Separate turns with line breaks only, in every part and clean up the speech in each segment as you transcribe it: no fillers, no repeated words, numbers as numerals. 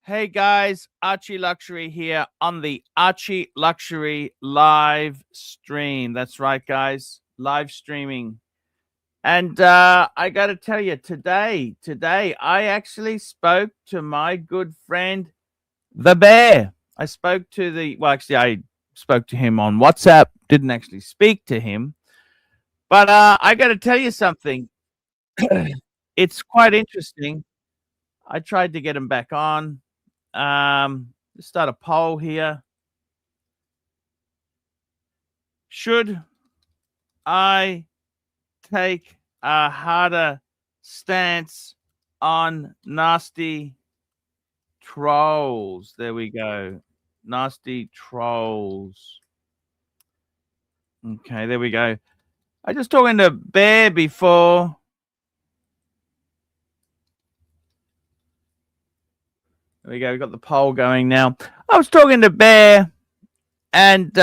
Hey guys, ArchieLuxury here on the ArchieLuxury live stream. That's right, guys, live streaming. And I got to tell you, today, I actually spoke to my good friend, the Bear. I spoke to I spoke to him on WhatsApp, didn't actually speak to him. But I got to tell you something. It's quite interesting. I tried to get him back on. Let's start a poll here. Should I take a harder stance on nasty trolls? There we go. Nasty trolls. Okay, there we go. I just talking to Bear before. There we go. We got the poll going now. I was talking to Bear, and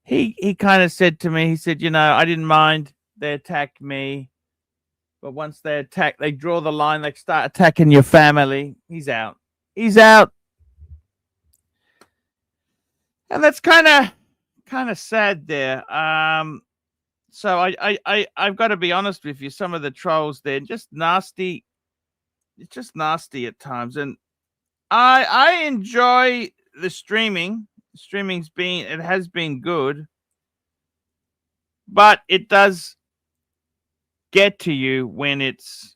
he kind of said to me, he said, I didn't mind they attacked me, but once they attack, they draw the line, they start attacking your family. He's out. He's out. And that's kind of sad there. So I've got to be honest with you. Some of the trolls there, just nasty. It's just nasty at times, and I enjoy the streaming. It has been good, but it does get to you when it's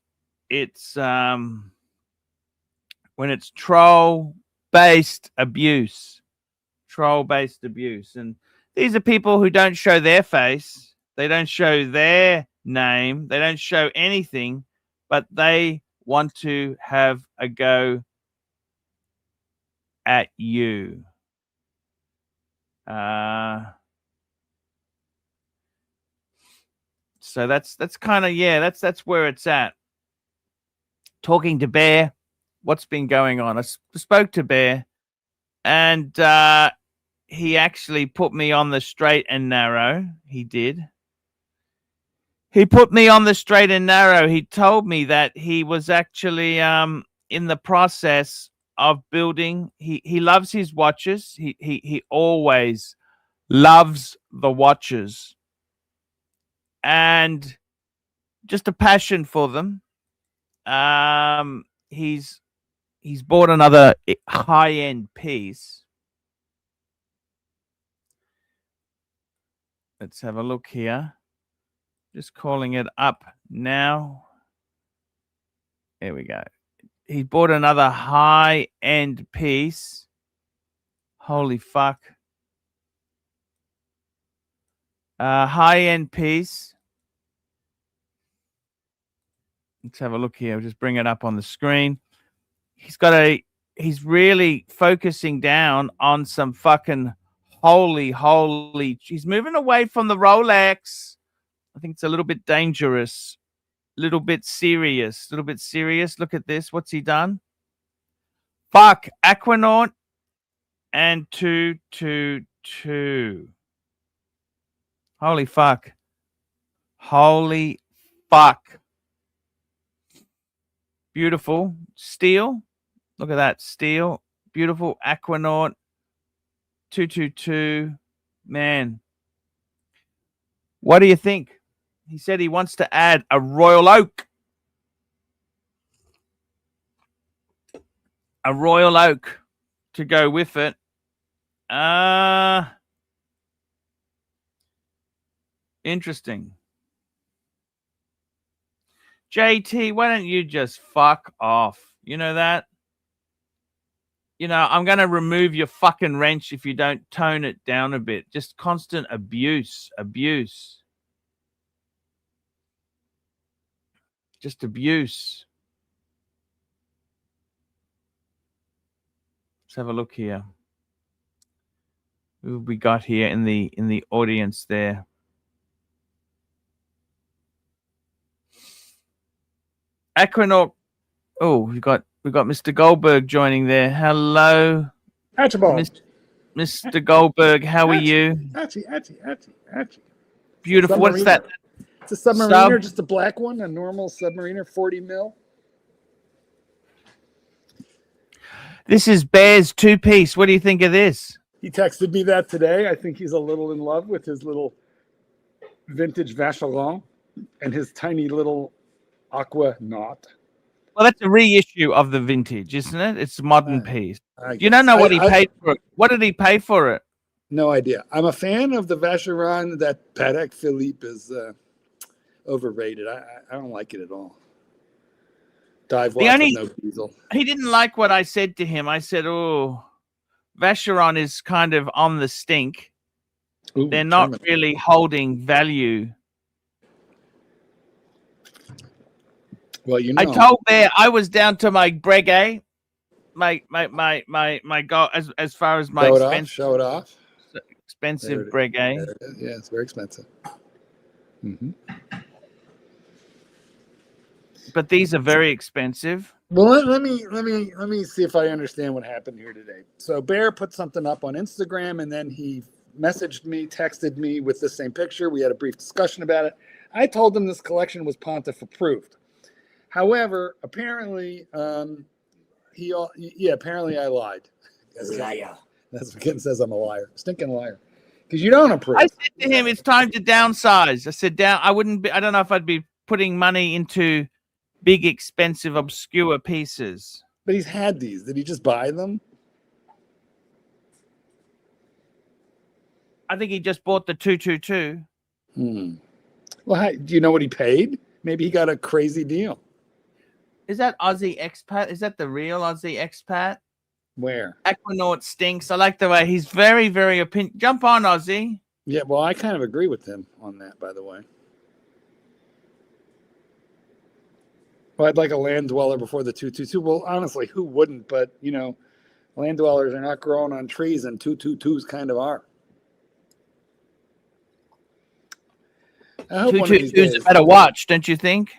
troll based abuse. And these are people who don't show their face, they don't show their name, they don't show anything, but they want to have a go at you. So that's kind of, that's where it's at. Talking to Bear, what's been going on? I spoke to Bear, and he actually put me on the straight and narrow. He did. He put me on the straight and narrow. He told me that he was actually in the process of building. He loves his watches. He always loves the watches, and just a passion for them. He's bought another high-end piece. Let's have a look here. Just calling it up now. There we go. He bought another high-end piece. Holy fuck. High-end piece. Let's have a look here. I'll just bring it up on the screen. He's really focusing down on some fucking holy. He's moving away from the Rolex. I think it's a little bit dangerous, a little bit serious. Look at this. What's he done? Fuck, Aquanaut and 222. Holy fuck. Beautiful steel. Look at that steel. Beautiful Aquanaut 222. Man, what do you think? He said he wants to add a Royal Oak. A Royal Oak to go with it. Interesting. JT, why don't you just fuck off? You know that? I'm going to remove your fucking wrench if you don't tone it down a bit. Just constant abuse. Just abuse. Let's have a look here. Who have we got here in the audience there? Aquanaut. Oh, we got Mr. Goldberg joining there. Hello,
Archibald.
Mr. Goldberg. How are you?
Archie.
Beautiful. What's that?
It's a submariner, just a black one, a normal submariner, 40 mil.
This is Bear's two-piece. What do you think of this?
He texted me that today. I think he's a little in love with his little vintage Vacheron and his tiny little aqua knot.
Well, that's a reissue of the vintage, isn't it? It's a modern piece. You
guess.
don't know what he paid for it. What did he pay for it?
No idea. I'm a fan of the Vacheron. That Patek Philippe is overrated. I don't like it at all. Dive watch with no diesel.
He didn't like what I said to him. I said, oh, Vacheron is kind of on the stink.
Ooh,
they're not really holding value.
Well, you know,
I told Bear I was down to my Breguet, my goal as far as my
show it off.
Expensive Breguet.
Yeah, it's very expensive. Mm-hmm.
But these are very expensive.
Well, let me see if I understand what happened here today. So Bear put something up on Instagram, and then he messaged me, texted me with the same picture. We had a brief discussion about it. I told him this collection was Pontiff approved. However, apparently, apparently I lied.
Liar.
That's what Ken says. I'm a liar, stinking liar, because you don't approve.
I said to him, "It's time to downsize." I said, I wouldn't be. I don't know if I'd be putting money into big, expensive, obscure pieces.
But he's had these. Did he just buy them?
I think he just bought the 222.
Well, do you know what he paid? Maybe he got a crazy deal.
Is that Aussie expat? Is that the real Aussie expat?
Where?
Aquanaut stinks. I like the way he's very, very Jump on, Aussie.
Yeah, well, I kind of agree with him on that, by the way. Well, I'd like a land dweller before the 222. Well, honestly, who wouldn't? But, you know, land dwellers are not growing on trees, and 222s kind of are. I hope
222 is a better watch, don't you think?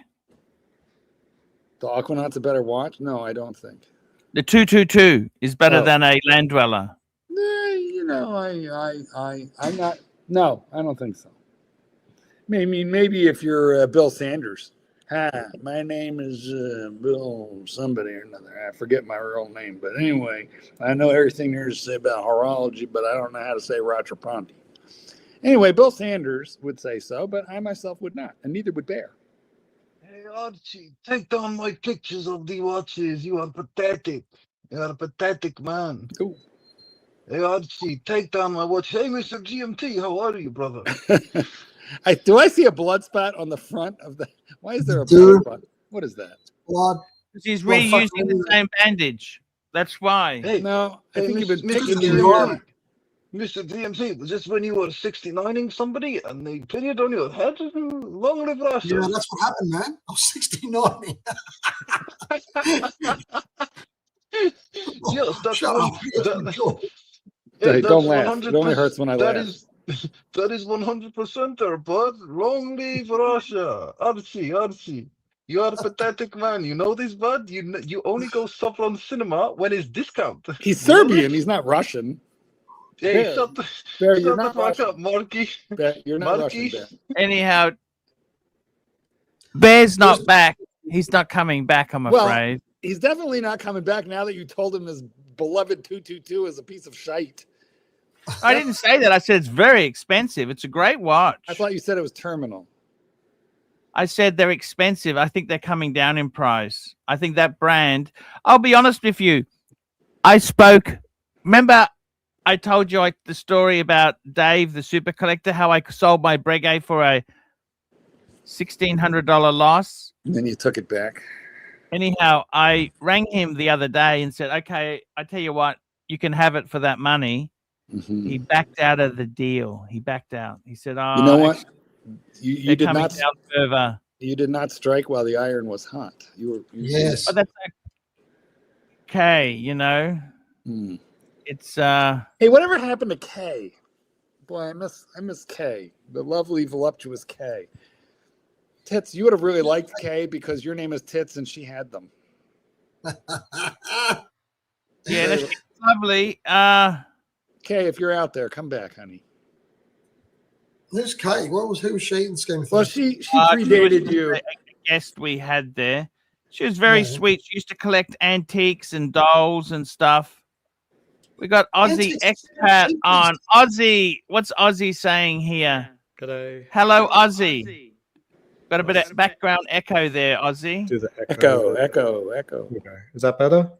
The Aquanaut's a better watch? No, I don't think.
The 222 is better than a land dweller.
You know, I'm not. No, I don't think so. Maybe if you're Bill Sanders. Hi, my name is Bill somebody or another. I forget my real name. But anyway, I know everything there is to say about horology, but I don't know how to say Roger Ponti. Anyway, Bill Sanders would say so, but I myself would not, and neither would Bear.
Hey, Archie, take down my pictures of the watches. You are pathetic. You are a pathetic man.
Ooh.
Hey, Archie, take down my watch. Hey, Mr. GMT, how are you, brother?
Do I see a blood spot on the front of the... Why is there a blood spot? What is that?
Blood.
He's reusing the same bandage. That's why.
Hey,
no, I think you've been
Mr.
picking
GMT. Mr. DMC, was this when you were 69ing somebody and they pin it on your head? Long live Russia.
Yeah, that's what happened, man. I was 69.
Yes, that's
Shut up.
Don't laugh. It only hurts when I laugh.
That is 100% there, bud. Long live Russia. Archie. You are a pathetic man. You know this, bud? You only go Sopron Cinema when it's discount.
He's Serbian. He's not Russian.
Hey, shut the fuck up, Marky.
You're not Russian, Bear.
Anyhow, Bear's not back. He's not coming back, I'm afraid.
He's definitely not coming back now that you told him his beloved 222 is a piece of shite.
I didn't say that. I said it's very expensive. It's a great watch.
I thought you said it was terminal.
I said they're expensive. I think they're coming down in price. I think that brand, I'll be honest with you. Remember I told you the story about Dave, the super collector, how I sold my Breguet for a $1,600 loss.
And then you took it back.
Anyhow, I rang him the other day and said, okay, I tell you what, you can have it for that money. Mm-hmm. He backed out of the deal. He backed out. He said, oh,
you know what? You did not
down further.
You did not strike while the iron was hot.
Yes.
But that's okay, you know. It's
Hey, whatever happened to Kay? Boy, I miss Kay, the lovely, voluptuous Kay. Tits, you would have really liked Kay because your name is Tits and she had them.
Yeah, that's
very,
It's lovely.
Kay, if you're out there, come back, honey.
Who's Kate? Who was she in the scheme of things?
Well, she
She was
predated
just
you.
a guest we had there. She was very
Yeah.
sweet. She used to collect antiques and dolls and stuff. We got Aussie
Antiques.
expat on. Aussie, what's Aussie saying here?
G'day.
Hello, Aussie. Got a bit of background echo there, Aussie.
Do the
Echo,
echo.
echo, echo.
Okay. Is that better?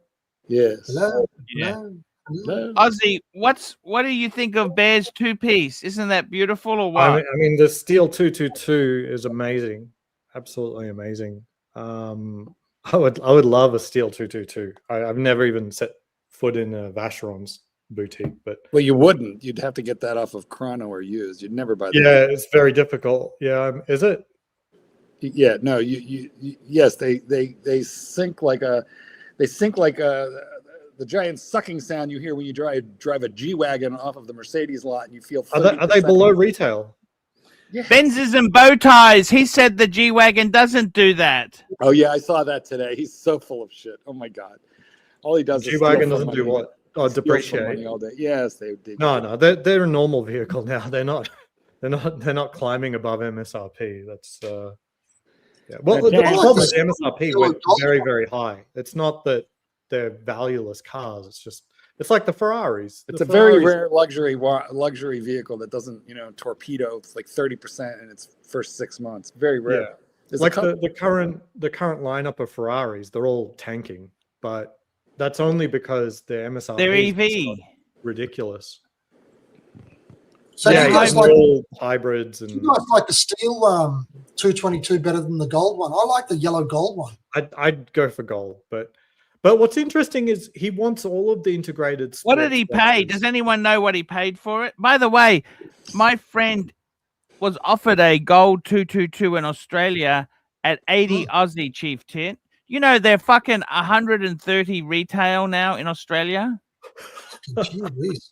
Yes.
Hello.
Yeah.
Hello. Hello.
Aussie, what do you think of Bear's two-piece? Isn't that beautiful or what?
I mean, the Steel 222 is amazing. Absolutely amazing. I would love a Steel 222. I've never even set foot in a Vacheron's boutique, but
Well, you wouldn't. You'd have to get that off of Chrono or used. You'd never buy that.
yeah, it's very difficult. Yeah, is it?
Yeah, no, yes, they sink like the giant sucking sound you hear when you drive a G-Wagon off of the Mercedes lot and you feel
Are they
30%
below retail?
Yeah.
Benzes and bow ties. He said the G-Wagon doesn't do that.
Oh yeah, I saw that today. He's so full of shit. Oh my god. All he does is
G-Wagon
steal
doesn't
from
do
money.
what? Oh,
Steals from
depreciate.
money all day. Yes, they
No, they're a normal vehicle now. They're not climbing above MSRP. That's yeah. Well, the
Dan-
problem with MSRP went very, very high. It's not that they're valueless cars. It's like the Ferraris.
It's
The
a very
Ferraris-
rare luxury vehicle that doesn't, torpedo. It's like 30% in its first 6 months. Very rare.
Yeah.
There's
Like
a couple-
the current lineup of Ferraris, they're all tanking, but that's only because their MSRP
They're
is
EV.
ridiculous.
So
yeah,
do you guys
yeah,
like
all hybrids and
do you guys like the steel 222 better than the gold one? I like the yellow gold one.
I'd go for gold, but what's interesting is he wants all of the integrated.
What did he
sports
pay?
watches.
Does anyone know what he paid for it? By the way, my friend was offered a gold 222 in Australia at 80 Aussie, Chief Tint. You know, they're fucking 130 retail now in Australia.
Gee whiz.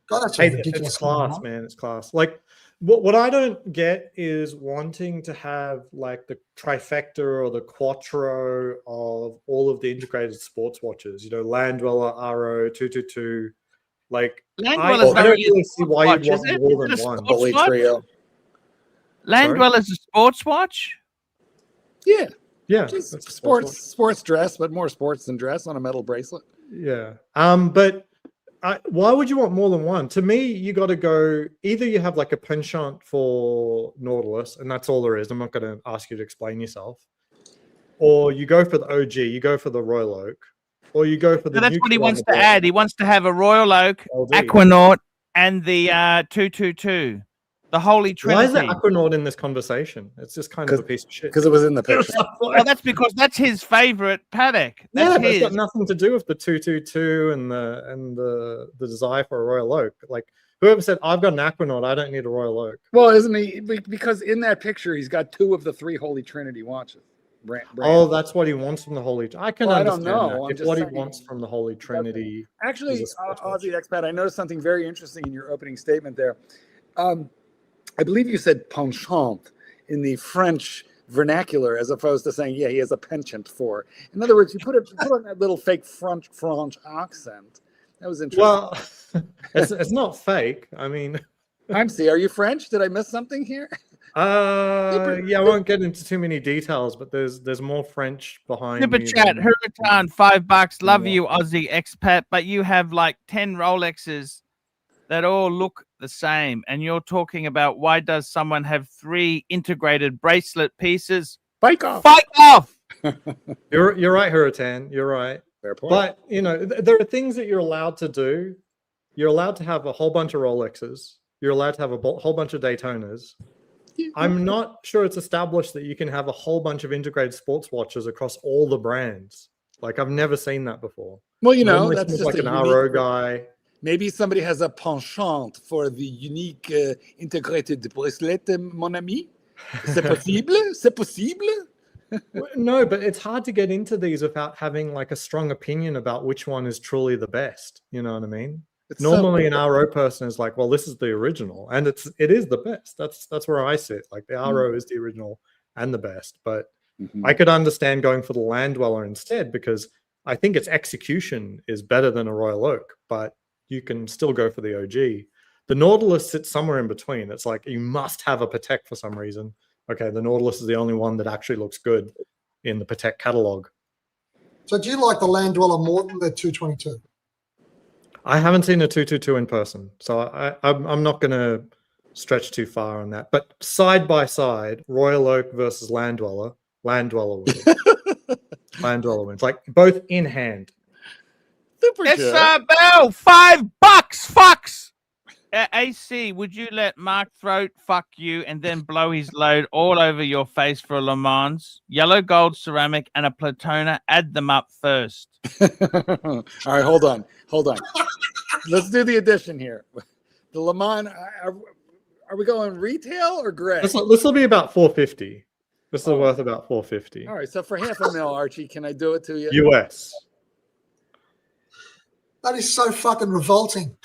God, that's
Hey,
a ridiculous.
it's class, man. It's class. Like what I don't get is wanting to have like the trifecta or the quattro of all of the integrated sports watches. Land Dweller, RO, 222. Like
Land
I
Dweller's not
don't
really a
really see
sports
why
watch,
you'd
is
want
it?
more
Is it
than
a
one.
sports
Holy
watch?
Trio.
Land
Sorry?
Dweller's a sports watch?
Yeah.
Yeah,
Just
it's a sports watch.
sports dress, but more sports than dress on a metal bracelet.
Yeah. But why would you want more than one? To me, you got to go. Either you have like a penchant for Nautilus, and that's all there is. I'm not going to ask you to explain yourself. Or you go for the OG. You go for the Royal Oak. Or you go for the.
So that's what he
Nuclear
wants
on the
to add. He wants to have a Royal Oak,
LD.
Aquanaut, and the 222. The Holy
Why is
Trinity.
the Aquanaut in this conversation? It's just kind of a piece of shit.
Because it was in the picture.
Well, that's because that's his favorite paddock.
Yeah,
That's
but it's got
his.
nothing to do with the 222 and the desire for a Royal Oak. Like whoever said I've got an Aquanaut, I don't need a Royal Oak.
Well, isn't he? Because in that picture, he's got 2 of the 3 Holy Trinity watches.
Oh, that's what he wants from the Holy. I can
Well, I don't
understand
know.
that.
I'm
If
just
what he
saying.
wants from the Holy Trinity.
Actually,
is a sports watch.
Aussie expat, I noticed something very interesting in your opening statement there. I believe you said penchant in the French vernacular, as opposed to saying, yeah, he has a penchant for. In other words, you put on that little fake French accent. That was interesting.
Well, it's not fake. I mean,
I'm see. Are you French? Did I miss something here?
yeah, I won't get into too many details, but there's more French behind
Super
me
chat,
than-
Hurritan, $5. Love
Yeah.
you, Aussie expat, but you have like 10 Rolexes that all look the same. And you're talking about why does someone have 3 integrated bracelet pieces?
Bike off.
Fight off!
You're right, Hurritan. You're right.
Fair point.
But there are things that you're allowed to do. You're allowed to have a whole bunch of Rolexes. You're allowed to have a whole bunch of Daytonas. I'm not sure it's established that you can have a whole bunch of integrated sports watches across all the brands. Like I've never seen that before.
Well,
Normally
that's
it's
just
like
a
an
unique-
RO guy.
Maybe somebody has a penchant for the unique integrated bracelet, mon ami. C'est possible? C'est possible?
No, but it's hard to get into these without having like a strong opinion about which one is truly the best. You know what I mean?
It's
Normally, an RO person is like, "Well, this is the original, and it is the best." That's where I sit. Like the RO is the original and the best. But I could understand going for the Land Dweller instead because I think its execution is better than a Royal Oak. But you can still go for the OG. The Nautilus sits somewhere in between. It's like you must have a Patek for some reason. Okay, the Nautilus is the only one that actually looks good in the Patek catalog.
So do you like the Land Dweller more than the 222?
I haven't seen a 222 in person, so I'm not going to stretch too far on that. But side by side, Royal Oak versus Land Dweller wins. Land Dweller wins. Like both in hand.
Super
It's
chat.
Bell, $5, fucks. AC, would you let Mark Throat fuck you and then blow his load all over your face for a Le Mans? Yellow, gold, ceramic, and a Platona. Add them up first.
All right, hold on. Let's do the addition here. The Le Mans, are we going retail or gray?
This will be about 450. This is worth about 450.
All right, so for $500,000, Archie, can I do it to you?
US.
That is so fucking revolting.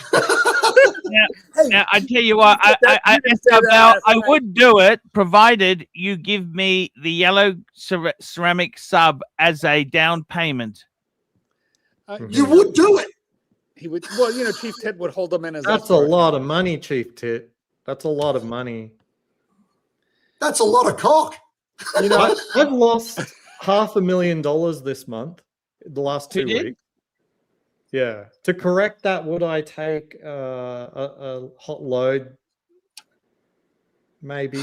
Now, I tell you what, I would do it provided you give me the yellow ceramic sub as a down payment.
You would do it.
He would. Well, you know, Chief Tit would hold them in as.
That's a lot of money, Chief Tit. That's a lot of money.
That's a lot of cock.
You know, I've lost $500,000 this month, the last 2 weeks. Yeah. To correct that, would I take a hot load? Maybe.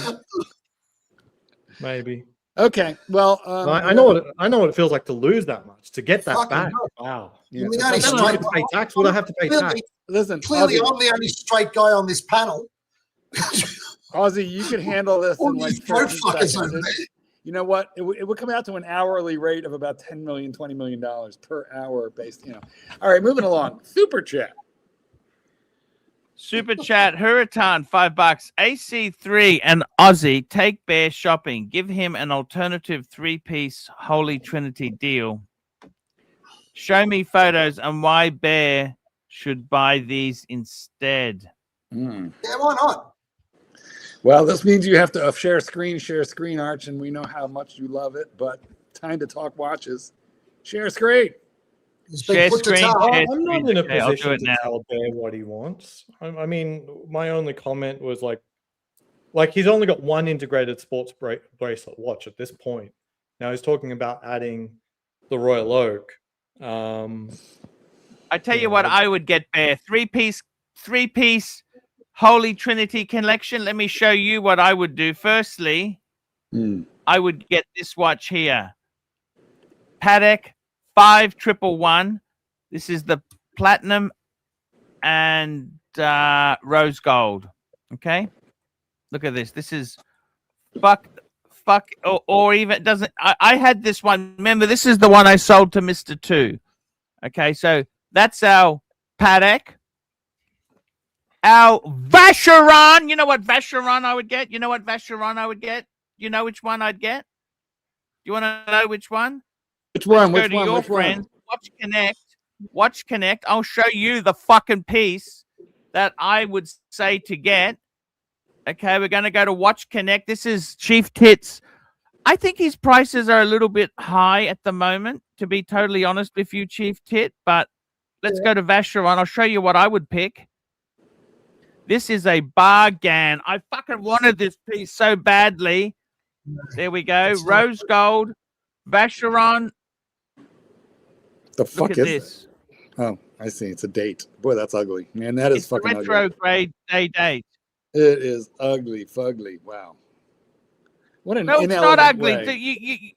Okay. Well,
I know what it feels like to lose that much. To get that
Fucking
back.
hell.
Wow.
You're
Yeah.
the only
I don't have to pay tax. Would I have to pay tax?
Listen,
Clearly,
Ozzy,
I'm the only straight guy on this panel.
Ozzy, you could handle this
All
in like
these throat
30
fuckers
seconds.
over there.
You know what? It would come out to an hourly rate of about $10 million, $20 million per hour based, you know. All right, moving along. Super chat.
Super chat, Hurritan, $5. AC3 and Aussie take Bear shopping. Give him an alternative 3-piece Holy Trinity deal. Show me photos and why Bear should buy these instead.
Mm.
Yeah, why not?
Well, this means you have to share screen, Arch, and we know how much you love it, but time to talk watches. Share screen.
It's been
Share
put to
screen,
task.
share
I'm not
screen.
in a
Okay, I'll do
position
it
to
now.
tell Bear what he wants. I mean, my only comment was like he's only got one integrated sports bracelet watch at this point. Now he's talking about adding the Royal Oak.
I tell you what, I would get Bear. Three-piece Holy Trinity collection. Let me show you what I would do. Firstly, I would get this watch here. Patek 5111. This is the platinum and rose gold. Okay, look at this. This is fuck, or even doesn't. I had this one. Remember, this is the one I sold to Mr. 2. Okay, so that's our Patek. Our Vacheron. You know what Vacheron I would get? You know which one I'd get? You want to know which one?
Which one?
Go to your friends. Watch Connect. I'll show you the fucking piece that I would say to get. Okay, we're going to go to Watch Connect. This is Chief Tits. I think his prices are a little bit high at the moment, to be totally honest with you, Chief Tit. But let's go to Vacheron. I'll show you what I would pick. This is a bargain. I fucking wanted this piece so badly. There we go. Rose gold. Vacheron.
The fuck
Look at
is
this.
It? Oh, I see. It's a date. Boy, that's ugly. Man, that is
It's
fucking ugly.
retrograde day date.
It is ugly, fugly. Wow. What an
No, it's
inelegant
not ugly.
way.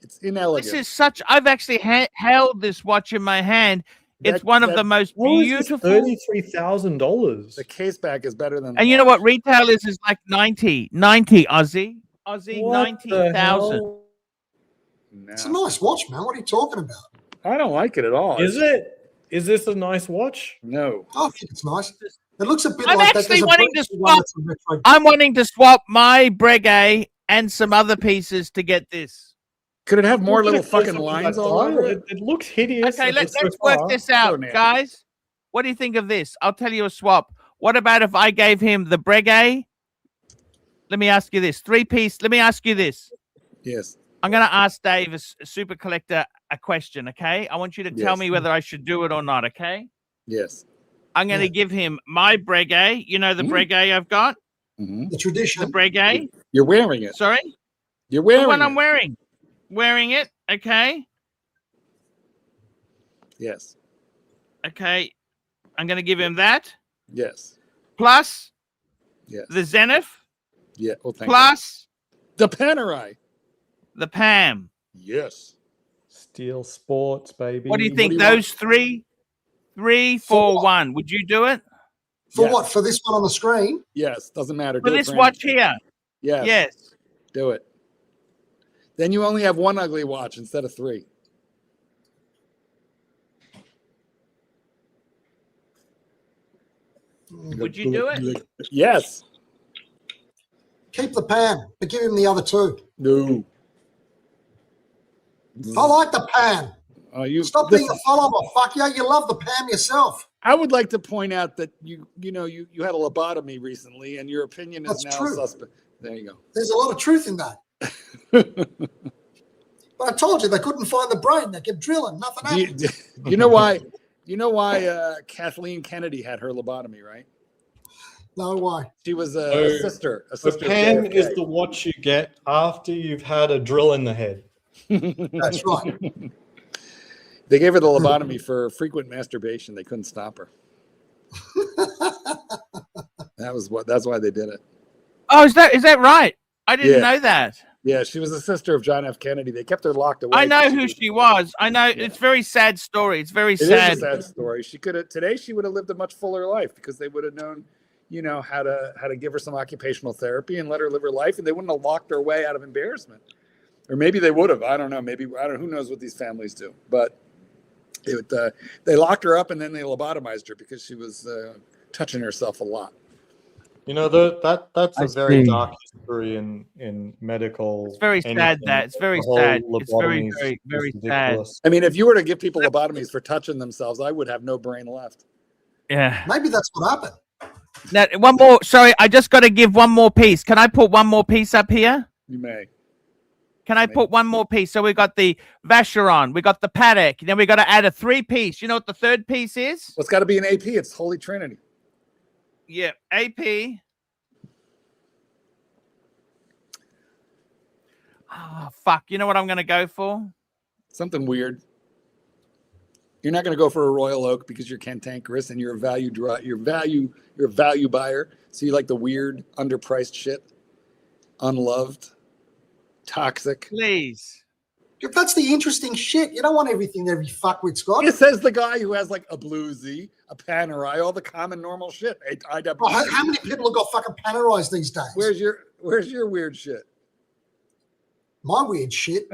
It's inelegant.
This is such. I've actually held this watch in my hand. It's one of the most beautiful.
$33,000.
The case back is better than.
And you know what retail is like 90 Aussie,
What
90,000.
No.
It's a nice watch, man. What are you talking about?
I don't like it at all.
Is it? Is this a nice watch?
No.
I think it's nice. It looks a bit
I'm
like
actually
that.
wanting to swap. I'm wanting to swap my Breguet and some other pieces to get this.
Could it have more
Look
little
at it,
fucking
it's
lines
like
all over it?
It looks hideous.
Okay,
if
let's
it's so
work
far.
this out,
nasty.
guys. What do you think of this? I'll tell you a swap. What about if I gave him the Breguet? Let me ask you this. 3-piece. Let me ask you this.
Yes.
I'm going to ask Dave, a super collector, a question, okay? I want you to tell
Yes.
me whether I should do it or not, okay?
Yes.
I'm going to
Yeah.
give him my Breguet. You know the Breguet I've got?
Mhm.
The
The
tradition.
Breguet?
You're wearing it.
Sorry?
You're
The
wearing
one
it.
I'm wearing. Wearing it. Okay.
Yes.
Okay. I'm going to give him that.
Yes.
Plus
Yes.
the Zenith.
Yeah. Well, thank you.
Plus
The Panerai.
the Pam.
Yes.
Steel Sports, baby.
What do you think?
do you want?
Those three,
For
four,
what?
one. Would you do it?
For
Yes.
what? For this one on the screen?
Yes. Doesn't matter.
For
Do it
this
for
watch
anything.
here?
Yes.
Yes.
Do it. Then you only have one ugly watch instead of three.
Would you do it?
Yes.
Keep the pan, but give him the other two.
No.
I like the pan. Stop being a follower, fuck yeah. You love the pan yourself.
I would like to point out that you had a lobotomy recently, and your opinion is
That's
now
true.
suspect. There you
There's a lot of truth in that.
go.
But I told you they couldn't find the brain. They kept drilling. Nothing happened.
You know why? You know why Kathleen Kennedy had her lobotomy, right?
No, why?
She was a sister. A
The
sister. of
pan
JFK.
is the watch you get after you've had a drill in the head.
That's right.
They gave her the lobotomy for frequent masturbation. They couldn't stop her. That's why they did it.
Oh, is that right? I didn't
Yeah.
know that.
Yeah, she was a sister of John F. Kennedy. They kept her locked away.
I know who she was. I know it's a very sad story. It's very
It is
sad.
a sad story. She would have lived a much fuller life because they would have known, how to give her some occupational therapy and let her live her life, and they wouldn't have locked her away out of embarrassment. Or maybe they would have. I don't know. Who knows what these families do. But they locked her up and then they lobotomized her because she was touching herself a lot.
That's
I
a very
see.
dark history in medical.
It's very sad
anything.
that it's very
The whole
sad. It's very,
lobotomy is
very, very sad.
ridiculous.
I mean, if you were to give people lobotomies for touching themselves, I would have no brain left.
Yeah.
Maybe that's what happened.
Now, one more. Sorry, I just got to give one more piece. Can I put one more piece up here?
You may.
Can I put one more piece? So we got the Vacheron, we got the Paddock, then we got to add a 3-piece. You know what the third piece is?
Well, it's got to be an AP. It's Holy Trinity.
Yeah, AP. Oh, fuck. You know what I'm going to go for?
Something weird. You're not going to go for a Royal Oak because you're cantankerous and you're a value buyer. So you like the weird, underpriced shit, unloved, toxic.
Please.
If that's the interesting shit, you don't want everything every fuckwit's got.
It says the guy who has like a Bluesy, a Panerai, all the common normal shit.
Oh, how many people have got fucking Panerais these days?
Where's your weird shit?
My weird shit.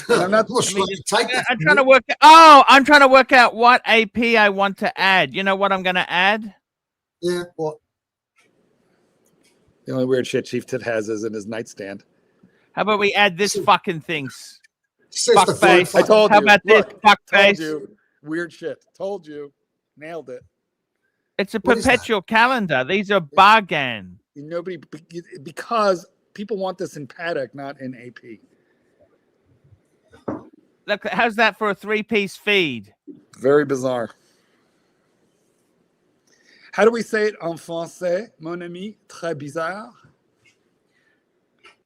I'm not.
I'm trying to work. I'm trying to work out what AP I want to add. You know what I'm going to add?
Yeah. What?
The only weird shit Chief Tit has is in his nightstand.
How about we add this fucking thing?
Says
Fuck
the
face.
I told you.
How about
Look,
this? Fuck
told
face.
you. Weird shit. Told you. Nailed it.
It's a
What is that?
perpetual calendar. These are bargain.
Nobody, because people want this in Paddock, not in AP.
Look, how's that for a 3-piece feed?
Very bizarre. How do we say it en français, mon ami? Très bizarre.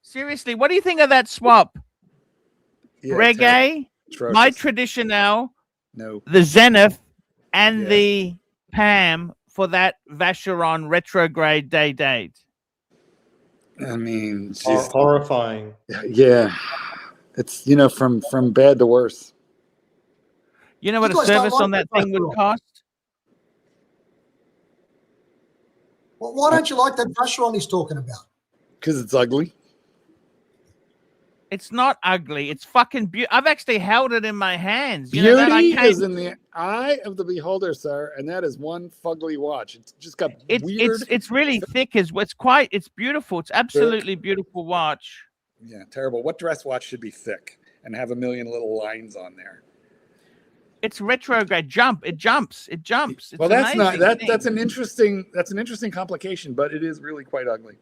Seriously, what do you think of that swap?
Yeah,
Reggae,
atrocious.
my traditional,
No.
the Zenith, and
Yeah.
the Pam for that Vacheron retrograde date.
I mean,
Horrifying.
yeah. It's, from bad to worse.
You know what
You
a
guys don't
service
like
on that
that
thing would
Vacheron.
cost?
Well, why don't you like that Vacheron he's talking about?
Because it's ugly.
It's not ugly. It's fucking beautiful. I've actually held it in my hands. You know that? I
Beauty
can't.
is in the eye of the beholder, sir, and that is one fugly watch. It's just got weird.
It's really thick. It's beautiful. It's absolutely beautiful watch.
Yeah, terrible. What dress watch should be thick and have a million little lines on there?
It's retrograde. It jumps. It's
Well, that's not
amazing
that's
thing.
an interesting complication, but it is really quite ugly.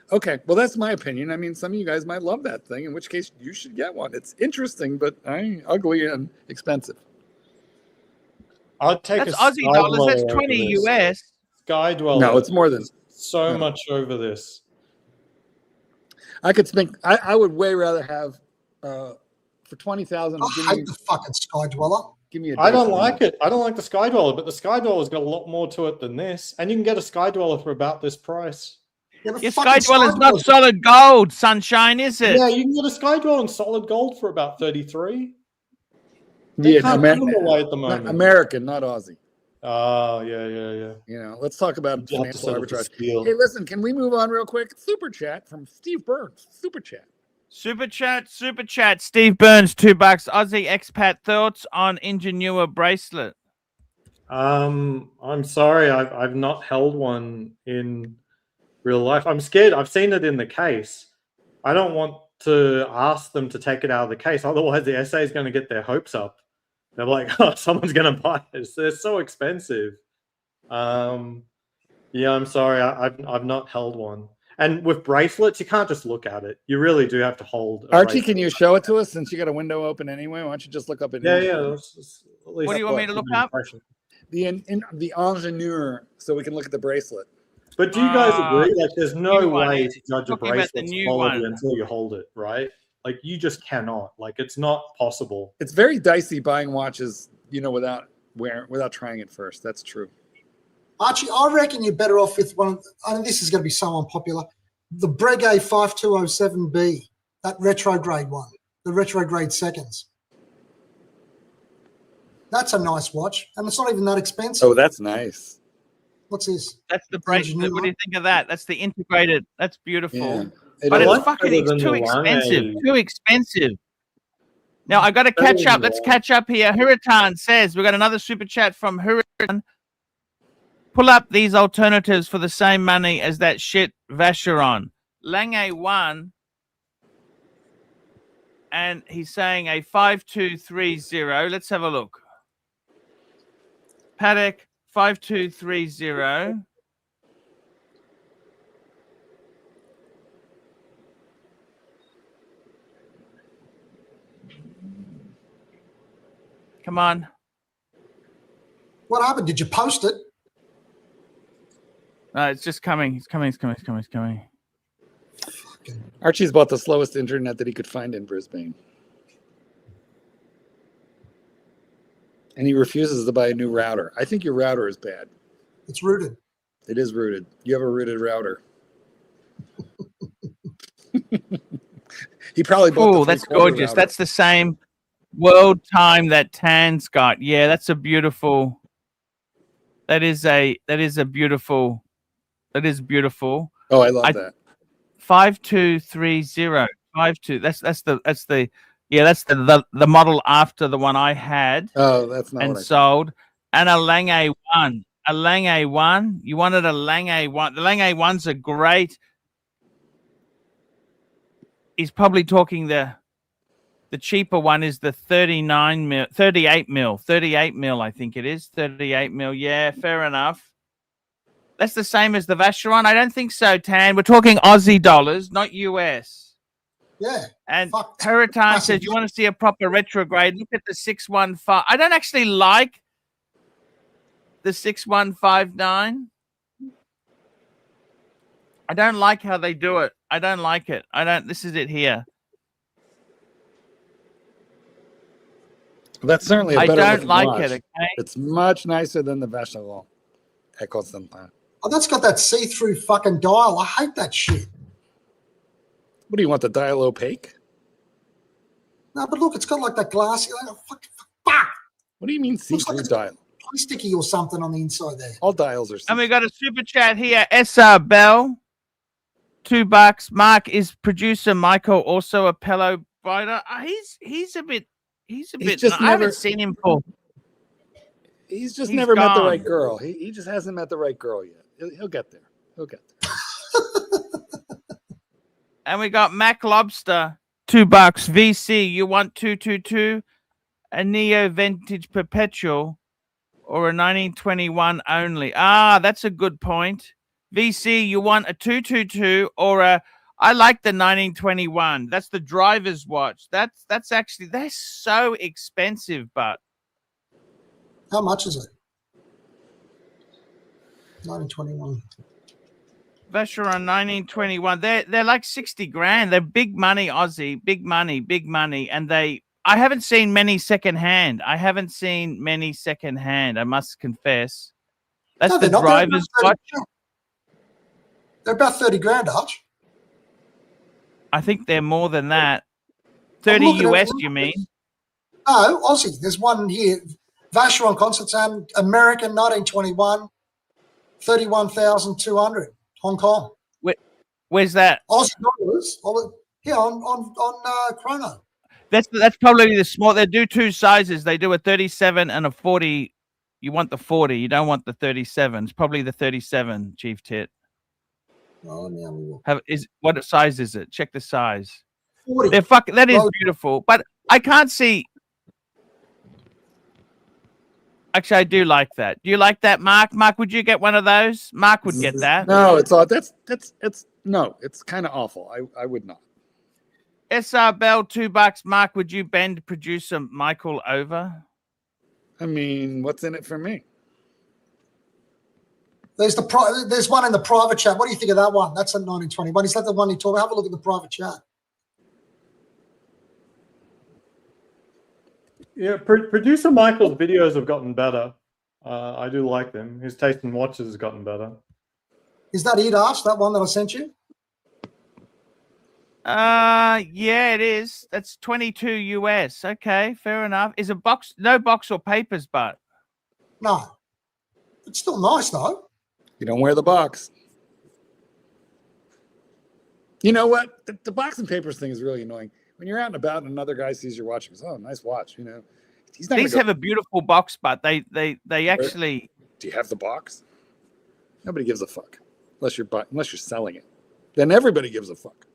Okay, well, that's my opinion. I mean, some of you guys might love that thing, in which case you should get one. It's interesting, but ugly and expensive.
I'd take
That's
a
Aussie
Sky
dollars. That's
Dweller
20
over this.
US.
Sky Dweller.
No, it's more than
so
no.
much over this.
I could think. I would way rather have for 20,000.
I hate the fucking Sky Dweller.
Give me a.
I don't
Daystar.
like it. I don't like the Sky Dweller, but the Sky Dweller's got a lot more to it than this. And you can get a Sky Dweller for about this price.
Yeah, the
Your
fucking
Sky Dweller's not
Dweller's-
solid gold, sunshine, is it?
Yeah, you can get a Sky Dweller in solid gold for about 33.
Yeah,
They can't give them away at the
not
moment.
American, not Aussie.
Oh, yeah.
You know, let's talk about
You have to
financial
set up the
arbitrage.
steal.
Hey, listen, can we move on real quick? Super chat from Steve Burns. Super chat.
Super chat. Steve Burns, $2. Aussie expat thoughts on Ingenua bracelet.
I'm sorry, I've not held one in real life. I'm scared. I've seen it in the case. I don't want to ask them to take it out of the case. Otherwise, the SA is going to get their hopes up. They're like, oh, someone's going to buy this. They're so expensive. Yeah, I'm sorry. I've not held one. And with bracelets, you can't just look at it. You really do have to hold.
Archie, can you show it to us since you got a window open anyway? Why don't you just look up it?
Yeah.
What do you want me to look up?
The ingénieur, so we can look at the bracelet.
But do you guys agree? Like, there's no
new one.
way to judge a
Talking about the
bracelet's
new
quality
one.
until you hold it, right? Like, you just cannot. Like, it's not possible.
It's very dicey buying watches, you know, without trying it first. That's true.
Archie, I reckon you're better off with one. I mean, this is going to be so unpopular. The Breguet 5207B, that retrograde one, the retrograde seconds. That's a nice watch, and it's not even that expensive.
Oh, that's nice.
What's this?
That's the bracelet. What do you think of that? That's the integrated. That's beautiful.
Yeah.
But
is.
it's fucking too expensive. Too expensive. Now I got to catch up. Let's catch up here. Huritan says we got another super chat from Huritan. Pull up these alternatives for the same money as that shit Vacheron. Lange 1, and he's saying a 5230. Let's have a look. Paddock 5230. Come on.
What happened? Did you post it?
It's just coming. It's coming.
Archie's bought the slowest internet that he could find in Brisbane. And he refuses to buy a new router. I think your router is bad.
It's rooted.
It is rooted. You have a rooted router. He probably bought
Oh, that's gorgeous.
router.
That's the same world time that Tan's got. Yeah, that's a beautiful. That is beautiful. Oh,
I love that.
5230. 52. That's the model after the one I had
Oh, that's not
and
what I
sold. And a Lange 1. A Lange 1. You wanted a Lange 1. The Lange 1s are great. He's probably talking the cheaper one is the 38 mil, I think it is. 38 mil. Yeah, fair enough. That's the same as the Vacheron. I don't think so, Tan. We're talking Aussie dollars, not US.
Yeah.
And
Fuck.
Heritan says, you want to see a proper retrograde? Look at the 615. I don't actually like the 6159. I don't like how they do it. I don't like it. This is it here.
That's certainly a
I
better
don't
looking
like
watch.
it, okay?
It's much nicer than the Vacheron. Constantin.
Oh, that's got that see-through fucking dial. I hate that shit.
What do you want, the dial opaque?
No, but look, it's got like that glass. Fuck.
What do you mean
Looks
see-through
like it's
dial?
plasticky or something on the inside there.
All dials are
And we
see-through.
got a super chat here. SR Bell, $2. Mark, is producer Michael also a pillow biter? He's a bit.
just
I
never-
haven't seen him for.
He's just
He's
never met the
gone.
right girl. He just hasn't met the right girl yet. He'll get there.
And we got Mac Lobster, $2. VC, you want 222, a Neo Vintage Perpetual, or a 1921 only? Ah, that's a good point. VC, you want a 222 or a? I like the 1921. That's the driver's watch. That's actually they're so expensive, but
How much is it? 1921.
Vacheron 1921. They're like 60 grand. They're big money, Aussie. Big money, big money. And I haven't seen many secondhand. I must confess. That's
No,
the
they're not.
driver's watch.
They're about 30 grand, Arch.
I think they're more than that.
I'm
30
looking at
US,
it.
you mean?
No, Aussie. There's one here. Vacheron Constantine, American, 1921, 31,200, Hong Kong.
Where's that?
Aussie dollars. Here on Chrono.
That's probably the small. They do two sizes. They do a 37 and a 40. You want the 40. You don't want the 37. It's probably the 37, Chief Tit.
Oh, let me have a look.
What size is it? Check the size.
40.
That is beautiful, but I can't see. Actually, I do like that. Do you like that, Mark? Mark, would you get one of those? Mark would get that.
No, it's kind of awful. I would not.
SR Bell, $2. Mark, would you bend producer Michael over?
I mean, what's in it for me?
There's one in the private chat. What do you think of that one? That's a 1921. Is that the one you talk about? Have a look at the private chat.
Yeah, producer Michael's videos have gotten better. I do like them. His taste in watches has gotten better.
Is that it, Arch? That one that I sent you?
Yeah, it is. That's 22 US. Okay, fair enough. Is a box, no box or papers, but
No. It's still nice, though.
You don't wear the box. You know what? The box and papers thing is really annoying. When you're out and about and another guy sees your watch, he goes, "Oh, nice watch." You know, he's not.
These have a beautiful box, but they actually.
Do you have the box? Nobody gives a fuck unless you're selling it. Then everybody gives a fuck.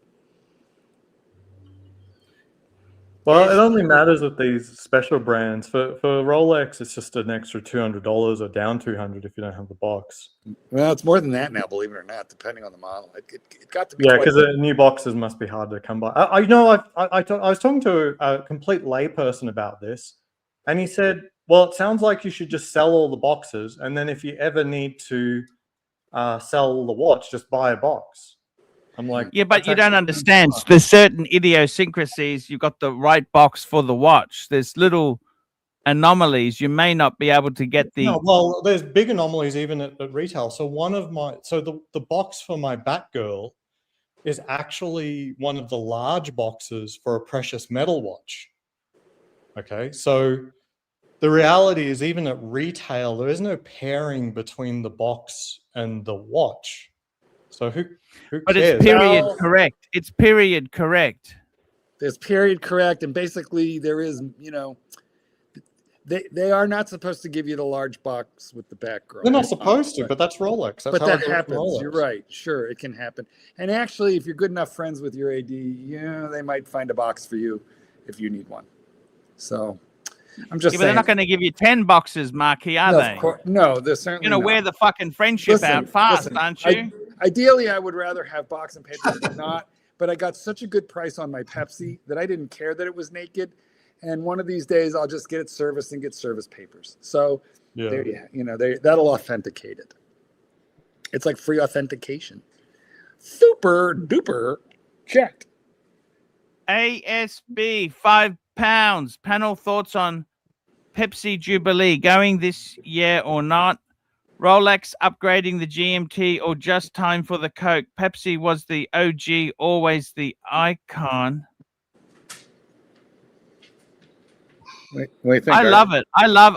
Well, it only matters with these special brands. For Rolex, it's just an extra $200 or down $200 if you don't have the box.
Well, it's more than that now, believe it or not, depending on the model. It got to be.
Yeah, because the new boxes must be hard to come by. I was talking to a complete layperson about this, and he said, "Well, it sounds like you should just sell all the boxes, and then if you ever need to sell the watch, just buy a box." I'm like,
yeah, but you don't understand. There's certain idiosyncrasies. You've got the right box for the watch. There's little anomalies. You may not be able to get the.
No, well, there's big anomalies even at retail. So the box for my Batgirl is actually one of the large boxes for a precious metal watch. Okay, so the reality is even at retail, there is no pairing between the box and the watch. So who
but
cares?
it's period correct. It's period correct.
There's period correct, and basically there is, they are not supposed to give you the large box with the Batgirl.
They're not supposed to, but that's Rolex. That's
but
how
that
it
happens.
Rolex.
You're right. Sure, it can happen. And actually, if you're good enough friends with your AD, they might find a box for you if you need one. So I'm just saying.
But they're not going to give you 10 boxes, Marky, are they?
No, they're certainly
You're going to wear the fucking friendship out fast, aren't you?
Ideally, I would rather have box and paper than not, but I got such a good price on my Pepsi that I didn't care that it was naked. And one of these days, I'll just get it serviced and get service papers. So there that'll authenticate it. It's like free authentication. Super duper checked.
ASB, £5. Panel thoughts on Pepsi Jubilee going this year or not? Rolex upgrading the GMT or just time for the Coke? Pepsi was the OG, always the icon. I love it.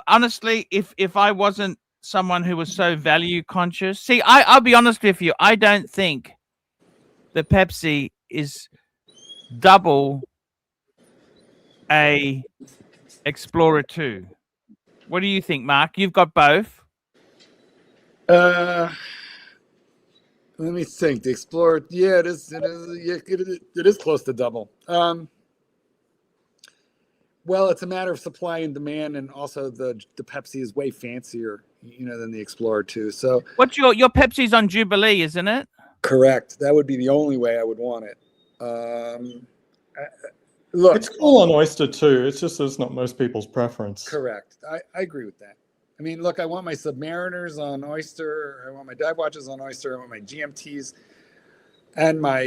Honestly, if I wasn't someone who was so value conscious, see, I'll be honest with you, I don't think the Pepsi is double a Explorer 2. What do you think, Mark? You've got both.
Let me think. The Explorer, yeah, it is close to double. Well, it's a matter of supply and demand, and also the Pepsi is way fancier, than the Explorer 2. So,
what's your Pepsi's on Jubilee, isn't it?
Correct. That would be the only way I would want it. Look,
it's cool on Oyster too. It's just it's not most people's preference.
Correct. I agree with that. I mean, look, I want my Submariners on Oyster. I want my dive watches on Oyster. I want my GMTs and my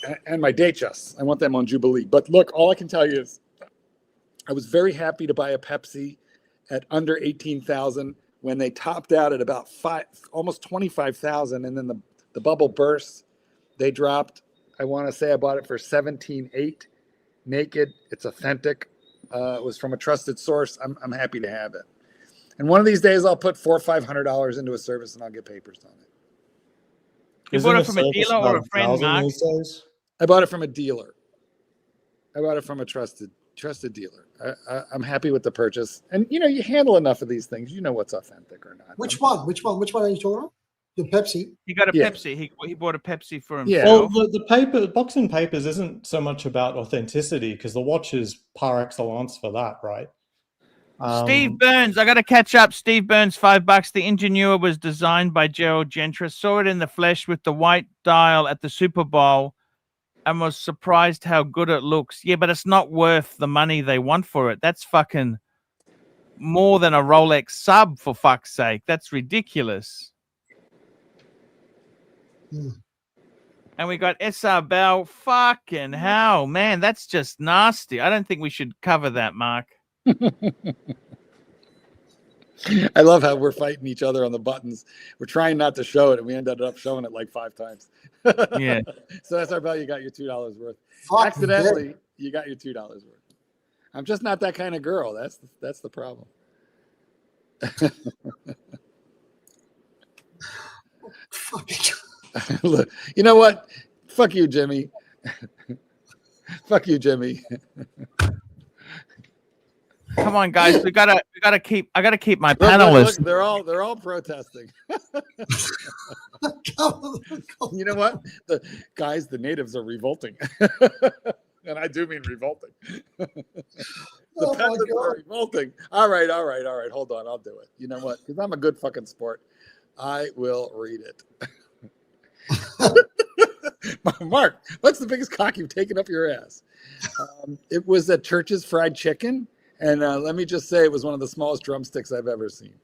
Datejust. I want them on Jubilee. But look, all I can tell you is I was very happy to buy a Pepsi at under 18,000 when they topped out at about almost 25,000, and then the bubble burst. They dropped. I want to say I bought it for 17.8 naked. It's authentic. It was from a trusted source. I'm happy to have it. And one of these days, I'll put $400 or $500 into a service, and I'll get papers on it.
You bought it from a dealer or a friend, Mark?
I bought it from a dealer. I bought it from a trusted dealer. I'm happy with the purchase. And you handle enough of these things, you know what's authentic or not.
Which one are you talking about? The Pepsi.
He got a
Yeah.
Pepsi. He bought a Pepsi for himself.
Yeah.
Well, the box and papers isn't so much about authenticity because the watch is par excellence for that, right?
Steve Burns, I got to catch up. Steve Burns, $5. The Ingenua was designed by Gerald Gentry. Saw it in the flesh with the white dial at the Super Bowl and was surprised how good it looks. Yeah, but it's not worth the money they want for it. That's fucking more than a Rolex sub, for fuck's sake. That's ridiculous. And we got SR Bell. Fucking hell, man. That's just nasty. I don't think we should cover that, Mark.
I love how we're fighting each other on the buttons. We're trying not to show it, and we ended up showing it like 5 times.
Yeah.
So that's our value. You got your $2 worth.
Fuck
Accidentally, you got your $2 worth. I'm just not that kind of girl. That's the problem. Look, you know what? Fuck you, Jimmy. Fuck you, Jimmy.
Come on, guys. I gotta keep my
Look,
panelists.
they're all protesting. You know what? The natives are revolting. And I do mean revolting. The peasants are revolting. All right. Hold on, I'll do it. You know what? Because I'm a good fucking sport. I will read it. Mark, what's the biggest cock you've taken up your ass? It was at Church's Fried Chicken. And let me just say, it was one of the smallest drumsticks I've ever seen.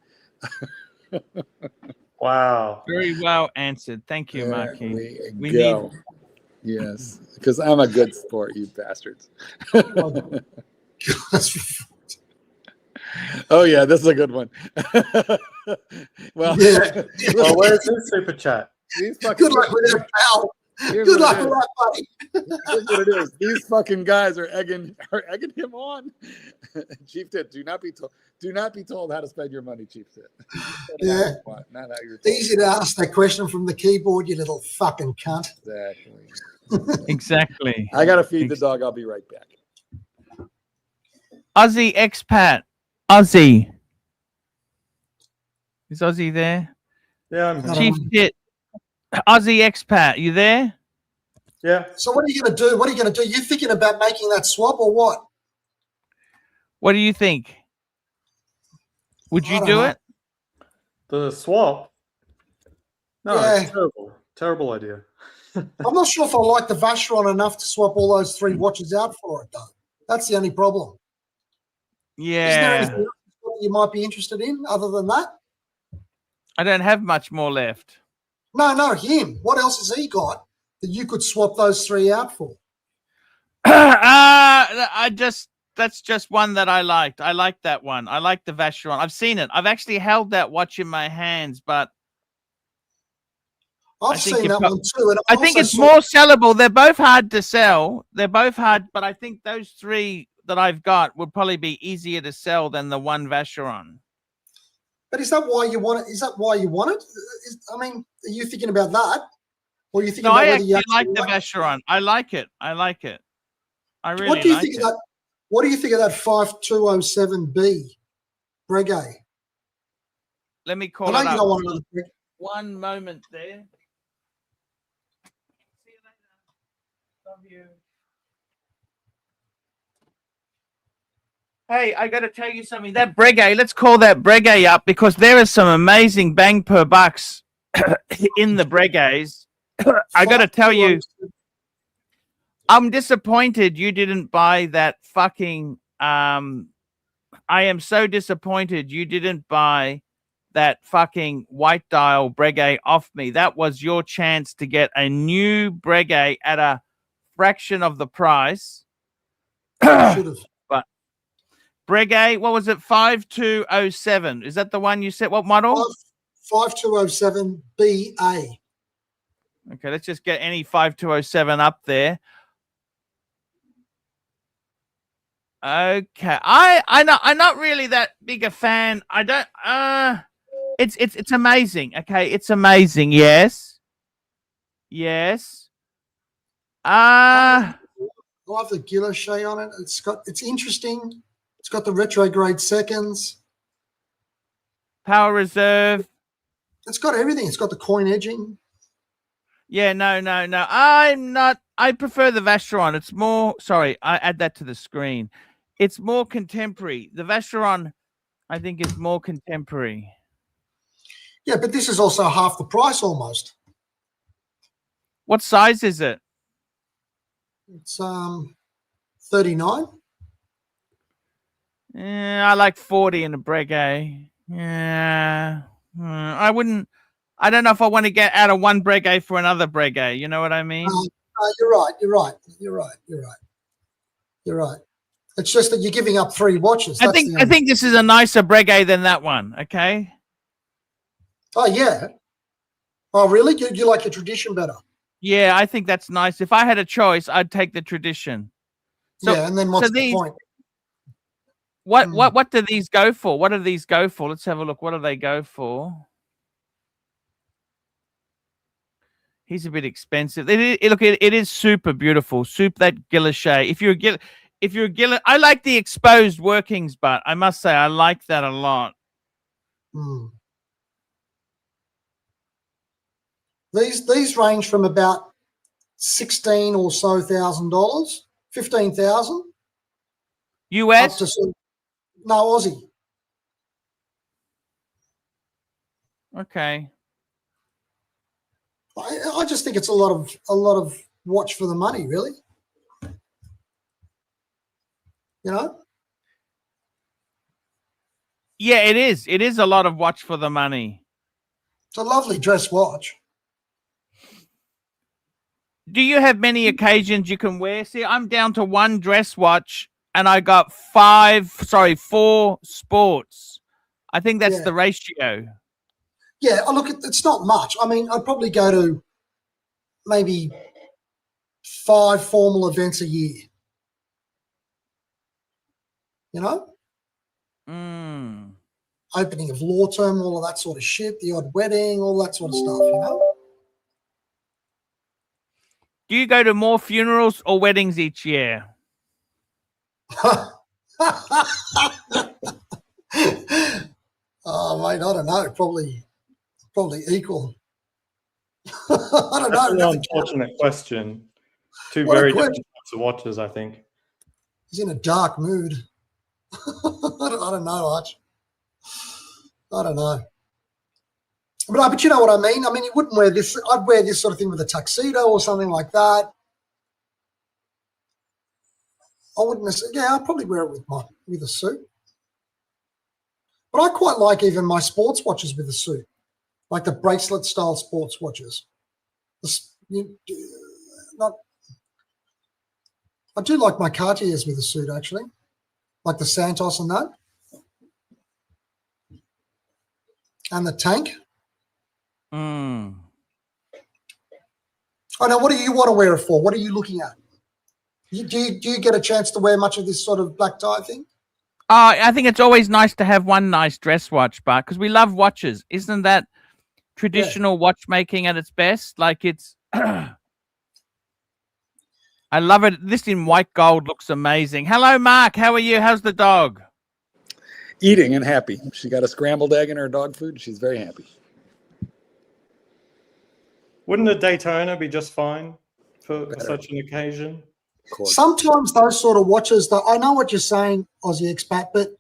Wow.
Very well answered. Thank you, Marky.
We go. Yes, because I'm a good sport, you bastards. Oh, yeah, this is a good one. Well,
Well, where's his super chat?
Good luck with that, pal. Good luck with that, buddy.
Here's what it is. These fucking guys are egging him on. Chief Tit, do not be told how to spend your money, Chief Tit.
Yeah.
Not how you're told.
Easy to ask that question from the keyboard, you little fucking cunt.
Exactly.
Exactly.
I gotta feed the dog. I'll be right back.
Aussie expat. Aussie. Is Aussie there?
Yeah, I'm here.
Chief Tit. Aussie expat. You there?
Yeah.
So what are you going to do? What are you going to do? You thinking about making that swap or what?
What do you think? Would you do it?
The swap? No,
Yeah.
it's terrible. Terrible idea.
I'm not sure if I like the Vacheron enough to swap all those 3 watches out for it, though. That's the only problem. Is there
Yeah.
anything else you might be interested in other than that?
I don't have much more left.
No, him. What else has he got that you could swap those 3 out for?
That's just one that I liked. I liked that one. I like the Vacheron. I've seen it. I've actually held that watch in my hands, but
I've seen that one too. And
I think it's more sellable. They're both hard to sell. They're both hard, but I think those 3 that I've got would probably be easier to sell than the one Vacheron.
But is that why you want it? Is that why you want it? I mean, are you thinking about that? Or are you thinking
No,
about
I
whether you
actually like the
want it?
Vacheron. I like it. I really
What do you
like
think
it.
of that? What do you think of that 5207B Breguet?
Let me
I
call
know
it
you
up.
don't want another Breguet.
One moment there. See you later. Love you. Hey, I got to tell you something. That Breguet, let's call that Breguet up because there is some amazing bang per bucks in the Breguets. I got to tell you, I'm disappointed you didn't buy that fucking I am so disappointed you didn't buy that fucking white dial Breguet off me. That was your chance to get a new Breguet at a fraction of the price.
Should have.
But Breguet, what was it? 5207. Is that the one you said? What model?
5207 BA.
Okay, let's just get any 5207 up there. Okay, I'm not really that big a fan. I don't. It's amazing. Okay, it's amazing. Yes. Yes.
I love the guilloche on it. It's interesting. It's got the retrograde seconds.
Power reserve.
It's got everything. It's got the coin edging.
Yeah, no. I'm not. I prefer the Vacheron. It's more. Sorry, I add that to the screen. It's more contemporary. The Vacheron, I think, is more contemporary.
Yeah, but this is also half the price almost.
What size is it?
It's 39.
Yeah, I like 40 in a Breguet. Yeah, I wouldn't. I don't know if I want to get out of one Breguet for another Breguet. You know what I mean?
You're right. It's just that you're giving up 3 watches.
I think this is a nicer Breguet than that one. Okay.
Oh yeah. Oh really? You like the tradition better?
Yeah, I think that's nice. If I had a choice, I'd take the tradition. So,
yeah, and then what's the point?
What do these go for? What do these go for? Let's have a look. What do they go for? He's a bit expensive. It is super beautiful. That guilloche. If you're a I like the exposed workings, but I must say I like that a lot.
These range from about $16,000 or so, $15,000
US.
Up to, no, Aussie.
Okay.
I just think it's a lot of watch for the money, really. You know?
Yeah, it is. It is a lot of watch for the money.
It's a lovely dress watch.
Do you have many occasions you can wear? See, I'm down to one dress watch and I got 4 sports. I think that's the ratio.
Yeah, look, it's not much. I mean, I'd probably go to maybe 5 formal events a year. You know? Opening of law term, all of that sort of shit, the odd wedding, all that sort of stuff, you know?
Do you go to more funerals or weddings each year?
Oh, mate, I don't know. Probably equal. I don't
That's
know.
an unfortunate question. Two very different types of watches, I think.
He's in a dark mood. I don't know, Arch. I don't know. But you know what I mean? I mean, you wouldn't wear this. I'd wear this sort of thing with a tuxedo or something like that. I wouldn't necessarily. Yeah, I'd probably wear it with a suit. But I quite like even my sports watches with a suit, like the bracelet style sports watches. I do like my Cartiers with a suit, actually, like the Santos and that, and the Tank.
Mm.
Oh, now, what do you want to wear it for? What are you looking at? Do you get a chance to wear much of this sort of black tie thing?
I think it's always nice to have one nice dress watch, but because we love watches. Isn't that traditional watchmaking at its best? Like it's... I love it. This in white gold looks amazing. Hello, Mark. How are you? How's the dog?
Eating and happy. She got a scrambled egg in her dog food. She's very happy.
Wouldn't a Daytona be just fine for such an occasion?
Sometimes those sort of watches, though, I know what you're saying, Aussie expat, but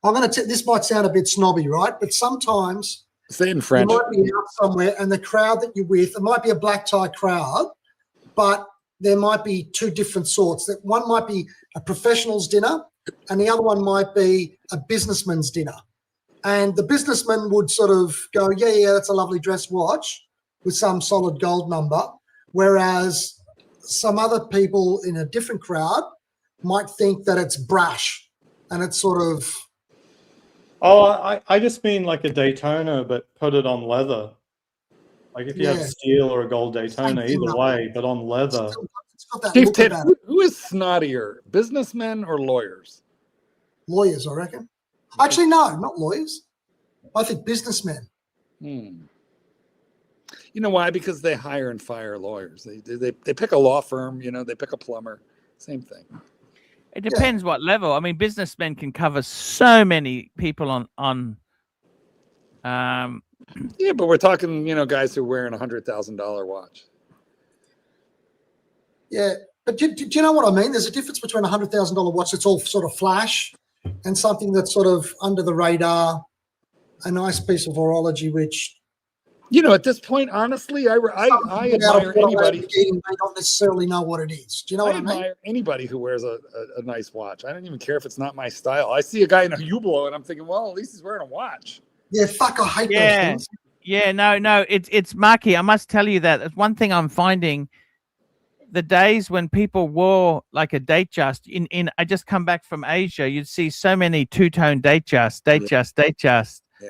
I'm going to. This might sound a bit snobby, right? But sometimes
say it in French.
You might be out somewhere, and the crowd that you're with, it might be a black tie crowd, but there might be two different sorts. That one might be a professional's dinner, and the other one might be a businessman's dinner. And the businessman would sort of go, yeah, that's a lovely dress watch with some solid gold number, whereas some other people in a different crowd might think that it's brash and it's sort of...
Oh, I just mean like a Daytona, but put it on leather. Like if you had steel or a gold Daytona, either way, but on leather.
It's got that
Chief
look
Tit,
about it.
who is snottier, businessmen or lawyers?
Lawyers, I reckon. Actually, no, not lawyers. I think businessmen.
You know why? Because they hire and fire lawyers. They pick a law firm, you know, they pick a plumber. Same thing.
It depends what level. I mean, businessmen can cover so many people on
Yeah, but we're talking, you know, guys who are wearing $100,000 watch.
Yeah, but do you know what I mean? There's a difference between a $100,000 watch that's all sort of flash and something that's sort of under the radar, a nice piece of horology, which...
You know, at this point, honestly, I admire anybody.
They don't necessarily know what it is. Do you know what I mean?
admire anybody who wears a nice watch. I don't even care if it's not my style. I see a guy in a Hublot and I'm thinking, well, at least he's wearing a watch.
Yeah, fuck, I hate those things.
Yeah, no, it's Marky. I must tell you that. One thing I'm finding, the days when people wore like a Datejust, I just come back from Asia, you'd see so many two-tone Datejust. Yeah.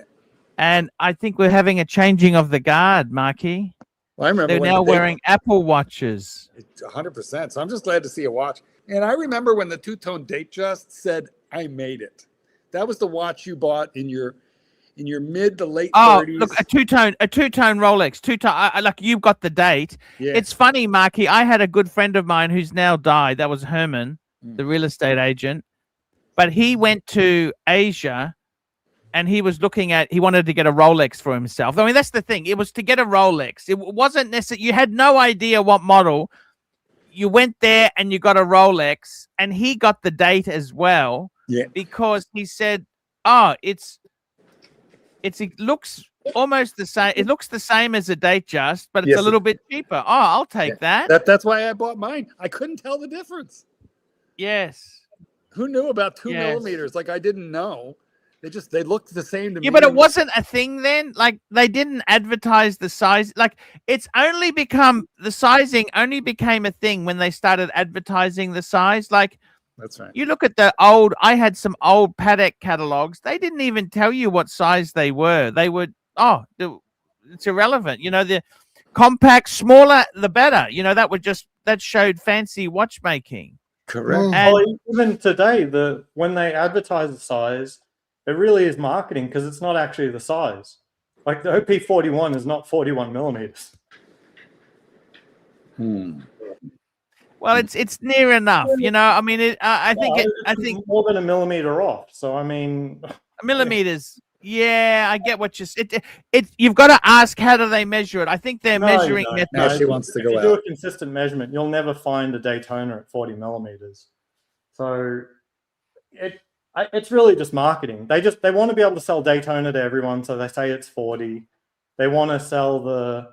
And I think we're having a changing of the guard, Marky.
Well, I remember
they're now wearing Apple watches.
100%. So I'm just glad to see a watch. And I remember when the two-tone Datejust said, "I made it." That was the watch you bought in your mid to late 30s.
Look, a two-tone Rolex, two-tone. Like you've got the date. Yeah. It's funny, Marky. I had a good friend of mine who's now died. That was Herman, the real estate agent. But he went to Asia, and he was he wanted to get a Rolex for himself. I mean, that's the thing. It was to get a Rolex. It wasn't necessary. You had no idea what model. You went there and you got a Rolex, and he got the date as well. Yeah. Because he said, it looks almost the same. It looks the same as a Datejust, but it's a little bit cheaper. Oh, I'll take that.
That's why I bought mine. I couldn't tell the difference.
Yes.
Who knew about 2 millimeters? Like I didn't know. They looked the same to me.
Yeah, but it wasn't a thing then. Like they didn't advertise the size. Like the sizing only became a thing when they started advertising the size. Like
that's right.
You look at I had some old Patek catalogs. They didn't even tell you what size they were. They would, it's irrelevant. You know, the compact, smaller, the better. You know, that showed fancy watchmaking.
Correct.
And
even today, when they advertise the size, it really is marketing because it's not actually the size. Like the OP41 is not 41 millimeters.
Well, it's near enough, you know. I mean, I think
more than a millimeter off. So I mean,
millimeters. Yeah, I get what you've got to ask how do they measure it. I think they're measuring it.
Now she wants to go out.
If you do a consistent measurement, you'll never find a Daytona at 40 millimeters. So it's really just marketing. They want to be able to sell Daytona to everyone, so they say it's 40. They want to sell the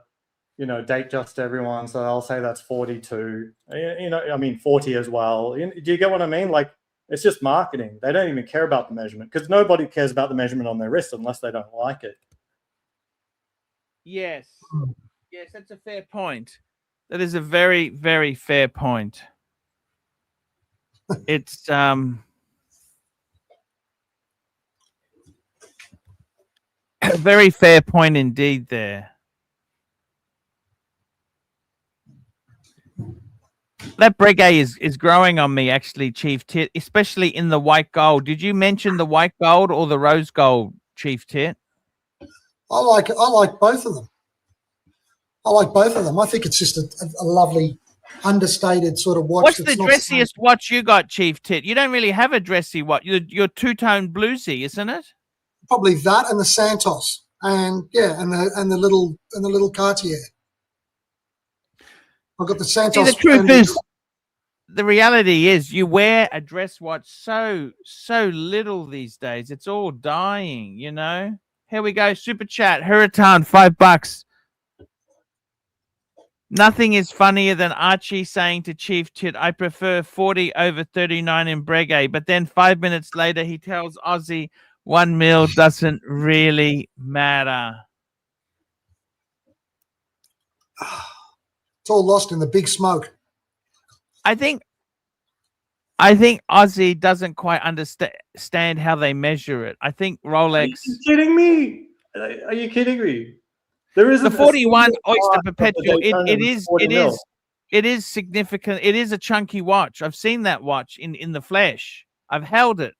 Datejust to everyone, so they'll say that's 42. You know, I mean 40 as well. Do you get what I mean? Like it's just marketing. They don't even care about the measurement because nobody cares about the measurement on their wrist unless they don't like it.
Yes, that's a fair point. That is a very, very fair point. It's a very fair point indeed there. That Breguet is growing on me, actually, Chief Tit, especially in the white gold. Did you mention the white gold or the rose gold, Chief Tit?
I like both of them. I think it's just a lovely, understated sort of watch.
What's the dressiest watch you got, Chief Tit? You don't really have a dressy watch. You're two-tone bluesy, isn't it?
Probably that and the Santos, and the little Cartier. I've got the Santos.
See, the truth is, the reality is, you wear a dress watch so little these days. It's all dying, you know. Here we go, super chat. Hurritan, $5. Nothing is funnier than Archie saying to Chief Tit, I prefer 40 over 39 in Breguet. But then 5 minutes later, he tells Aussie 1 mil doesn't really matter.
It's all lost in the big smoke.
I think Aussie doesn't quite understand how they measure it. I think Rolex.
Are you kidding me? Are you kidding me? There is
The 41 Oyster
part of the
Perpetual.
Daytona that's 40 mil.
It is significant. It is a chunky watch. I've seen that watch in the flesh. I've held it,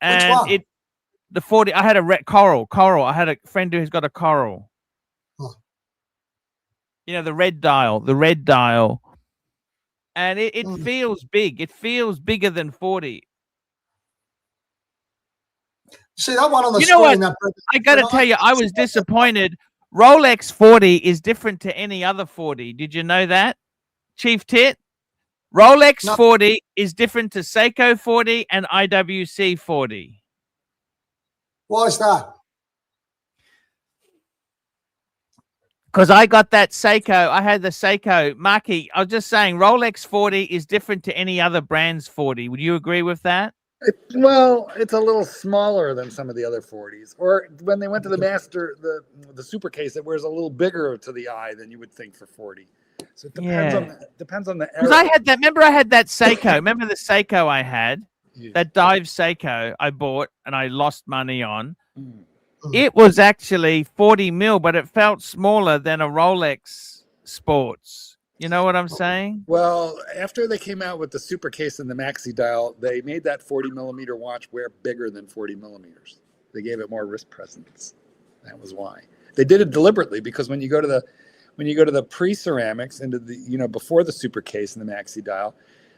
and
one?
the 40. I had a red coral. I had a friend who's got a coral.
Huh.
You know, the red dial, and it feels big. It feels bigger than 40.
See that one on the
You know
screen?
what? I got to tell you, I was disappointed. Rolex 40 is different to any other 40. Did you know that, Chief Tit? Rolex 40 is different to Seiko 40 and IWC 40.
Why is that?
Because I got that Seiko. I had the Seiko. Marky, I was just saying Rolex 40 is different to any other brand's 40. Would you agree with that?
Well, it's a little smaller than some of the other 40s. Or when they went to the master, the super case, it wears a little bigger to the eye than you would think for 40. So it depends on the
Because I had that. Remember, I had that Seiko. Remember the Seiko I had?
Yeah.
That dive Seiko I bought and I lost money on.
Mm.
It was actually 40 mil, but it felt smaller than a Rolex Sports. You know what I'm saying?
Well, after they came out with the super case and the maxi dial, they made that 40 millimeter watch wear bigger than 40 millimeters. They gave it more wrist presence. That was why. They did it deliberately, because when you go to the pre-ceramics into the, before the super case and the maxi dial,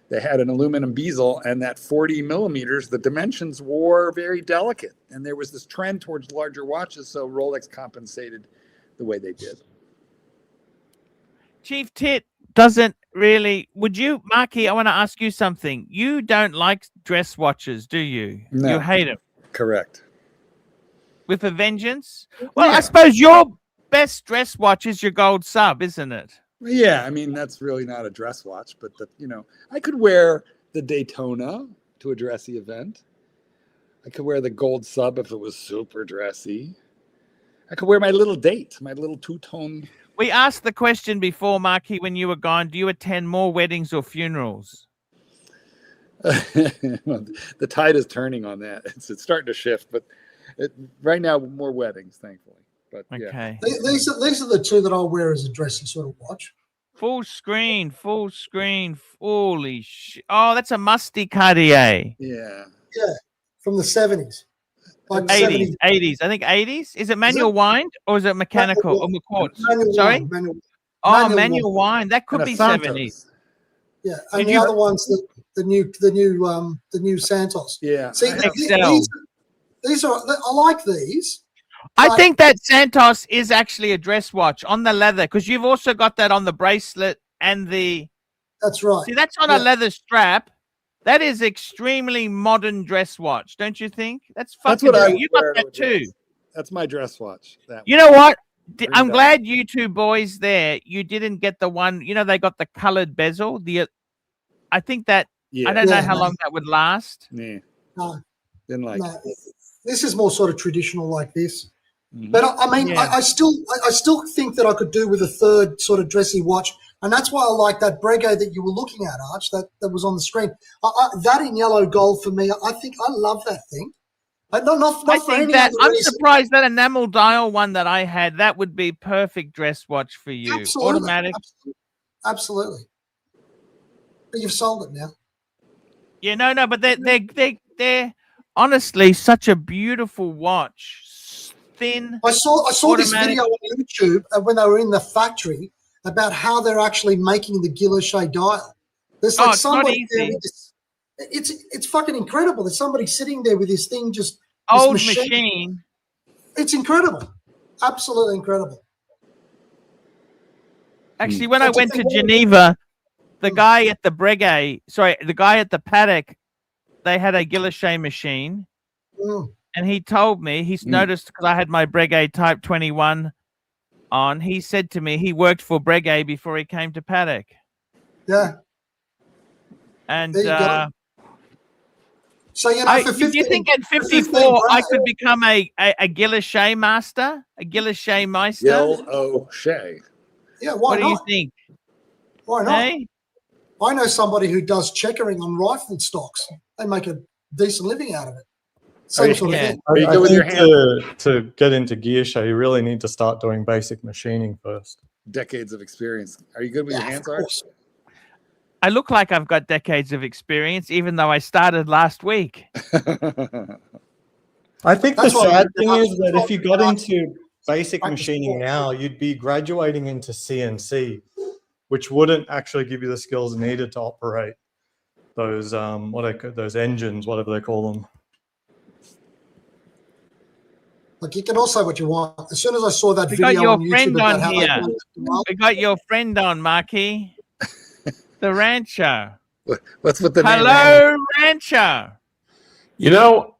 they had an aluminum bezel, and that 40 millimeters, the dimensions were very delicate. And there was this trend towards larger watches, so Rolex compensated the way they did.
Chief Tit doesn't really. Would you, Marky? I want to ask you something. You don't like dress watches, do you?
No.
You hate them.
Correct.
With a vengeance. Well,
Yeah.
I suppose your best dress watch is your gold sub, isn't it?
Yeah, I mean, that's really not a dress watch, but I could wear the Daytona to a dressy event. I could wear the gold sub if it was super dressy. I could wear my little date, my little two-tone.
We asked the question before, Marky, when you were gone. Do you attend more weddings or funerals?
The tide is turning on that. It's starting to shift, but right now more weddings, thankfully. But
Okay.
yeah.
These are the two that I'll wear as a dressy sort of watch.
Full screen. Holy shit. Oh, that's a musty Cartier.
Yeah.
Yeah, from the 70s. Like
80s. I think 80s. Is it manual wind or is it mechanical or quartz? Sorry? Manual wind. That could
And a
be
Santos.
70s.
Yeah, and the other one's the new Santos.
Yeah.
See,
Excel.
these are, I like these.
I think that Santos is actually a dress watch on the leather, because you've also got that on the bracelet and the.
That's right.
See, that's on a leather strap. That is extremely modern dress watch, don't you think? That's fucking.
what I
You
would wear
got
to
that
a
too.
dress. That's my dress watch.
You know what? I'm
Green
glad you two boys there. You didn't get the one. They got the colored bezel. I think that.
Yeah.
I don't know how long that would last.
Yeah.
No,
Didn't like
no,
it.
this is more sort of traditional like this.
Mhm.
But I mean,
Yeah.
I still think that I could do with a third sort of dressy watch, and that's why I like that Breguet that you were looking at, Arch, that was on the screen. That in yellow gold for me, I think I love that thing. Not
I
for
think
any
that
other
I'm
reason.
surprised that enamel dial one that I had, that would be perfect dress watch for you.
Absolutely,
Automatic.
absolutely. But you've sold it now.
Yeah, no, but they're honestly such a beautiful watch. Thin.
I saw this
automatic.
video on YouTube when they were in the factory about how they're actually making the Guilloche dial. There's like
It's not
somebody there
easy.
with this. It's fucking incredible. There's somebody sitting there with this thing, just this
Old machine.
It's incredible, absolutely incredible.
Actually, when I
Don't you
went to
think-
Geneva, the guy at the Paddock, they had a Guilloche machine.
Mm.
And he told me he's noticed, because I had my Breguet Type 21 on, he said to me he worked for Breguet before he came to Paddock.
Yeah.
And
There you go. So, you know, for
do
15,
you think at
for 15
54 I
grand,
could become a Gilles master? A Gilles Meister?
Gil O'Shea.
yeah, why
What do you
not?
think?
Why not?
Hey?
I know somebody who does checkering on rifle stocks. They make a decent living out of it. Same sort of
Yeah.
thing.
Are you
I
good with your
think to get into guilloche, you really need to start doing basic machining first.
Decades of experience. Are you good with your
Yeah, of
hands, Arch?
course.
I look like I've got decades of experience, even though I started last week.
I think
That's
the
why
sad
we-
thing is that if you got into basic
Practice
machining
more.
now, you'd be graduating into CNC, which wouldn't actually give you the skills needed to operate those those engines, whatever they call them.
Like, you can also what you want. As soon as I saw that
We got
video
your
on YouTube
friend
about
on
how they
here.
done it,
We got your friend on, Marky. The Rancher.
What's with the name?
Hello, Rancher.
You know,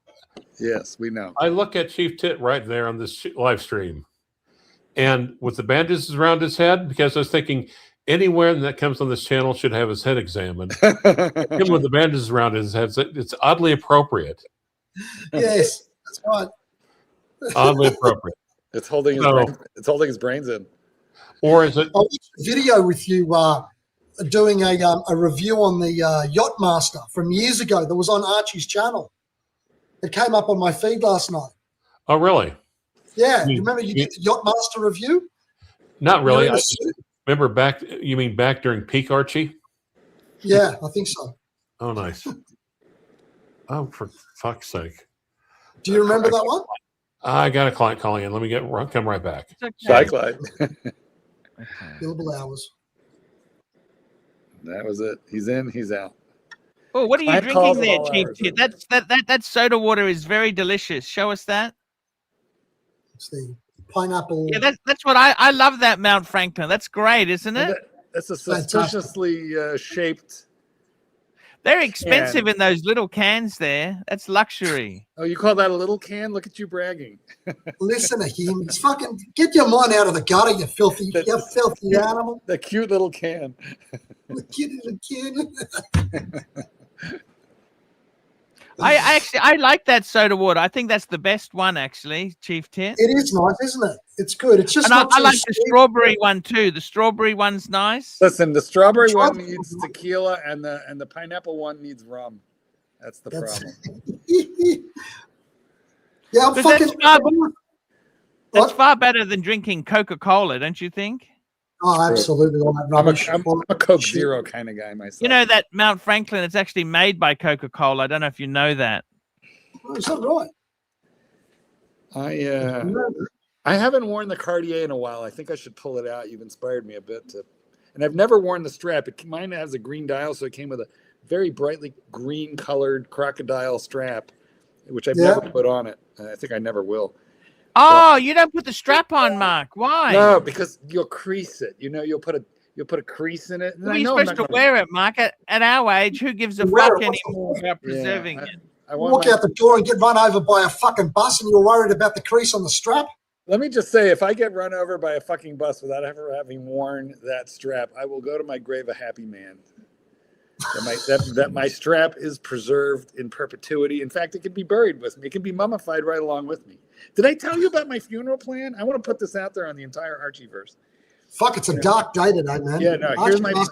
Yes, we know.
I look at Chief Tit right there on this live stream, and with the bandages around his head, because I was thinking anywhere that comes on this channel should have his head examined. Him with the bandages around his head, it's oddly appropriate.
yes, that's right.
Oddly appropriate.
It's holding his
So-
brain, it's holding his brains in.
Or is it?
I watched a video with you doing a review on the Yachtmaster from years ago that was on Archie's channel. It came up on my feed last night.
Oh, really?
Yeah,
You-
you remember you did the Yachtmaster review?
Not really.
You're in
I
a suit?
remember back. You mean back during peak Archie?
Yeah, I think so.
Oh, nice. Oh, for fuck's sake!
Do you remember that one?
I got a client calling in. Let me come right back.
It's okay.
Shy Clyde.
Billable hours.
That was it. He's in, he's out.
Oh, what are you
Client calls
drinking
at
there,
all
Chief
hours,
Tit?
isn't
That soda water is very delicious. Show us that.
It's the pineapple.
Yeah, that's what I love that Mount Franklin. That's great, isn't
And
it?
that's a
Fantastic.
suspiciously shaped.
They're expensive
can.
in those little cans there. That's luxury.
Oh, you call that a little can? Look at you bragging.
Listen to him. It's fucking get your mind out of the gutter, you filthy animal.
The cute little can.
Get it again.
I like that soda water. I think that's the best one, actually, Chief Tit.
It is nice, isn't it? It's good. It's just
And I
not too
like the
sweet.
strawberry one too. The strawberry one's nice.
Listen, the strawberry one
Strawberry.
needs tequila and the pineapple one needs rum. That's the
That's-
problem.
Yeah, I'm
But
fucking.
That's
What?
far better than drinking Coca-Cola, don't you think?
Oh, absolutely. All that rubbish.
I'm a Coke Zero kind of guy myself.
You know that Mount Franklin, it's actually made by Coca-Cola. I don't know if you know that.
Oh, is that right?
I haven't worn the Cartier in a while. I think I should pull it out. You've inspired me a bit to, and I've never worn the strap. Mine has a green dial, so it came with a very brightly green colored crocodile strap, which I've never put on it. I think I never will.
Oh, you don't put the strap on, Mark. Why?
No, because you'll crease it. You know, you'll put a crease in it. And
Well,
I
you're
know I'm
supposed
not
to
gonna-
wear it, Mark. At our age, who gives a
Wear
fuck
it.
anymore about preserving
Yeah,
it?
I want
Walk
my-
out the door and get run over by a fucking bus, and you're worried about the crease on the strap.
Let me just say, if I get run over by a fucking bus without ever having worn that strap, I will go to my grave a happy man. That my strap is preserved in perpetuity. In fact, it can be buried with me. It can be mummified right along with me. Did I tell you about my funeral plan? I want to put this out there on the entire Archieverse.
Fuck, it's a dark day today, man.
Yeah, no, here's my plan.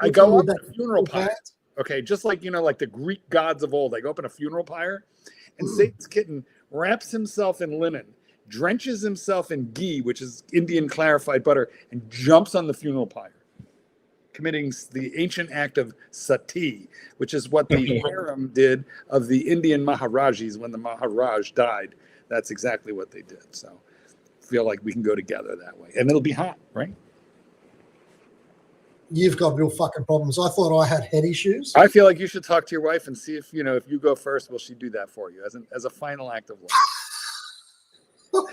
I go up a funeral pyre. Okay, just like, like the Greek gods of old. I go up in a funeral pyre, and Satan's kitten wraps himself in linen, drenches himself in ghee, which is Indian clarified butter, and jumps on the funeral pyre, committing the ancient act of sati, which is what the harem did of the Indian Maharajis when the Maharaj died. That's exactly what they did. So I feel like we can go together that way. And it'll be hot, right?
You've got real fucking problems. I thought I had head issues.
I feel like you should talk to your wife and see if you go first, will she do that for you as a final act of love?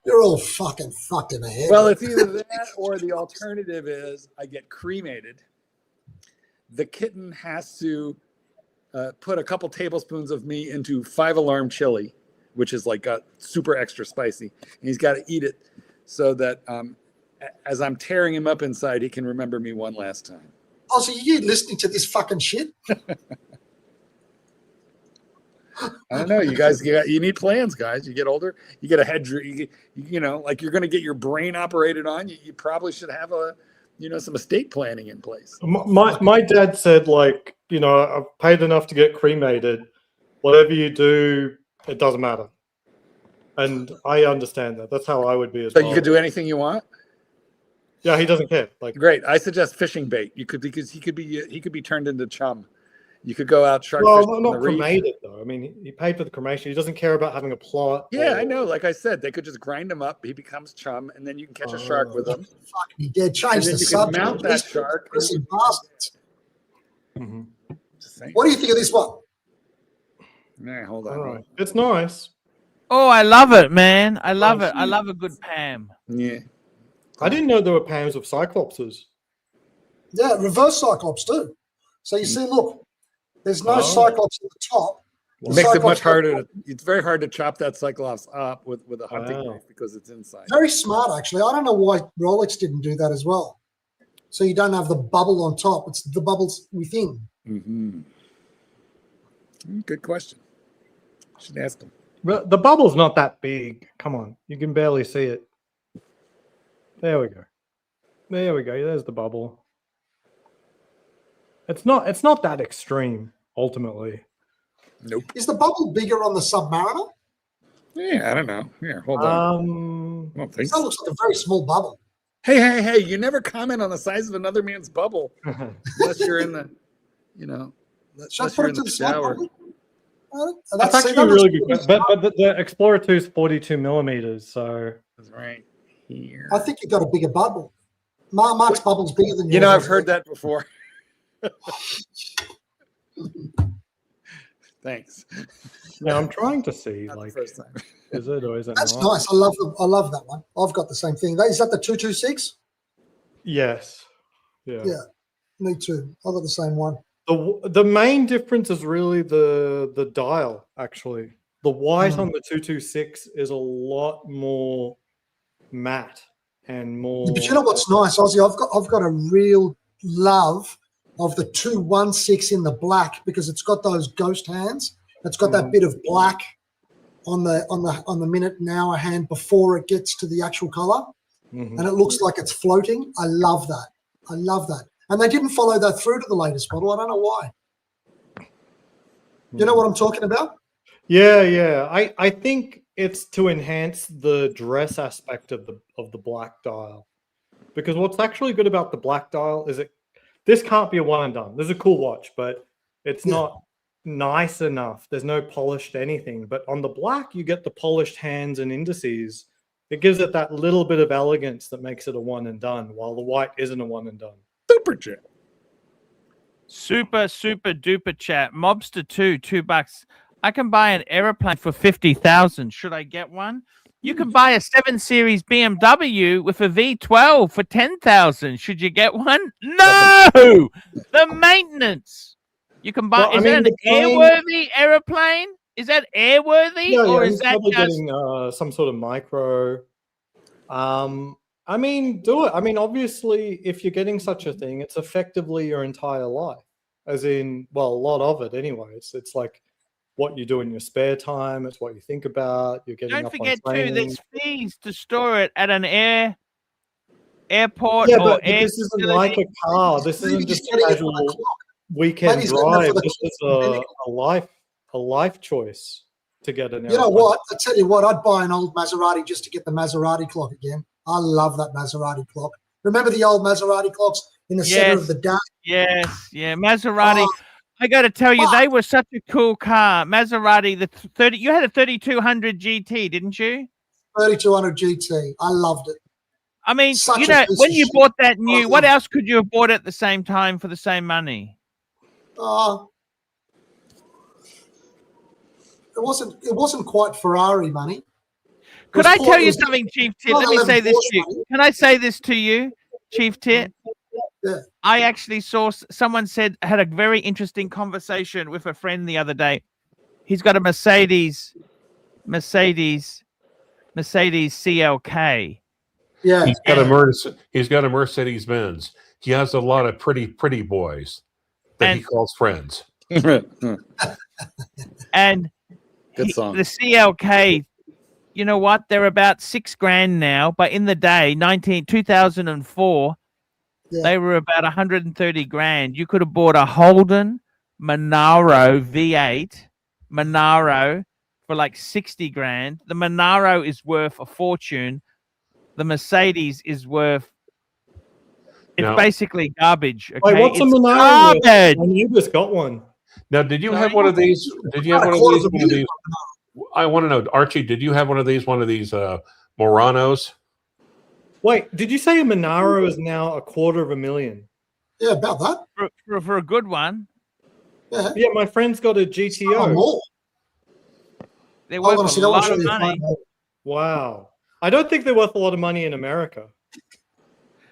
You're all fucking fucked in the head.
Well, it's either that or the alternative is I get cremated. The kitten has to put a couple tablespoons of me into 5-alarm chili which is like got super extra spicy. And he's got to eat it so that as I'm tearing him up inside, he can remember me one last time.
Oh, so you listening to this fucking shit?
I don't know. You guys, you need plans, guys. You get older, you get a head, you know, like you're going to get your brain operated on. You probably should have some estate planning in place.
My dad said, like, you know, I've paid enough to get cremated. Whatever you do, it doesn't matter. And I understand that. That's how I would be as well.
So you could do anything you want.
Yeah, he doesn't care. Like,
great. I suggest fishing bait. You could, because he could be turned into chum. You could go out shark fishing.
Well, not cremated though. I mean, he paid for the cremation. He doesn't care about having a plot.
Yeah, I know. Like I said, they could just grind him up. He becomes chum, and then you can catch a shark with him.
Fuck me dead. Change the
you
subject.
can mount that shark.
Mm-hmm.
What do you think of this one?
Nah, hold on.
All right. It's nice.
Oh, I love it, man. I love it. I love a good Pam.
Yeah.
I didn't know there were Pams with Cyclopses.
Yeah, reverse Cyclops too. So you see, look, there's no Cyclops at the top.
It makes it much harder. It's very hard to chop that Cyclops up with a hunting knife because it's inside.
Very smart, actually. I don't know why Rolex didn't do that as well. So you don't have the bubble on top. It's the bubbles within.
Mm-hmm. Good question. Should ask them.
The bubble's not that big. Come on. You can barely see it. There we go. There we go. There's the bubble. It's not that extreme, ultimately.
Nope.
Is the bubble bigger on the Submariner?
Yeah, I don't know. Here, hold on. I don't think
that looks like a very small bubble.
Hey, you never comment on the size of another man's bubble unless you're in the, unless you're in the shower.
That's actually really good. But the Explorer 2 is 42 millimeters, so.
That's right here.
I think you've got a bigger bubble. Mark's bubble's bigger than yours.
You know, I've heard that before. Thanks.
Yeah, I'm trying to see.
Not
like,
the first time.
Is it or is it
That's
not?
nice. I love that one. I've got the same thing. Is that the 226?
Yes. Yeah.
Yeah. Me too. I've got the same one.
The main difference is really the dial. Actually, the white on the 226 is a lot more matte and more.
But you know what's nice, Ozzy? I've got a real love of the 216 in the black because it's got those ghost hands. It's got that bit of black on the minute and hour hand before it gets to the actual color, and it looks like it's floating. I love that. I love that. And they didn't follow that through to the latest model. I don't know why. You know what I'm talking about?
Yeah. I think it's to enhance the dress aspect of the black dial, because what's actually good about the black dial is this can't be a one and done. This is a cool watch, but it's not nice enough. There's no polished anything. But on the black, you get the polished hands and indices. It gives it that little bit of elegance that makes it a one and done, while the white isn't a one and done.
Super chat.
Super duper chat. Mobster 2, $2. I can buy an aeroplane for 50,000. Should I get one? You can buy a 7 Series BMW with a V12 for 10,000. Should you get one? No! The maintenance. You can buy. Is that an airworthy aeroplane? Is that airworthy, or is that just
getting some sort of micro? I mean, do it. I mean, obviously, if you're getting such a thing, it's effectively your entire life, as in, well, a lot of it anyway. It's like what you do in your spare time. It's what you think about. You're getting.
Don't
up
forget
on
too, there's fees to store it at an airport.
Yeah,
or
but this isn't like a car. This isn't just a casual weekend drive. This is a life choice to get an airplane.
You know what? I tell you what, I'd buy an old Maserati just to get the Maserati clock again. I love that Maserati clock. Remember the old Maserati clocks in the center of the dash?
Yes, Maserati. I got to tell you, they were such a cool car. Maserati, you had a 3200 GT, didn't you?
3200 GT. I loved it.
I mean, when you bought that new, what else could you have bought at the same time for the same money?
It wasn't quite Ferrari money.
Could I tell you something, Chief Tit? Let me say this to you. Can I say this to you, Chief Tit?
Yeah.
I actually saw someone had a very interesting conversation with a friend the other day. He's got a Mercedes Mercedes CLK.
Yeah.
He's got a Mercedes Benz. He has a lot of pretty boys that he
And-
calls friends.
And
Good song.
the CLK, you know what? They're about $6,000 now, but in the day, 2004,
Yeah.
they were about 130 grand. You could have bought a Holden Monaro V8 Monaro for like 60 grand. The Monaro is worth a fortune. The Mercedes is worth. It's
Now-
basically garbage. Okay,
Wait, what's a
it's
Monaro?
garbage.
My neighbor's got one.
Now, did you have
Sorry?
one of these? Did you have
About
one
a
of
quarter
these?
of a
One of
million.
these? I want to know, Archie. Did you have one of these? One of these Moranos?
Wait, did you say a Monaro is now $250,000?
Yeah, about that.
For a good one.
Yeah.
Yeah, my friend's got a
Oh,
GTO.
more.
They're
Hold on a
worth
second.
a
I want
lot
to show
of
you a
money.
photo.
Wow. I don't think they're worth a lot of money in America.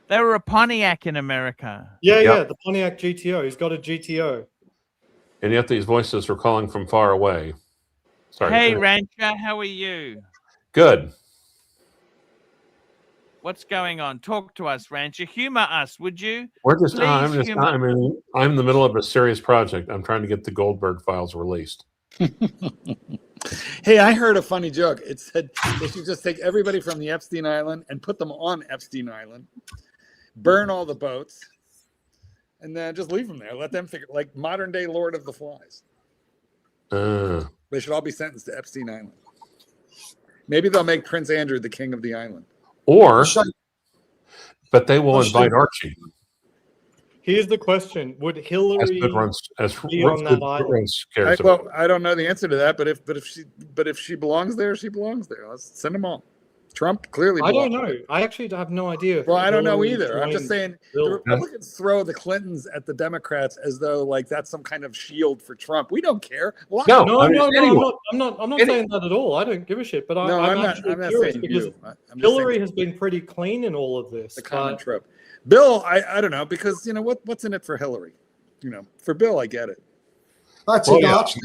They were a Pontiac in America.
Yeah,
Yep.
yeah, the Pontiac GTO. He's got a GTO.
And yet these voices are calling from far away. Sorry.
Hey, Rancher, how are you?
Good.
What's going on? Talk to us, Rancher. Humor us, would you?
We're just.
Please
I'm just.
humor-
I'm in the middle of a serious project. I'm trying to get the Goldberg files released.
Hey, I heard a funny joke. It said they should just take everybody from the Epstein Island and put them on Epstein Island, burn all the boats, and then just leave them there. Let them figure, like modern day Lord of the Flies. They should all be sentenced to Epstein Island. Maybe they'll make Prince Andrew the king of the island.
Or,
Show-
but they will
I'll
invite
show-
Archie
Here's the question: would
as
Hillary?
good runs as
be on that island?
runs cares about.
I don't know the answer to that, but if she belongs there, she belongs there. Let's send them all. Trump clearly.
I don't
belongs
know. I actually have no idea. if
Well, I don't know
Hillary
either. I'm just
joined
saying
Bill.
the Republicans throw the Clintons at the Democrats as though like that's some kind of shield for Trump. We don't care. Lock
No,
them
No,
I
no,
mean,
no,
anyone.
I'm not
Any-
saying that at all. I don't give a shit. But
No,
I'm
I'm
actually
not
curious
saying
because
you. I'm just
Hillary
saying
has been pretty clean in all of this.
the common
but-
trope. Bill, I don't know because you know what's in it for Hillary. You know, for Bill, I get it.
That's
Oh,
it,
yeah.
Archie.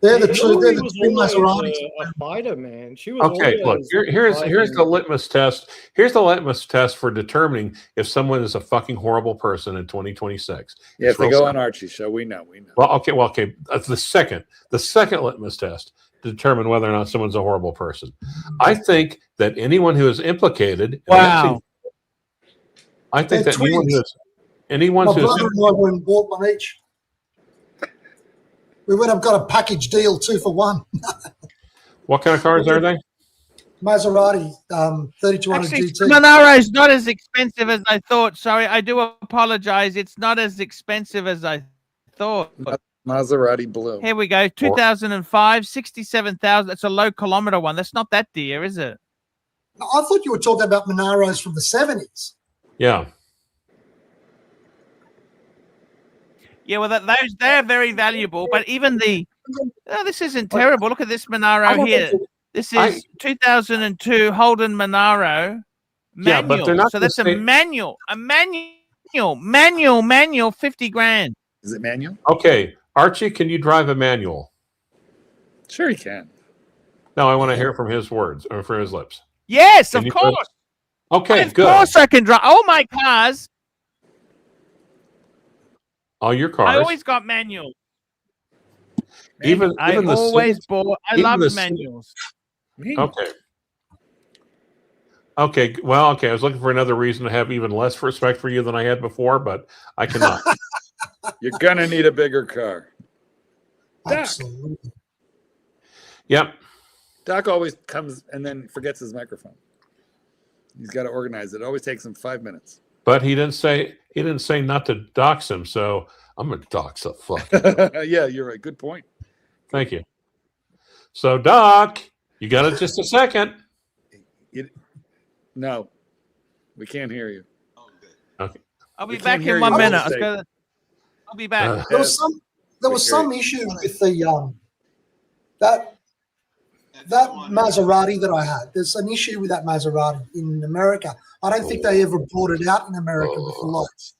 They're the two.
Hillary
They're the
was
two
always
Maseratis.
a fighter, man. She was
Okay, look,
always
here's the
fighting.
litmus test. Here's the litmus test for determining if someone is a fucking horrible person in 2026.
Yeah,
It's
if they
real
go
simple.
on Archie's show, we know.
Well, okay. That's the second litmus test to determine whether or not someone's a horrible person. I think that anyone who is implicated.
Wow.
I think
They're
that anyone
twins.
anyone
My
who's
brother and I went and bought one each. We went and got a package deal, 2 for 1.
what kind of cars are they?
Maserati 3200
Actually,
GT.
Monaro is not as expensive as I thought. Sorry, I do apologize. It's not as expensive as I thought.
Maserati blue.
Here we go. 2005, 67,000. That's a low kilometer one. That's not that dear, is it?
I thought you were talking about Monaros from the 70s.
Yeah.
Yeah, well, they're very valuable. But even this isn't terrible. Look at this Monaro here. This is 2002 Holden Monaro manual.
Yeah, but they're not
so
the
that's
same-
a manual, 50 grand.
Is it manual?
Okay, Archie, can you drive a manual?
Sure, you can.
No, I want to hear from his words or from his lips.
Yes,
Can
of
you-
course.
Okay,
Of
good.
course I can drive. All my cars,
All your cars.
I always got manual.
even
I
even the
always bought. I
even
love
the-
manuals.
Okay. Okay. Well, okay. I was looking for another reason to have even less respect for you than I had before, but I cannot.
You're gonna need a bigger car. Doc.
Absolutely.
Yep.
Doc always comes and then forgets his microphone. He's got to organize it. It always takes him 5 minutes.
But he didn't say not to dox him, so I'm gonna dox the fuck.
Yeah, you're right. Good point.
Thank you. So, Doc, you got it just a second.
No, we can't hear you.
I'll be
We
back
can't hear
in 1
you.
minute.
Mistake.
I'll be back.
There was some issue with the that Maserati that I had. There's an issue with that Maserati in America. I don't think they ever brought it out in America with the lights.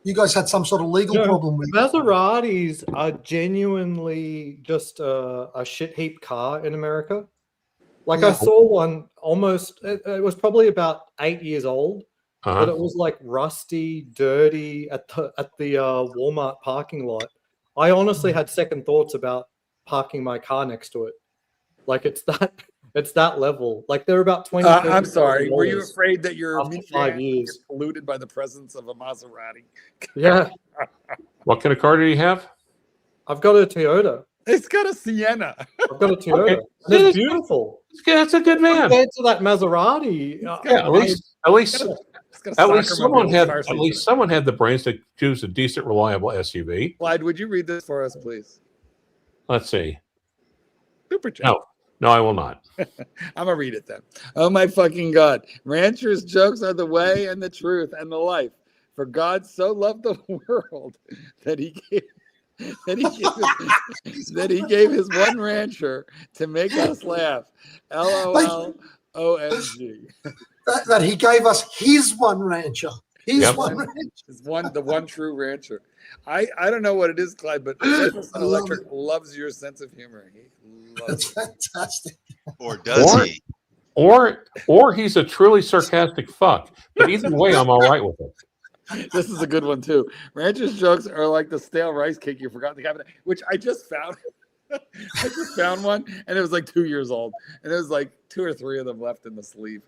You guys had some sort of legal
No,
problem with
Maseratis are genuinely just a shit heap car in America. Like I
Yeah.
saw one almost, it was probably about 8 years old, but it was like rusty, dirty at the Walmart parking lot. I honestly had second thoughts about parking my car next to it. Like it's that level. Like they're about 20.
I'm sorry. Were you
$30
afraid that your
after
minivan
5
would
years?
get polluted by the presence of a Maserati?
Yeah,
What kind of car do you have?
I've got a Toyota.
It's got a Sienna.
I've got a Toyota.
Okay.
And it's beautiful.
That's a good man.
Compared to that Maserati,
Yeah, at least
It's got a
At least
soccer
someone
mobile
had
car
at
seat.
least someone had the brains to choose a decent, reliable SUV.
Clyde, would you read this for us, please?
Let's see.
Super chat.
No, I will not.
I'm gonna read it then. Oh my fucking God. Ranchers' jokes are the way and the truth and the life. For God so loved the world that he gave that he gave his one rancher to make us laugh. LOL OMG.
that he gave us his one rancher. His
Yep.
one rancher.
Is the one true rancher. I don't know what it is, Clyde, but Jefferson Electric loves your sense of humor. He loves
That's
it.
fantastic.
Or does he?
Or he's a truly sarcastic fuck. But either way, I'm all right with it.
This is a good one too. Ranchers' jokes are like the stale rice cake you forgot in the cabinet, which I just found. I just found one, and it was like 2 years old, and there was like 2 or 3 of them left in the sleeve.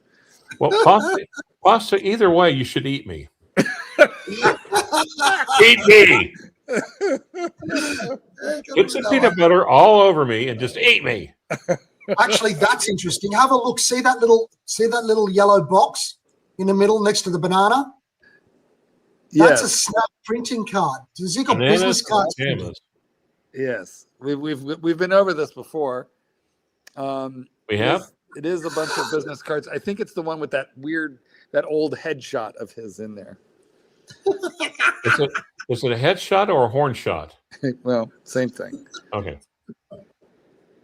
Well, pasta, either way, you should eat me. Eat me. Get some peanut butter all over me and just eat me.
Actually, that's interesting. Have a look. See that little yellow box in the middle next to the banana? That's a Snap printing card. Does he got business cards?
Yes, we've been over this before.
We have.
It is a bunch of business cards. I think it's the one with that old headshot of his in there.
Is it a headshot or a horn shot?
Well, same thing.
Okay.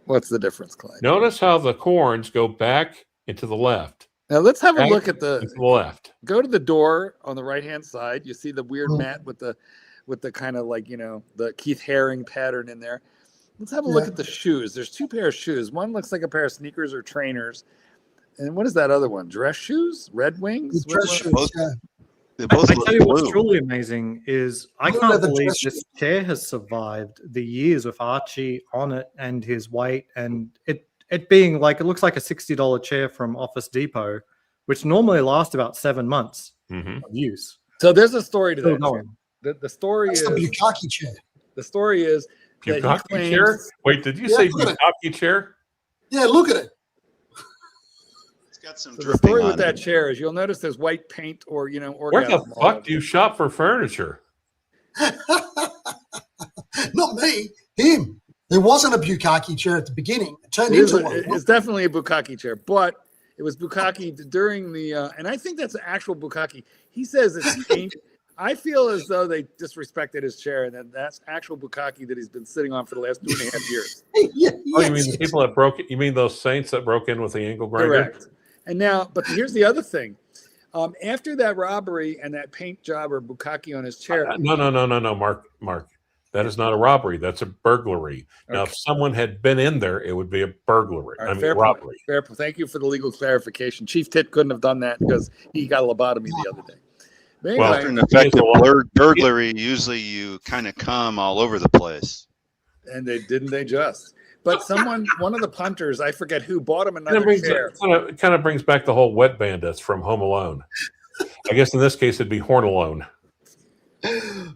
What's the difference, Clyde?
Notice how the corns go back into the left.
Now let's have a
Back
look at
into the left.
Go to the door on the right hand side. You see the weird mat with the kind of like the Keith Haring pattern in there. Let's have a look at the shoes. There's 2 pairs of shoes. One looks like a pair of sneakers or trainers. And what is that other one? Dress shoes? Red Wings?
Dress shoes, yeah.
They both
I
look
tell you what's
blue.
truly amazing is I
Blue
can't
leather
believe
dress
this chair has survived the years with Archie on it and his weight and it being like, it looks like a $60 chair from Office Depot, which normally lasts about 7 months of use.
So there's a story to
Still
that.
going.
The story
That's
is
the Bukaki chair.
the story is that he
Bukaki
claims,
chair? Wait, did you say Bukaki chair?
Yeah, look at it.
It's got some
so the
dripping
story
on
with that
it.
chair is you'll notice there's white paint or
Where the
orgasm all
fuck
over
do you
it.
shop for furniture?
Not me, him. There wasn't a Bukaki chair at the beginning. It turned
It is
into one.
it's definitely a Bukaki chair, but it was Bukaki during the and I think that's an actual Bukaki. He says it's paint. I feel as though they disrespected his chair, and that's actual Bukaki that he's been sitting on for the last 2.5 years.
Yeah,
Oh, you mean
yes.
the people that broke it? You mean those saints that broke in with the angle grinder?
Correct. And now, but here's the other thing. After that robbery and that paint job or Bukaki on his chair,
No, Mark. That is not a robbery. That's a burglary. Now, if someone had been in there, it would be a burglary.
All right,
I mean,
fair point.
robbery.
Fair point. Thank you for the legal clarification. Chief Tit couldn't have done that because he got a lobotomy the other day. But anyway,
Well,
After an effective burglary, usually you kind of come all over the place.
and they just. But one of the punters, I forget who, bought him
Kind
another
of,
chair.
brings back the whole wet bandits from Home Alone. I guess in this case it'd be Horn Alone.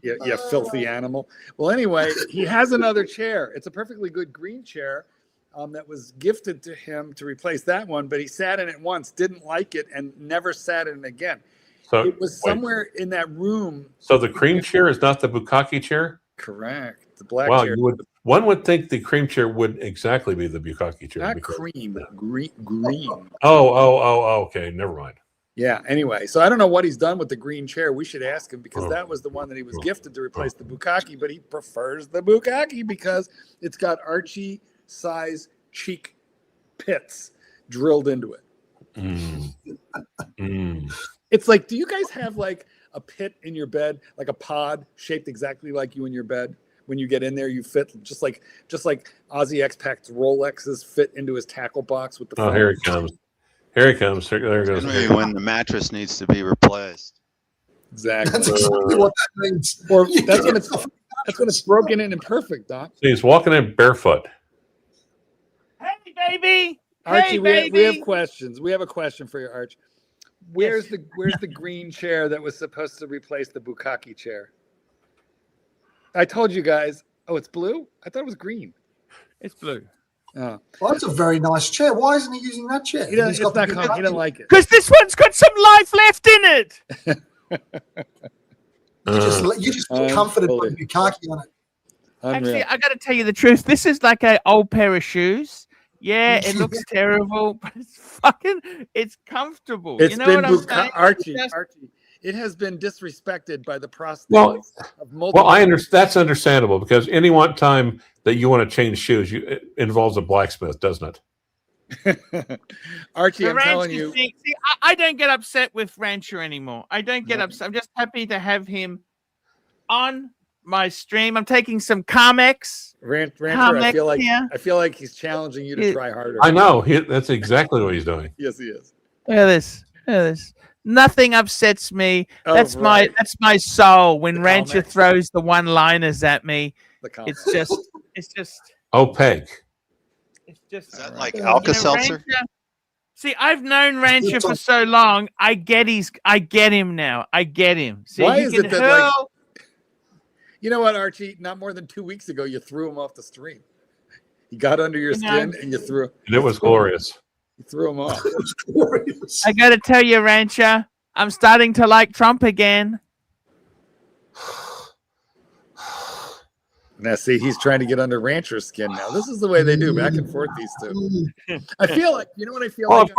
Yeah, filthy animal. Well, anyway, he has another chair. It's a perfectly good green chair that was gifted to him to replace that one, but he sat in it once, didn't like it, and never sat in it again.
So
It was somewhere in that room.
So the cream chair is not the Bukaki chair?
Correct. The black
Wow,
chair.
one would think the cream chair would exactly be the Bukaki chair.
Not
because-
cream, green.
Oh, okay, never mind.
Yeah, anyway, so I don't know what he's done with the green chair. We should ask him because that was the one that he was gifted to replace the Bukaki, but he prefers the Bukaki because it's got Archie size cheek pits drilled into it. It's like, do you guys have like a pit in your bed, like a pod shaped exactly like you in your bed? When you get in there, you fit just like Ozzy X-Pac's Rolexes fit into his tackle box with the
Oh,
phone.
here he comes. Here he comes. There goes.
Generally, when the mattress needs to be replaced.
Exactly.
That's exactly what that means.
Or
You
that's
get
when
yourself-
it's broken in and perfect, Doc.
He's walking in barefoot.
Hey, baby.
Archie,
Hey,
we have
baby.
questions. We have a question for you, Arch. Where's the green chair that was supposed to replace the Bukkake chair? I told you guys. Oh, it's blue? I thought it was green.
It's blue.
Oh.
Well, that's a very nice chair. Why isn't he using that chair?
He doesn't,
He's got the
he
Bukkake.
didn't like it.
Because this one's got some life left in it.
You just get comforted by the Bukkake on it.
Unreal.
Actually, I got to tell you the truth. This is like an old pair of shoes. Yeah, it looks terrible, but it's comfortable.
It's
you know
been
what I'm saying?
Archie.
Just-
Archie. It has been disrespected by the prostitutes
Well,
of multiple.
Well, that's understandable because any one time that you want to change shoes, it involves a blacksmith, doesn't it?
Archie,
the
I'm
Rancher
telling you.
thing- see, I don't get upset with Rancher anymore. I don't get upset. I'm just happy to have him on my stream. I'm taking some Carmex.
Rancher,
Carmex
I feel like he's challenging you to try harder.
I know. That's exactly what he's doing.
Yes, he is.
Look at this. Look at this. Nothing upsets me.
Oh,
That's
right.
my soul. When
The
Rancher
Carmex.
throws the one-liners at me,
The
it's just
Opaque.
Is that like
you know,
Alka-Seltzer?
Rancher- See, I've known Rancher for so long. I get him now. I get him. See,
Why
he
is
can
it that, like,
hurl.
You know what, Archie? Not more than 2 weeks ago, you threw him off the stream. He got under your skin, and you threw.
And it was glorious.
You threw him off.
I got to tell you, Rancher, I'm starting to like Trump again.
Now, see, he's trying to get under Rancher's skin now. This is the way they do, back and forth. These two. I feel like, you know what I feel
Well,
like.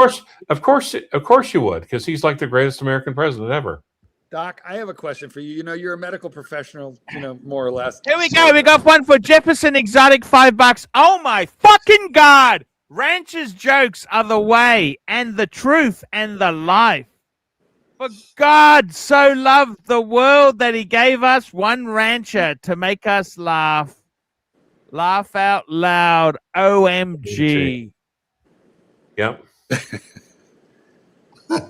of course you would, because he's like the greatest American president ever.
Doc, I have a question for you. You know, you're a medical professional, more or less.
Here we go. We got one for Jefferson Exotic, $5. Oh my fucking God. Rancher's jokes are the way and the truth and the life. For God so loved the world that he gave us one rancher to make us laugh. Laugh out loud. OMG.
Yep.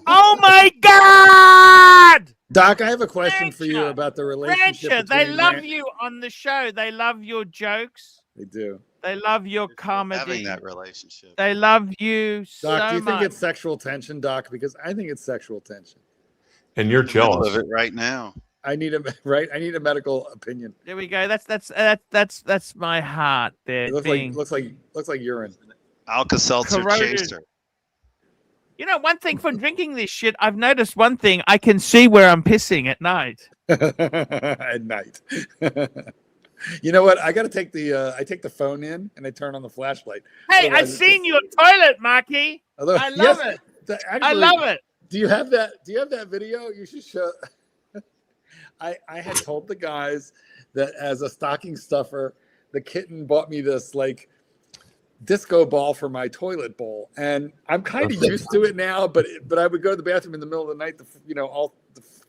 Oh my God!
Doc, I have a question for you
Rancher,
about the relationship.
Rancher, they
between
love you on the show. They love your jokes.
They do.
They love your
Having
comedy.
that relationship.
They love you so
Doc, do you think
much.
it's sexual tension, Doc? Because I think it's sexual tension.
And you're
Middle
jealous.
of it right now.
I need a medical opinion.
There we go. That's my heart there.
It looks like urine.
Alka-Seltzer
Corroded.
chaser.
You know, one thing from drinking this shit, I've noticed one thing. I can see where I'm pissing at night.
At night. You know what? I got to take I take the phone in and I turn on the flashlight.
Hey,
Otherwise
I've
it's
seen
just-
your toilet, Marky.
Although,
I love it. I
Actually,
love it.
Do you have that video? You should show. I had told the guys that as a stocking stuffer, the kitten bought me this like disco ball for my toilet bowl, and I'm kind of used to it now. But I would go to the bathroom in the middle of the night,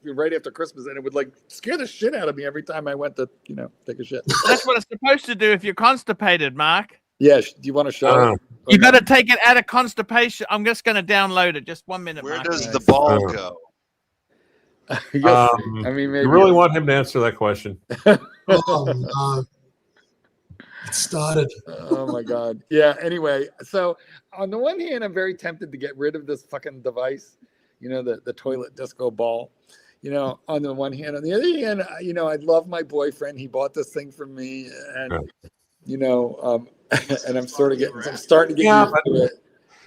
right after Christmas, and it would like scare the shit out of me every time I went to take a shit.
That's what it's supposed to do if you're constipated, Mark.
Yeah, do you want to show? It?
You got to take it out of constipation. I'm just going to download it. Just 1 minute.
Where
Mark.
does the ball go?
I mean, maybe
You really want him to answer that question?
Oh no. It started.
Oh my god. Yeah. Anyway, so on the one hand, I'm very tempted to get rid of this fucking device. The toilet disco ball. On the one hand. On the other hand, I love my boyfriend. He bought this thing for me, and and I'm starting to get used to it.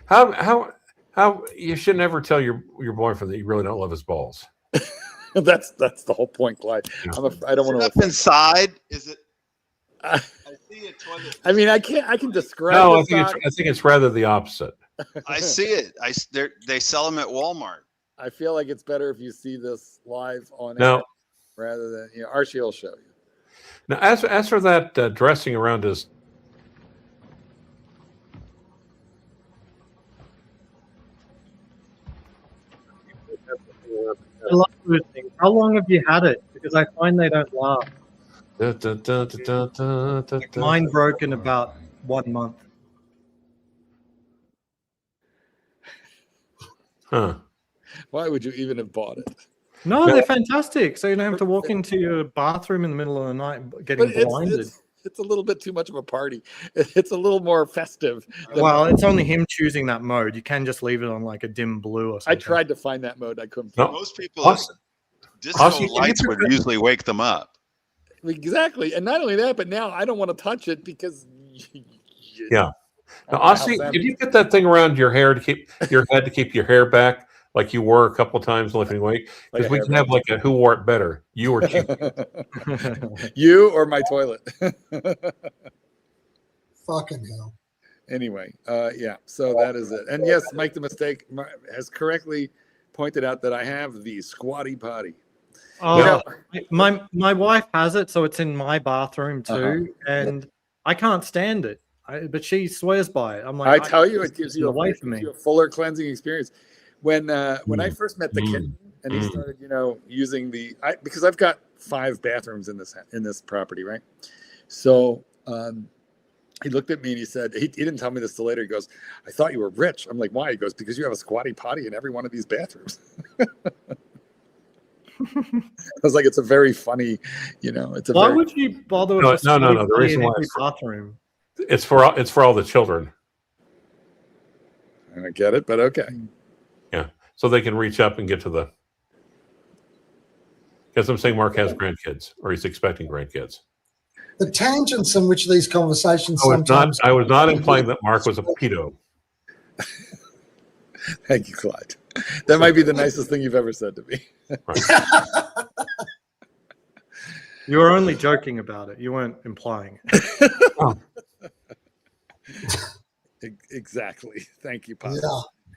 How you should never tell your boyfriend that you really don't love his balls.
That's the whole point, Clyde. I don't want
Up
to.
inside, is it? I see a toilet.
I mean, I can describe.
No,
this,
I think it's rather the opposite.
I see it. They sell them at Walmart.
I feel like it's better if you see this live on
No.
air rather than Archie will show you.
Now, as for that dressing around his.
I love those things. How long have you had it? Because I find they don't last. Mine broke in about 1 month.
Huh.
Why would you even have bought it?
No, they're fantastic. So you don't have to walk into your bathroom in the middle of the night getting blinded.
It's a little bit too much of a party. It's a little more festive.
Well, it's only him choosing that mode. You can just leave it on like a dim blue or something.
I tried to find that mode. I couldn't.
No.
Most people, disco lights would usually wake them up.
Exactly. And not only that, but now I don't want to touch it because.
Yeah. Now, Aussie, if you get that thing around your hair to keep your head to keep your hair back, like you were a couple of times lifting weight, because we can have like a who wore it better, you or Chief.
You or my toilet.
Fucking hell.
Anyway, yeah. So that is it. And yes, Mike the Mistake has correctly pointed out that I have the squatty potty.
Oh, my wife has it, so it's in my bathroom too, and I can't stand it. But she swears by it. I'm like,
I tell you, it gives you
away from me.
a fuller cleansing experience. When I first met the kitten and he started, using because I've got 5 bathrooms in this property, right? So he looked at me and he said, he didn't tell me this till later. He goes, "I thought you were rich." I'm like, "Why?" He goes, "Because you have a squatty potty in every one of these bathrooms." I was like, it's a very funny, it's a.
Why would you bother with
No. The reason why
bathroom?
It's for all the children.
I don't get it, but okay.
Yeah, so they can reach up and get to the. Because I'm saying Mark has grandkids, or he's expecting grandkids.
The tangents in which these conversations sometimes.
I was not implying that Mark was a pedo.
Thank you, Clyde. That might be the nicest thing you've ever said to me.
Right.
You were only joking about it. You weren't implying it.
Oh.
Exactly. Thank you, Pop.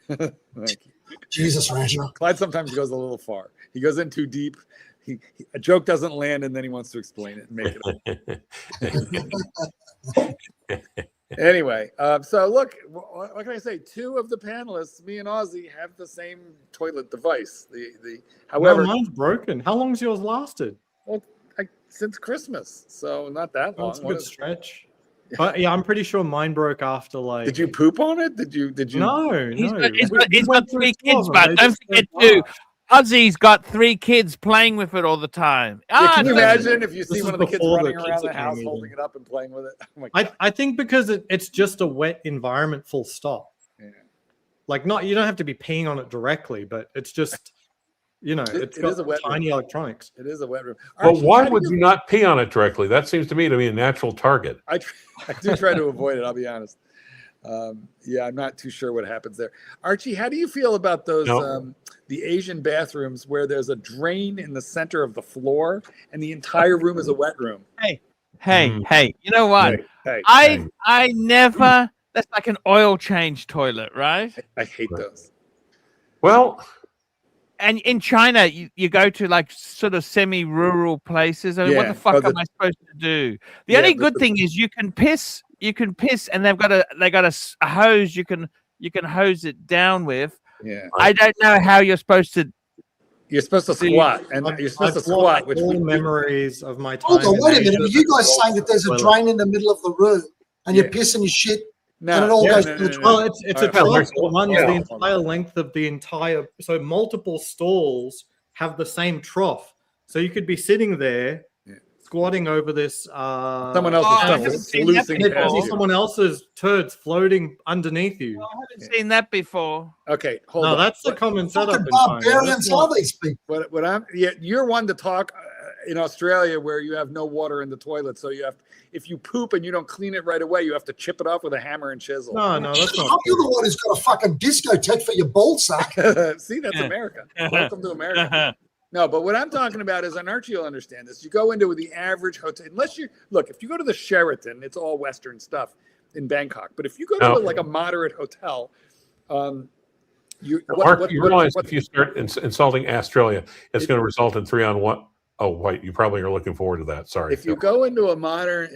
Yeah.
Thank you.
Jesus, Ranger.
Clyde sometimes goes a little far. He goes in too deep. A joke doesn't land, and then he wants to explain it and make it up. Anyway, so look, what can I say? 2 of the panelists, me and Aussie, have the same toilet device. However,
mine's broken. How long's yours lasted?
Well, since Christmas, so not that long.
That's a good stretch. But yeah, I'm pretty sure mine broke after like.
Did you poop on it? Did you?
No.
He's got 3 kids, but don't forget too. Ozzy's got 3 kids playing with it all the time.
Yeah, can you imagine if you see
This
one
is
of the kids
before
running
the
around
kids
the
are
house
coming
holding
in.
it up and playing with it? Oh my God.
I think because it's just a wet environment, full stop.
Yeah.
Like you don't have to be peeing on it directly, but it's just it's
it
got
is a wet
tiny
room.
electronics.
It is a wet room.
But
Archie,
why
how do
would you not pee on it directly? That seems to me to be a natural target.
I do try to avoid it. I'll be honest. Yeah, I'm not too sure what happens there. Archie, how do you feel about those the Asian bathrooms where there's a drain in the center of the floor and the entire room is a wet room?
Hey, you know what?
Hey,
I never. That's like an oil change toilet, right?
I hate those.
Well,
and in China, you go to like sort of semi-rural places. I mean, what the fuck am I supposed to do? The only good thing is you can piss, and they've got a hose you can hose it down with.
Yeah.
I don't know how you're supposed to.
You're supposed to squat, and you're supposed to squat. Which
all memories of my time.
Hold on, wait a minute. Are you guys saying that there's a drain in the middle of the room and you're pissing your shit?
No,
and it all goes to the drain?
Well, it's a trough that runs the entire length of the entire. So multiple stalls have the same trough. So you could be sitting there, squatting over this.
Someone else's stuff is loosing past you.
Someone else's turds floating underneath you.
I haven't seen that before.
Okay, hold on.
No, that's the common setup.
Barbarians are these people.
What you're one to talk in Australia where you have no water in the toilet, so you have. If you poop and you don't clean it right away, you have to chip it off with a hammer and chisel.
No, that's not.
You're the one who's got a fucking discotheque for your ball sack.
See, that's America. Welcome to America. No, but what I'm talking about is, and Archie will understand this. You go into the average hotel, if you go to the Sheraton, it's all Western stuff in Bangkok. But if you go to like a moderate hotel,
you realize if you start insulting Australia, it's going to result in 3-on-1. Oh, wait, you probably are looking forward to that. Sorry.
If you go into a moderate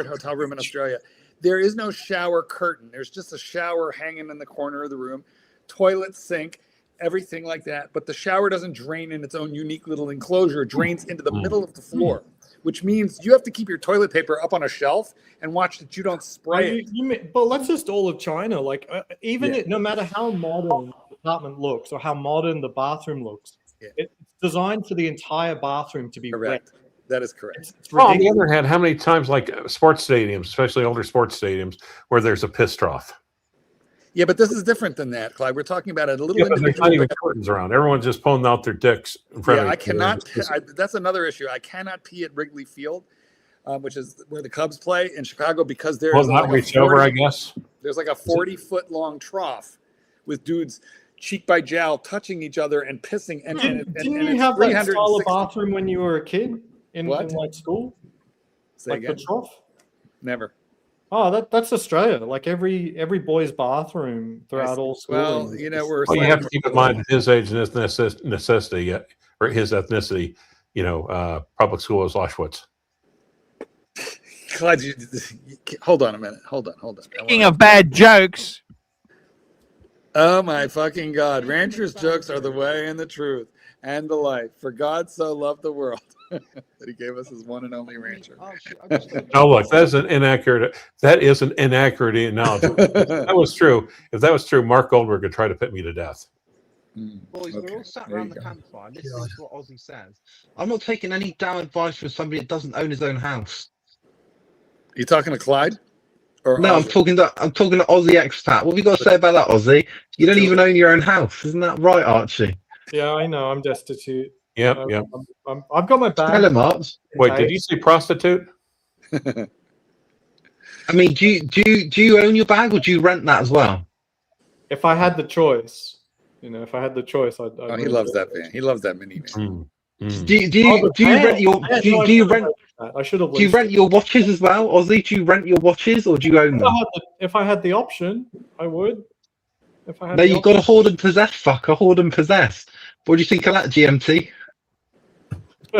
hotel room in Australia, there is no shower curtain. There's just a shower hanging in the corner of the room, toilet, sink, everything like that. But the shower doesn't drain in its own unique little enclosure. It drains into the middle of the floor, which means you have to keep your toilet paper up on a shelf and watch that you don't spray it.
But that's just all of China. Like, no matter how modern the apartment looks or how modern the bathroom looks, it's designed for the entire bathroom to be
Correct.
wet.
That is correct.
Well, on the other hand, how many times, like sports stadiums, especially older sports stadiums, where there's a piss trough?
Yeah, but this is different than that, Clyde. We're talking about a little
Yeah, there's
individual.
not even curtains around. Everyone's just pulling out their dicks in front of
I
each other.
cannot. That's another issue. I cannot pee at Wrigley Field, which is where the Cubs play in Chicago, because there's
Well, not reach over, I guess.
There's like a 40-foot long trough with dudes cheek by jowl touching each other and pissing. And
Didn't
and
you
it's
have that style of
360
bathroom when you were a kid in
What?
like school?
Say
Like
again?
the trough?
Never.
Oh, that's Australia. Like every boy's bathroom throughout all school.
Well, you know, we're.
Well, you have to keep in mind at his age and his necessity, or his ethnicity, public school is Auschwitz.
Clyde, hold on a minute. Hold on.
Speaking of bad jokes,
Oh my fucking God. Rancher's jokes are the way and the truth and the life. For God so loved the world that he gave us his one and only rancher.
Oh, look, that's an inaccurate. That is an inaccurate analogy. If that was true, Mark Goldberg could try to put me to death.
Boys,
Okay,
we're all sat
there
around
you
the
go.
campfire listening to what Ozzy says. I'm not taking any damn advice from somebody that doesn't own his own house.
You talking to Clyde? Or
No, I'm
Ozzy?
talking to Ozzy Expat. What have you got to say about that, Ozzy? You don't even own your own house, isn't that right, Archie?
Yeah, I know. I'm destitute.
Yep.
I've got my bag.
Tell him, Arch.
Wait, did you say prostitute?
I mean, do you own your bag or do you rent that as well?
If I had the choice, I'd
Oh, he loves that van. He loves that minivan.
Do you rent your
I should have.
do you rent your watches as well, Ozzy? Do you rent your watches or do you own them?
If I had the option, I would. If I had
No, you've got to hoard and possess, fucker. Hoard and possess. What do you think of that, GMT?
I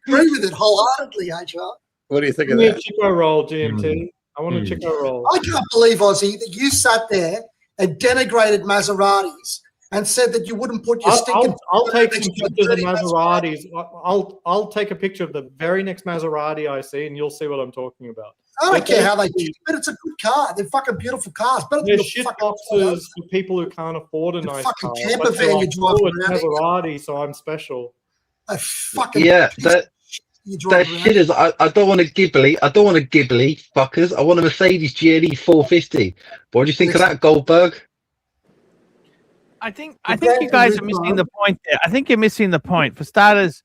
agree with it wholeheartedly, HR.
What do you think
Give
of
me a
that?
Chico roll, GMT. I want a Chico roll.
I can't believe, Ozzy, that you sat there and denigrated Maseratis and said that you wouldn't put your stinking.
I'll take some
next to
pictures of
dirty
Maseratis. I'll take a picture of the very next Maserati I see, and you'll see what I'm talking about.
I don't care how they do, but it's a good car. They're fucking beautiful cars. Better than
They're
your
shit
fucking
boxes for people who can't afford a nice
fucking
car.
camper
But
van
they're
you
like,
drive
"Oh, it's
around in."
Maserati, so I'm special.
A fucking
Yeah,
piece
that
of shit you drive
that
around.
shit is. I don't want a Ghibli. I don't want a Ghibli, fuckers. I want a Mercedes GLE 450. What do you think of that, Goldberg?
I think
The
you
brand
guys are
new
missing
car.
the point there. I think you're missing the point. For starters,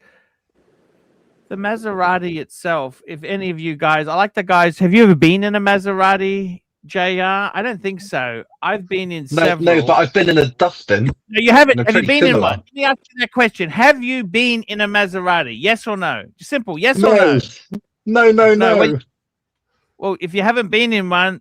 the Maserati itself, if any of you guys, I like the guys, have you ever been in a Maserati, JR? I don't think so. I've been in several.
No, but I've been in a Dustin.
No, you haven't.
They're
Have you
pretty
been in
similar.
one? Let me ask you that question. Have you been in a Maserati? Yes or no? Simple. Yes or no?
No.
wait. Well, if you haven't been in one,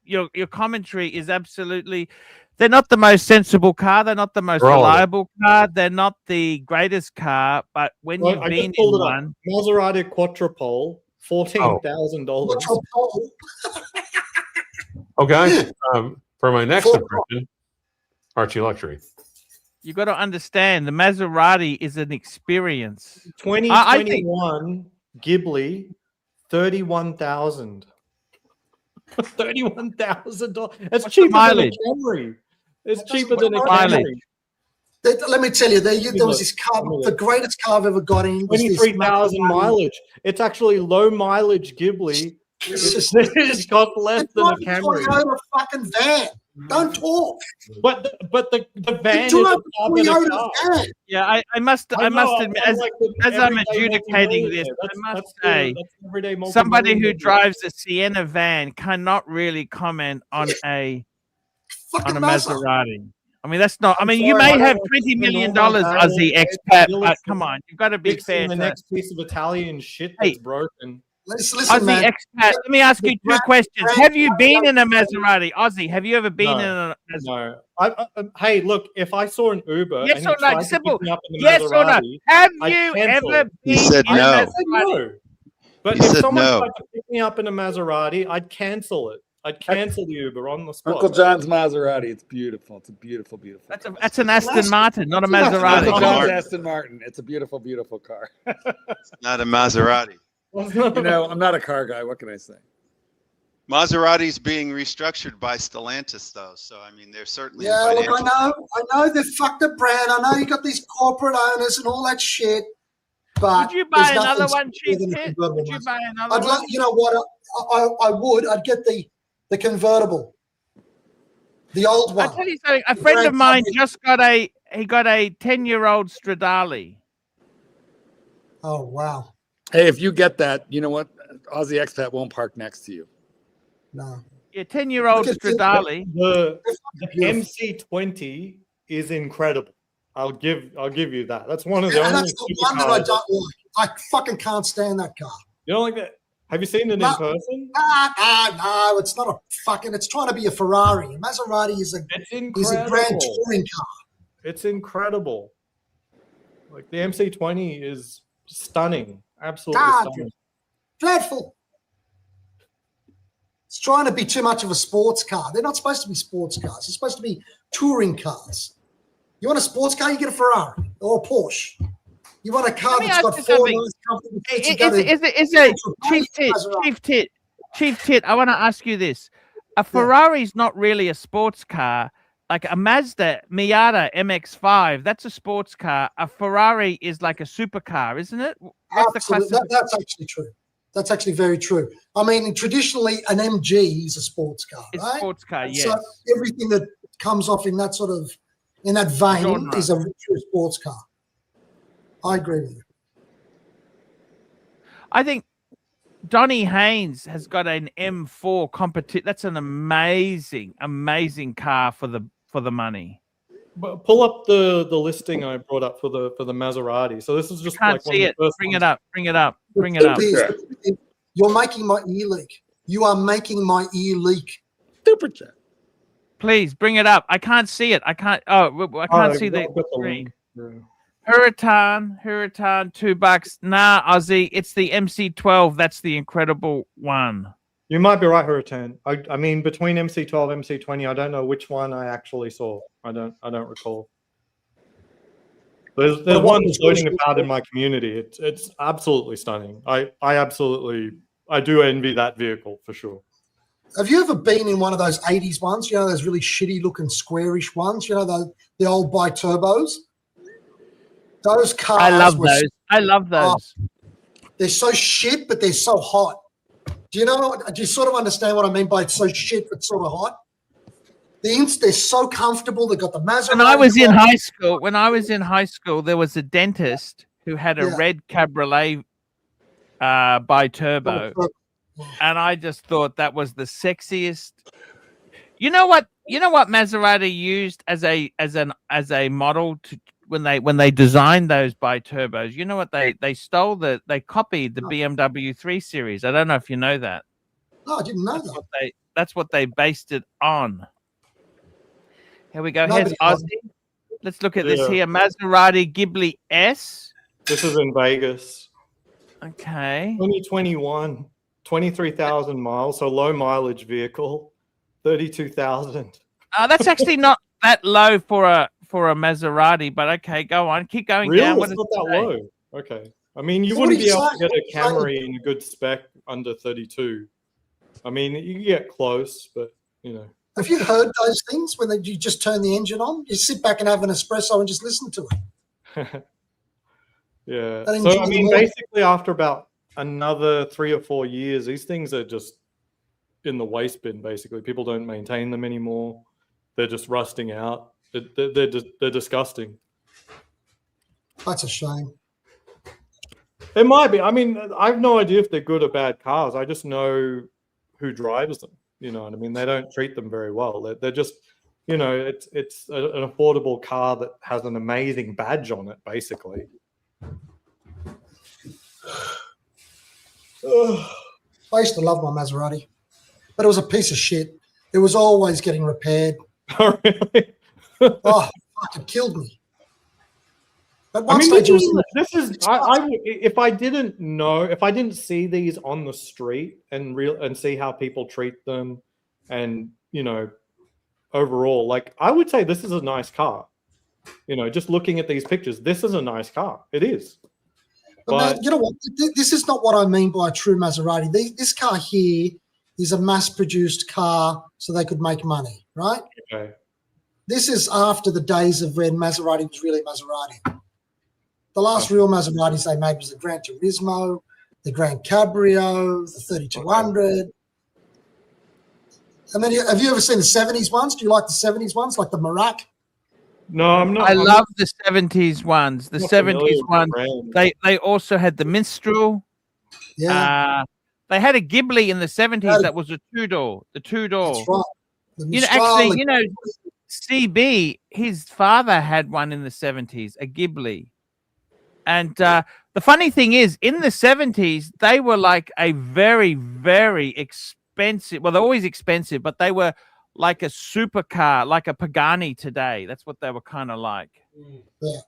your commentary is absolutely. They're not the most sensible car. They're not the most
They're all of it.
reliable car. They're not the greatest car. But when
Well,
you've
I
been
just
in
pulled it up.
one,
Maserati Quattrapole, $14,000.
What's your poll?
Okay. For my next impression, ArchieLuxury.
you got to understand the Maserati is an experience.
2021 Ghibli, 31,000. $31,000. It's
What's the
cheaper than a
mileage?
Camry. It's
What does
cheaper
the
than a
mileage?
Camry.
Let me tell you, there was this car, the greatest car I've ever got in. Was this
23,000
Maserati.
mileage. It's actually low mileage Ghibli.
It's just-
It's got less
It's
than a
not a
Camry.
Toyota fucking van. Don't talk.
But the van is
You
a
drive a
car than a
Toyota
car.
van.
Yeah, I must
I know,
admit,
I'm
as
like the
I'm
everyday
adjudicating
multimillionaire.
this, I must
that's
say,
that's everyday
somebody who
multimillionaire.
drives a Sienna van cannot really comment on a
Fucking
Maserati. I mean, that's not. I mean, you
sorry,
may
I don't
have
want
$20
to
million,
know my bad.
Aussie
It's
expat,
still
but
it's
come on, you've got to be fair.
fixing the
To
next piece of Italian shit
Hey.
that's broken.
Listen,
Aussie
man.
expat. Let me ask you two questions. Have you been in a Maserati, Aussie? Have you ever been in a Maserati?
No. Hey, look, if I saw an Uber
Yes
and
or
he
no?
tried to
Simple.
pick me up in the
Yes or no?
Maserati,
Have
I
you
cancel.
ever
He
been
said
in
no.
a
I said
Maserati?
no. But
He
if
said
someone
no.
tried to pick me up in a Maserati, I'd cancel it. I'd cancel the Uber on the spot.
Uncle John's Maserati. It's beautiful. It's a beautiful, beautiful.
That's
car.
That's an Aston Martin, not a
Uncle
Maserati.
John's Aston Martin. It's a beautiful, beautiful car.
Not a Maserati.
You know, I'm not a car guy. What can I say?
Maserati's being restructured by Stellantis, though. So I mean, they're certainly. in
Yeah, look,
financial-
I know they've fucked the brand. I know you got these corporate owners and all that shit. But
Would you buy
there's nothing
another one,
sweeter
Chief
than a
Tit?
convertible
Would you
Mazda.
buy another
I'd
one?
like, you know what? I would. I'd get the convertible, the old one.
I'll tell you something. A friend of mine just got a 10-year-old Stradale.
Oh wow,
Hey, if you get that, you know what? Aussie expat won't park next to you.
no.
Yeah, 10-year-old
Look at this.
Stradale.
The
Beautiful.
MC20 is incredible. I'll give you that. That's one of the
And
only
that's the one that I
supercars.
don't like. I fucking can't stand that car.
You don't like that? Have you seen it
No.
in person?
No, it's not a fucking. It's trying to be a Ferrari. A Maserati is
It's
a
incredible.
grand touring car.
It's incredible. Like the MC20 is stunning. Absolutely
God,
stunning.
dreadful. It's trying to be too much of a sports car. They're not supposed to be sports cars. They're supposed to be touring cars. You want a sports car, you get a Ferrari or a Porsche. You want a car
Let me
that's
ask
got
you
four
something.
nice comfortable seats, you gotta-
Is it Chief Tit? I want to ask you this: a Ferrari's not really a sports car. Like a Mazda Miata MX-5, that's a sports car. A Ferrari is like a supercar, isn't it? What's the
Absolutely.
classification?
That's actually true. That's actually very true. I mean, traditionally, an MG is a sports car,
It's a
right?
sports car,
And
yes.
So everything that comes off in that sort of in that vein
Genre.
is a true sports car. I agree with you.
I think Donny Haynes has got an M4 competition. That's an amazing, amazing car for the money.
But pull up the listing I brought up for the Maserati. So this is just
Can't
like one
see
of
it.
the first
Bring
ones.
it up. Bring it up. Bring it up.
You're making my ear leak. You are making my ear leak.
Super chat.
Please bring it up. I can't see it. I can't. Oh, I can't see the
I've got the
screen.
link. Yeah.
Huracan, $2. Nah, Aussie, it's the MC12. That's the incredible one.
You might be right, Huracan. I mean, between MC12 and MC20, I don't know which one I actually saw. I don't recall. There's one floating about in my community. It's absolutely stunning. I do envy that vehicle for sure.
Have you ever been in one of those 80s ones? You know, those really shitty looking squarish ones? You know, the old bi-turbos? Those cars.
I love
were
those. I love those.
They're so shit, but they're so hot. Do you sort of understand what I mean by it's so shit but sort of hot? They're so comfortable. They've got the Maserati.
When I was in high school, there was a dentist who had a red Cabriolet bi-turbo, and I just thought that was the sexiest. You know what Maserati used as a model to when they designed those bi-turbos. You know what they copied the BMW 3 Series. I don't know if you know that.
No, I didn't know that.
That's what they based it on. Here we go.
Nobody
Here's
knows.
Aussie. Let's look at this here. Maserati Ghibli S.
This is in Vegas.
Okay.
2021, 23,000 miles, so low mileage vehicle, 32,000.
That's actually not that low for a Maserati, but okay, go on. Keep going
Really?
down.
It's not that low. Okay. I mean, you
So what
wouldn't
are
be
you
able to
saying?
get a Camry in good spec under 32. I mean, you can get close, but you know.
Have you heard those things when you just turn the engine on? You sit back and have an espresso and just listen to it.
Yeah.
That
So I
enjoy
mean,
the
basically, after about another 3 or 4 years, these things are just in the waste bin. Basically, people don't maintain them anymore. They're just rusting out. They're disgusting.
That's a shame.
It might be. I mean, I have no idea if they're good or bad cars. I just know who drives them. You know what I mean? They don't treat them very well. They're just, you know, it's an affordable car that has an amazing badge on it, basically.
I used to love my Maserati, but it was a piece of shit. It was always getting repaired.
Oh, really?
Oh, fuck, it killed me. At one
I mean,
stage, it was
this is if I didn't see these on the street and see how people treat them and you know, overall, like I would say this is a nice car. You know, just looking at these pictures, this is a nice car. It is.
But man, you know what? This is not what I mean by a true Maserati. This car here is a mass-produced car so they could make money, right?
Okay.
This is after the days of when Maserati was really Maserati. The last real Maseratis they made was the Gran Turismo, the Gran Cabrio, the 3200. Okay. And then have you ever seen the 70s ones? Do you like the 70s ones, like the Merak?
No, I'm not.
I love the 70s ones. The 70s ones. They also had the Mistral.
Yeah.
They had a Ghibli in the 70s that was a two-door. The two-door.
That's right.
You know, actually, you know, CB, his father had one in the 70s, a Ghibli. And the funny thing is, in the 70s, they were like a very, very expensive. Well, they're always expensive, but they were like a supercar, like a Pagani today. That's what they were kind of like.
Yeah.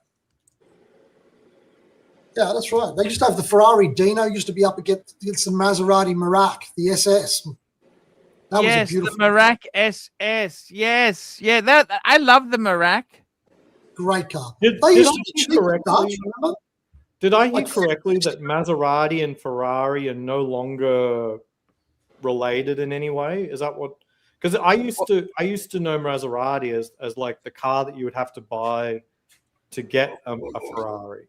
Yeah, that's right. They used to have the Ferrari Dino used to be up against the Maserati Merak, the SS. That was a beautiful
the Merak SS. Yes. Yeah, that I love the Merak.
Great car.
Did I hear correctly that Maserati and Ferrari are no longer related in any way? Is that what? Because I used to know Maserati as like the car that you would have to buy to get a Ferrari,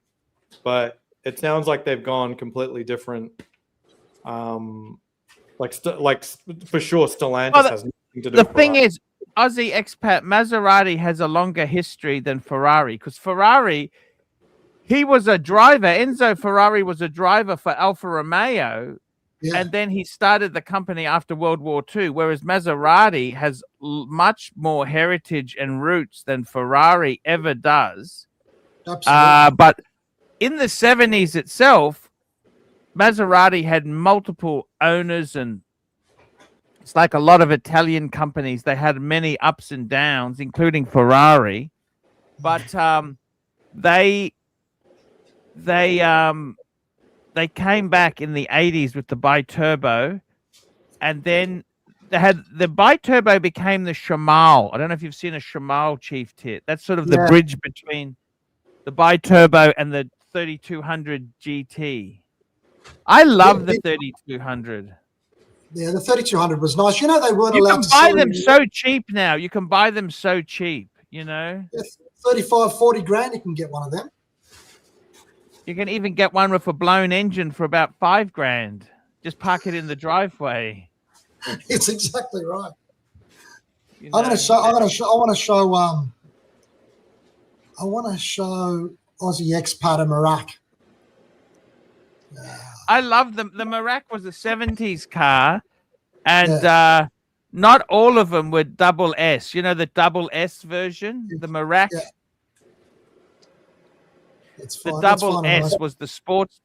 but it sounds like they've gone completely different. Like for sure, Stellantis has nothing to do.
The thing is, Aussie expat Maserati has a longer history than Ferrari, because Ferrari, he was a driver. Enzo Ferrari was a driver for Alfa Romeo. Yeah. And then he started the company after World War II, whereas Maserati has much more heritage and roots than Ferrari ever does.
Absolutely.
But in the 70s itself, Maserati had multiple owners, and it's like a lot of Italian companies. They had many ups and downs, including Ferrari. But they came back in the 80s with the bi-turbo, and then they had the bi-turbo became the Shamal. I don't know if you've seen a Shamal Chief Tit. That's sort of the bridge between the bi-turbo and the 3200 GT. I love the 3200.
Yeah, the 3200 was nice. You know, they weren't allowed to
buy them so cheap now. You can buy them so cheap, you know.
Yeah, 35, 40 grand, you can get one of them.
You can even get one with a blown engine for about 5 grand. Just park it in the driveway.
It's exactly right.
You know,
I want to show Aussie expat a Merak.
I love them. The Merak was a 70s car, and not all of them were double S. You know, the double S version, the Merak.
Yeah.
The double S was the sports.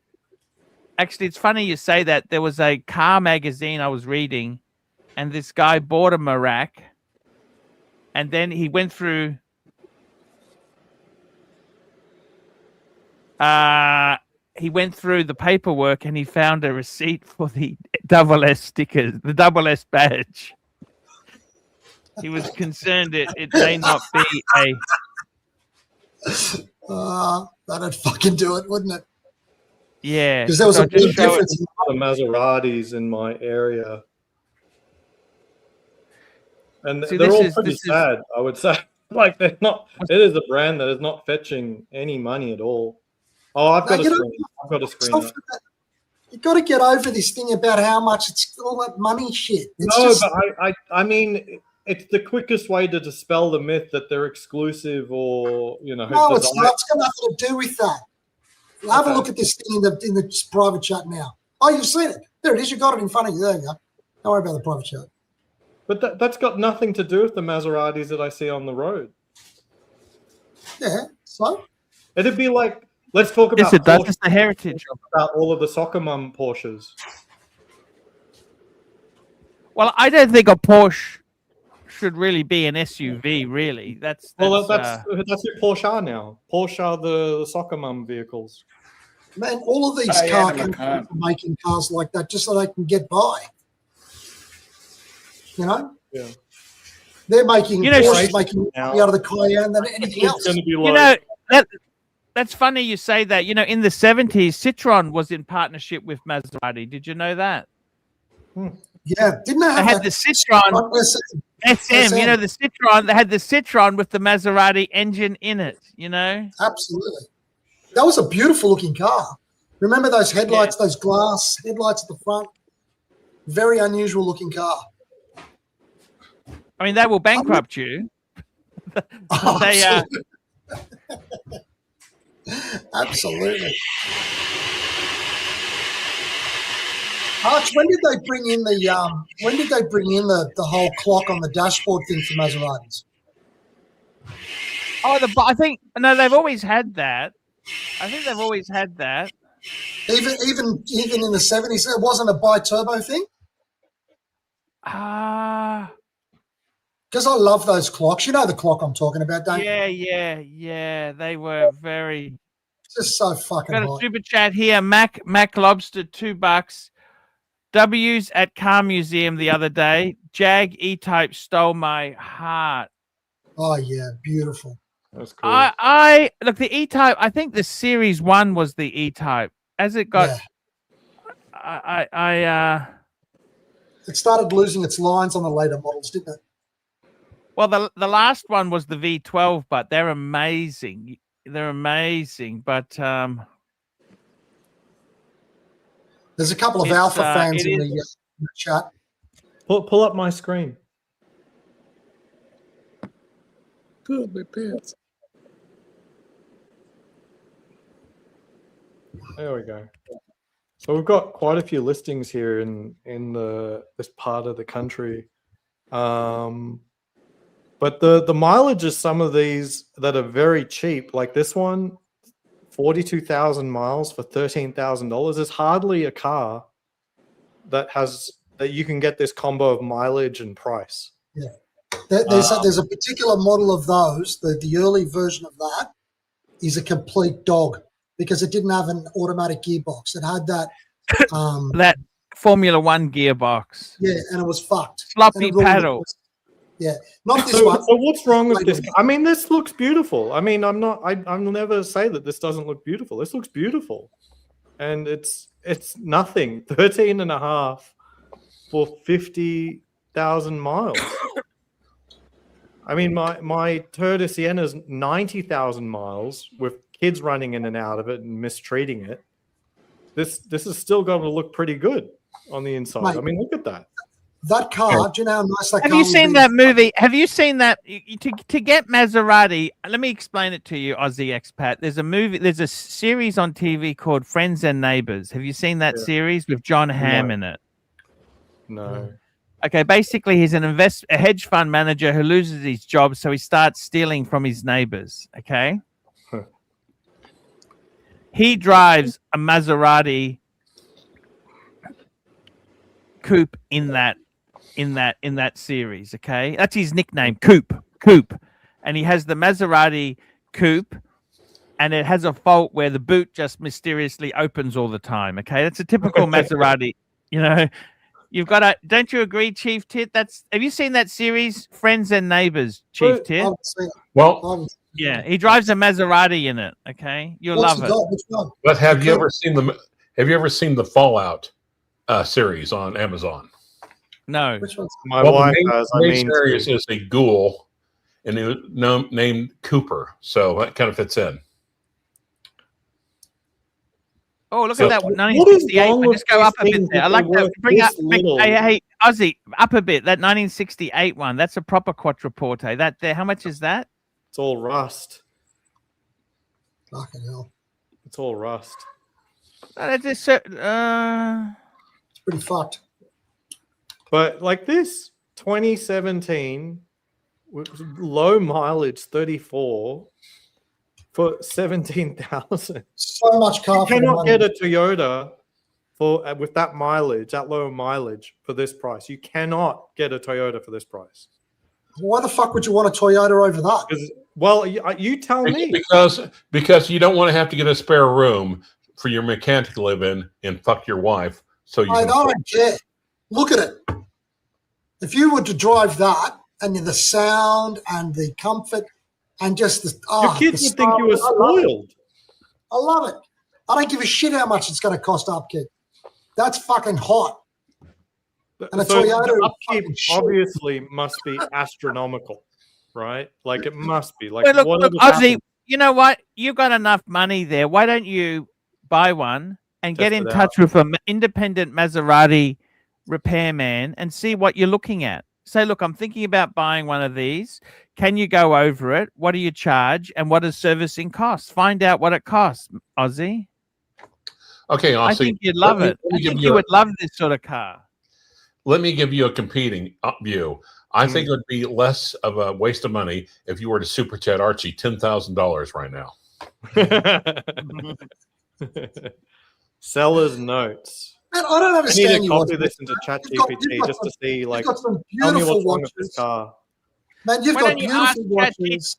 Actually, it's funny you say that. There was a car magazine I was reading, and this guy bought a Merak, and then he went through. He went through the paperwork, and he found a receipt for the double S stickers, the double S badge. He was concerned it may not be a.
That'd fucking do it, wouldn't it?
Yeah,
because there was a big difference.
The Maseratis in my area, and they're all pretty sad. I would say, like they're not. It is a brand that is not fetching any money at all. Oh, I've got a screen.
You got to get over this thing about how much it's all that money shit.
But I mean. It's the quickest way to dispel the myth that they're exclusive, or you know.
No, it's not. It's got nothing to do with that. Have a look at this thing in the private chat now. Oh, you've seen it. There it is. You got it in front of you. There you go. Don't worry about the private chat.
But that's got nothing to do with the Maseratis that I see on the road.
Yeah. So
it'd be like, let's talk about.
Yes, it does. It's the heritage
about all of the soccer mum Porsches.
Well, I don't think a Porsche should really be an SUV, really. That's
who Porsche are now. Porsche are the soccer mum vehicles.
Man, all of these car companies are making cars like that just so they can get by. You know,
Yeah.
They're making
You know,
Porsche's making more
now-
money out of the Cayenne than anything
It's
else.
going to be
You
like,
know, that's funny you say that. You know, in the 70s, Citroen was in partnership with Maserati. Did you know that?
Yeah, didn't they
They
have
had
that?
the Citroen SM. You know, the Citroen. They had the Citroen with the Maserati engine in it. You know.
Absolutely. That was a beautiful looking car. Remember those headlights, those glass headlights at the front? Very unusual looking car.
I mean, they will bankrupt you.
Oh,
They
absolutely. Arch, when did they bring in the whole clock on the dashboard thing for Maseratis?
I think no, they've always had that. I think they've always had that.
Even in the 70s, it wasn't a bi-turbo thing?
Ah,
Because I love those clocks. You know the clock I'm talking about, don't you?
yeah. They were very.
It's just so fucking
Got a
hot.
super chat here. Mac Lobster, $2. W's at Car Museum the other day. Jag E-Type stole my heart.
Oh, yeah, beautiful.
that's cool.
I look, the E-Type. I think the Series 1 was the E-Type. As it got,
Yeah. It started losing its lines on the later models, didn't it?
well, the last one was the V12, but they're amazing. They're amazing, but
There's a couple of
It's,
Alpha fans
it
in
is-
the chat.
Pull up my screen.
Good, my pants.
There we go. So we've got quite a few listings here in this part of the country. But the mileage of some of these that are very cheap, like this one, 42,000 miles for $13,000. There's hardly a car that you can get this combo of mileage and price.
Yeah. There's a particular model of those. The early version of that is a complete dog because it didn't have an automatic gearbox. It had that.
that Formula One gearbox,
Yeah, and it was fucked.
floppy
And it all-
paddle.
Yeah, not this
So
one.
what's wrong with this? I mean, this looks beautiful. I mean, I'll never say that this doesn't look beautiful. This looks beautiful. And it's nothing. 13 and a half for 50,000 miles. I mean, my Toyota Sienna's 90,000 miles with kids running in and out of it and mistreating it. This is still going to look pretty good on the inside.
Mate,
I mean, look at that.
That car, do you know how nice that
Have
car
you
would
seen
be?
that movie? Have you seen that? To get Maserati, let me explain it to you, Aussie expat. There's a series on TV called Friends and Neighbors. Have you seen that series with John Hamm in it?
No.
Okay, basically he's a hedge fund manager who loses his job, so he starts stealing from his neighbors. Okay.
Huh.
He drives a Maserati coupe in that series. Okay, that's his nickname, coupe, and he has the Maserati coupe, and it has a fault where the boot just mysteriously opens all the time. Okay, that's a typical Maserati. You know, you've got a. Don't you agree, Chief Tit? Have you seen that series, Friends and Neighbors, Chief Tit?
Well,
Yeah, he drives a Maserati in it. Okay, you'll love it.
Which one?
but have you ever seen the Fallout series on Amazon?
No.
Which one's
My
Well,
wife
the
has. I
main
mean,
series is a ghoul, and it was named Cooper, so that kind of fits in.
Oh, look
So-
at that!
What is
1968.
wrong
I
with
just go up a
these
bit
things
there. I
if
like
they're
that.
worth
Bring up,
this little?
hey, Aussie, up a bit. That 1968 one. That's a proper quattroporte. That there. How much is that?
it's all rust.
fucking hell?
It's all rust.
That's just
It's pretty fucked.
But like this 2017 with low mileage 34 for 17,000.
So much
You
car for the
cannot
money.
get a Toyota for with that mileage, that low mileage for this price. You cannot get a Toyota for this price.
Why the fuck would you want a Toyota over that?
Well, you tell me.
Because you don't want to have to get a spare room for your mechanic to live in and fuck your wife. So you
I
can
don't care. Look at it. If you were to drive that and the sound and the comfort and just the
Your kids would think you were spoiled.
I love it. I don't give a shit how much it's going to cost upkeep. That's fucking hot. And a
So
Toyota
the
is
upkeep
fucking shit.
obviously must be astronomical, right? Like it must be. Like
Well, look,
whatever
Ozzy,
happens,
you know what? You've got enough money there. Why don't you buy one and get
Test
in
it
touch with an independent Maserati repairman and see what you're looking at? Say, look, I'm thinking about buying one of these. Can you go over it? What do you charge? And what does servicing cost? Find out what it costs, Ozzy.
Okay, Aussie.
I think you'd love it. I think you would love this sort of car.
Let me give you a competing view. I think it would be less of a waste of money if you were to super chat Archie $10,000 right now.
Seller's notes.
Man, I don't
I
understand
need to
you.
copy
Ozzy.
this into
You've got
ChatGPT just to see, like,
you've got some
tell me
beautiful
what's wrong with this
watches.
car.
Man, you've
Why
got
don't you ask
beautiful watches.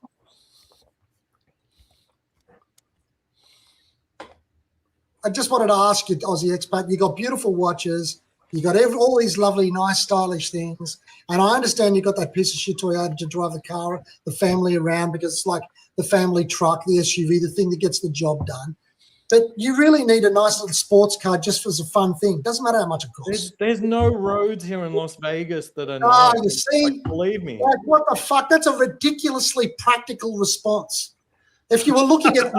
I just wanted to ask you, Aussie Expat, you got beautiful watches. You got all these lovely, nice, stylish things. And I understand you got that piece of shit Toyota to drive the family around because it's like the family truck, the SUV, the thing that gets the job done. But you really need a nice little sports car just as a fun thing. Doesn't matter how much it costs.
There's no roads here in Las Vegas that are
Ah,
nice.
you see?
Like, believe me.
Like, what the fuck? That's a ridiculously practical response. If you were looking at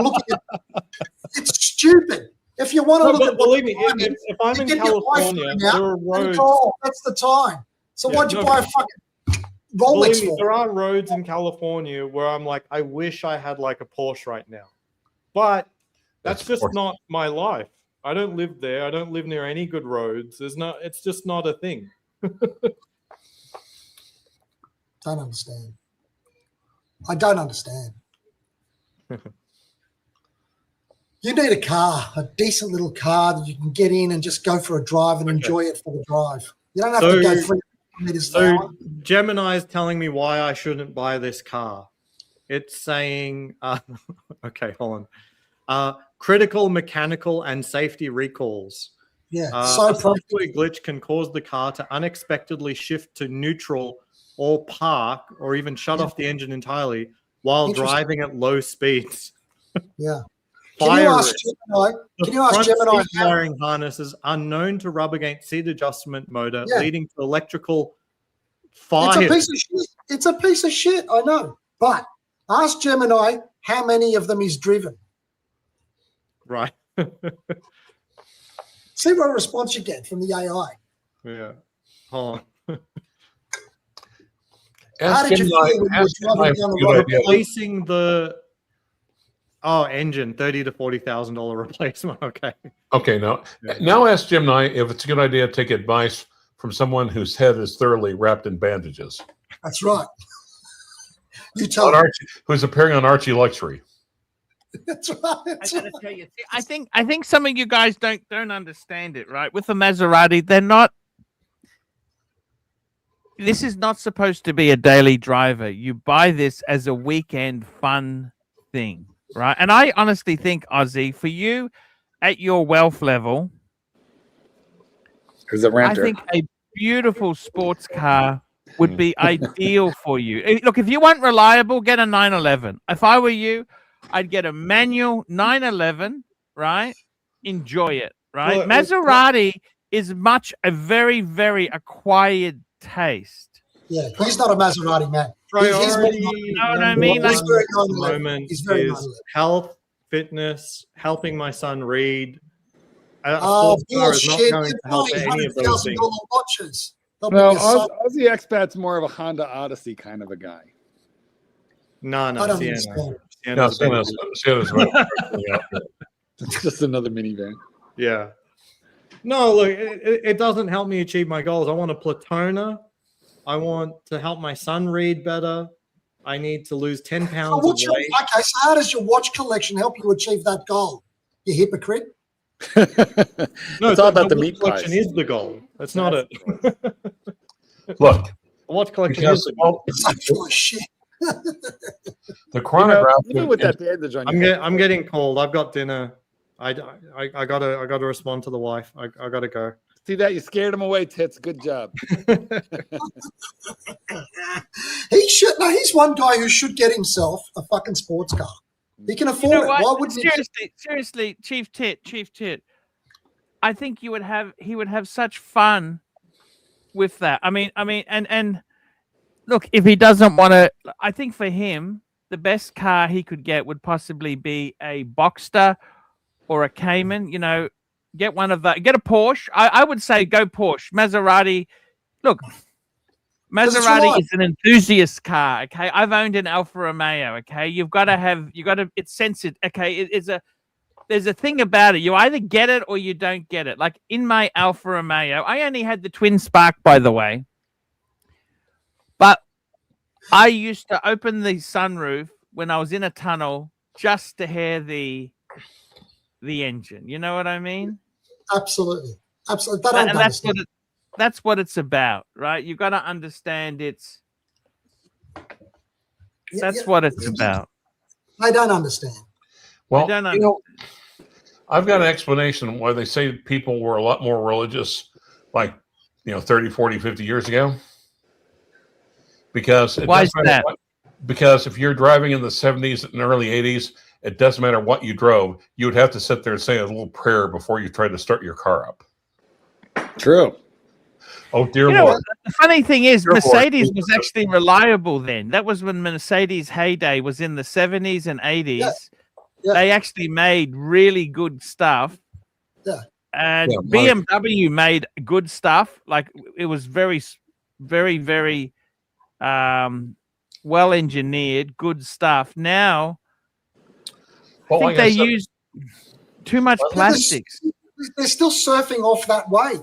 it's stupid. If you want to
No,
look
but
at what
believe me,
the time
if
is,
I'm
you
in
get your
California,
iPhone
there
out
are
and
roads.
go, that's the time. So
Yeah,
why'd you
no,
buy a fucking Rolex
Believe me,
for?
there are roads in California where I'm like, I wish I had like a Porsche right now. But that's just not my life. I don't live there. I don't live near any good roads. It's just not a thing.
Don't understand. I don't understand. You need a car, a decent little car that you can get in and just go for a drive and enjoy it for the drive. You don't have to go 3 meters an hour.
So Gemini is telling me why I shouldn't buy this car. It's saying, okay, hold on. Critical mechanical and safety recalls.
Yeah,
A
so
software glitch can cause the car to unexpectedly shift to neutral or park or even shut off the engine entirely while driving at low speeds.
Yeah. Can you ask Gemini?
Wiring harnesses are known to rub against seat adjustment motor, leading to electrical fire.
It's a piece of shit. It's a piece of shit, I know. But ask Gemini how many of them he's driven.
Right.
See what response you get from the AI.
Yeah. Hold on.
How did you feel when you were driving down the road?
Replacing the engine, $30,000 to $40,000 replacement. Okay.
Okay. Now ask Gemini if it's a good idea to take advice from someone whose head is thoroughly wrapped in bandages.
That's right. You tell
Archie, who's appearing on ArchieLuxury.
That's right.
I gotta tell you, I think some of you guys don't understand it, right? With the Maserati, they're not. This is not supposed to be a daily driver. You buy this as a weekend fun thing, right? And I honestly think, Ozzy, for you at your wealth level, I think a beautiful sports car would be ideal for you. Look, if you want reliable, get a 911. If I were you, I'd get a manual 911, right? Enjoy it, right? Maserati is a very, very acquired taste.
Yeah, he's not a Maserati man.
Priority,
you know what I mean?
At the moment is health, fitness, helping my son read.
Bullshit.
Not going to help any of those things.
Watches.
No, Aussie Expat's more of a Honda Odyssey kind of a guy.
No, Sienna.
Sienna's
It's just another minivan.
Yeah. No, look, it doesn't help me achieve my goals. I want a Platona. I want to help my son read better. I need to lose 10 pounds of weight.
Okay, so how does your watch collection help you achieve that goal? You hypocrite.
No, it's all about the meat
collection is the goal. That's not it.
Look,
watch collection is the goal.
Shit.
The chronograph.
With that bandage on
I'm getting called. I've got dinner. I gotta respond to the wife. I gotta go.
See that? You scared him away, Tits. Good job.
He should. No, he's one guy who should get himself a fucking sports car. He can afford
You know
it.
what?
Why wouldn't
Seriously, Chief Tit. I think he would have such fun with that. I mean, and look, if he doesn't want to, I think for him, the best car he could get would possibly be a Boxster or a Cayman. You know, get one of the, get a Porsche. I would say go Porsche. Maserati. Look, Maserati is an enthusiast car. Okay, I've owned an Alfa Romeo. Okay, it's censored. Okay, there's a thing about it. You either get it or you don't get it. Like in my Alfa Romeo, I only had the twin spark, by the way. But I used to open the sunroof when I was in a tunnel just to hear the engine. You know what I mean?
Absolutely. That's
what it's about, right? You've got to understand that's what it's about.
I don't understand.
Well,
I don't understand.
I've got an explanation why they say people were a lot more religious, like, 30, 40, 50 years ago. Because
why is that?
Because if you're driving in the 70s and early 80s, it doesn't matter what you drove. You would have to sit there and say a little prayer before you tried to start your car up.
True.
Oh, dear Lord.
The funny thing is, Mercedes was actually reliable then. That was when Mercedes' heyday was in the 70s and 80s.
Yeah. Yeah.
They actually made really good stuff.
Yeah.
And BMW made good stuff. Like it was very, very, very well engineered, good stuff. Now, I think they use too much plastics.
They're still surfing off that wave,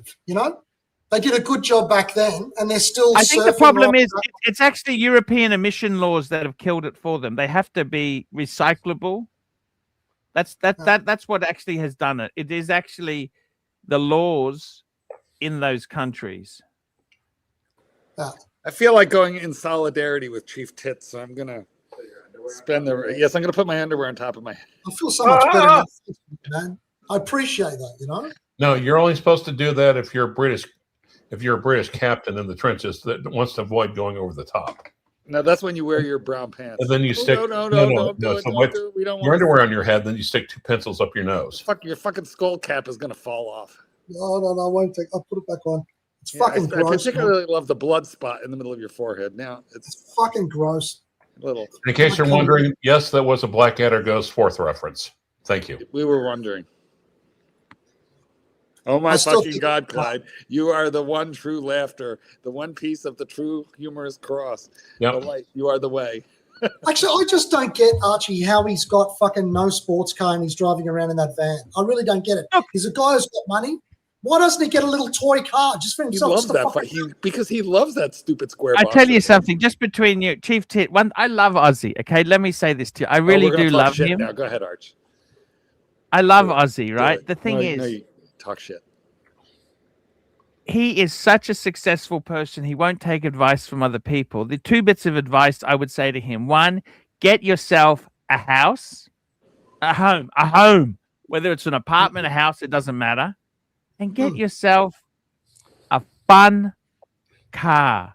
They did a good job back then, and they're still.
I think the problem is it's actually European emission laws that have killed it for them. They have to be recyclable. That's what actually has done it. It is actually the laws in those countries.
I feel like going in solidarity with Chief Tits, so I'm gonna I'm gonna put my underwear on top of my head.
I feel so much better now, man. I appreciate that,
No, you're only supposed to do that if you're a British captain in the trenches that wants to avoid going over the top.
No, that's when you wear your brown pants.
And then you stick your underwear on your head, then you stick 2 pencils up your nose.
Fuck, your fucking skull cap is gonna fall off.
No, I won't I'll put it back on. It's fucking gross.
I particularly love the blood spot in the middle of your forehead. Now
it's fucking gross.
Little.
In case you're wondering, yes, that was a Blackadder Goes Forth reference. Thank you.
We were wondering. Oh my fucking God, Clyde! You are the one true laughter, the one piece of the true humorous cross.
Yep.
The light. You are the way.
Actually, I just don't get, Archie, how he's got fucking no sports car and he's driving around in that van. I really don't get it. He's a guy who's got money. Why doesn't he get a little toy car just for himself?
He loves that, because he loves that stupid square box.
I tell you something, just between you, Chief Tit. I love Ozzy. Okay, let me say this to you. I really do love him.
Now, go ahead, Arch.
I love Ozzy, right? The thing is,
you talk shit.
He is such a successful person. He won't take advice from other people. The 2 bits of advice I would say to him: 1, get yourself a house, a home, whether it's an apartment, a house, it doesn't matter. And get yourself a fun car.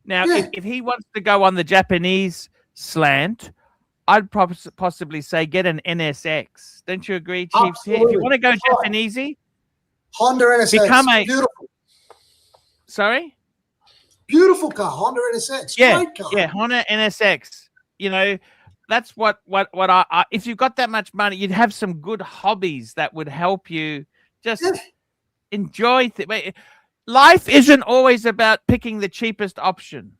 Now, if he wants to go on the Japanese slant, I'd possibly say get an NSX. Don't you agree, Chief? If you want to go Japanesey,
Honda NSX. Beautiful.
Sorry?
Beautiful car, Honda NSX. Great car.
Yeah, Honda NSX. That's what I if you've got that much money, you'd have some good hobbies that would help you just enjoy life isn't always about picking the cheapest option.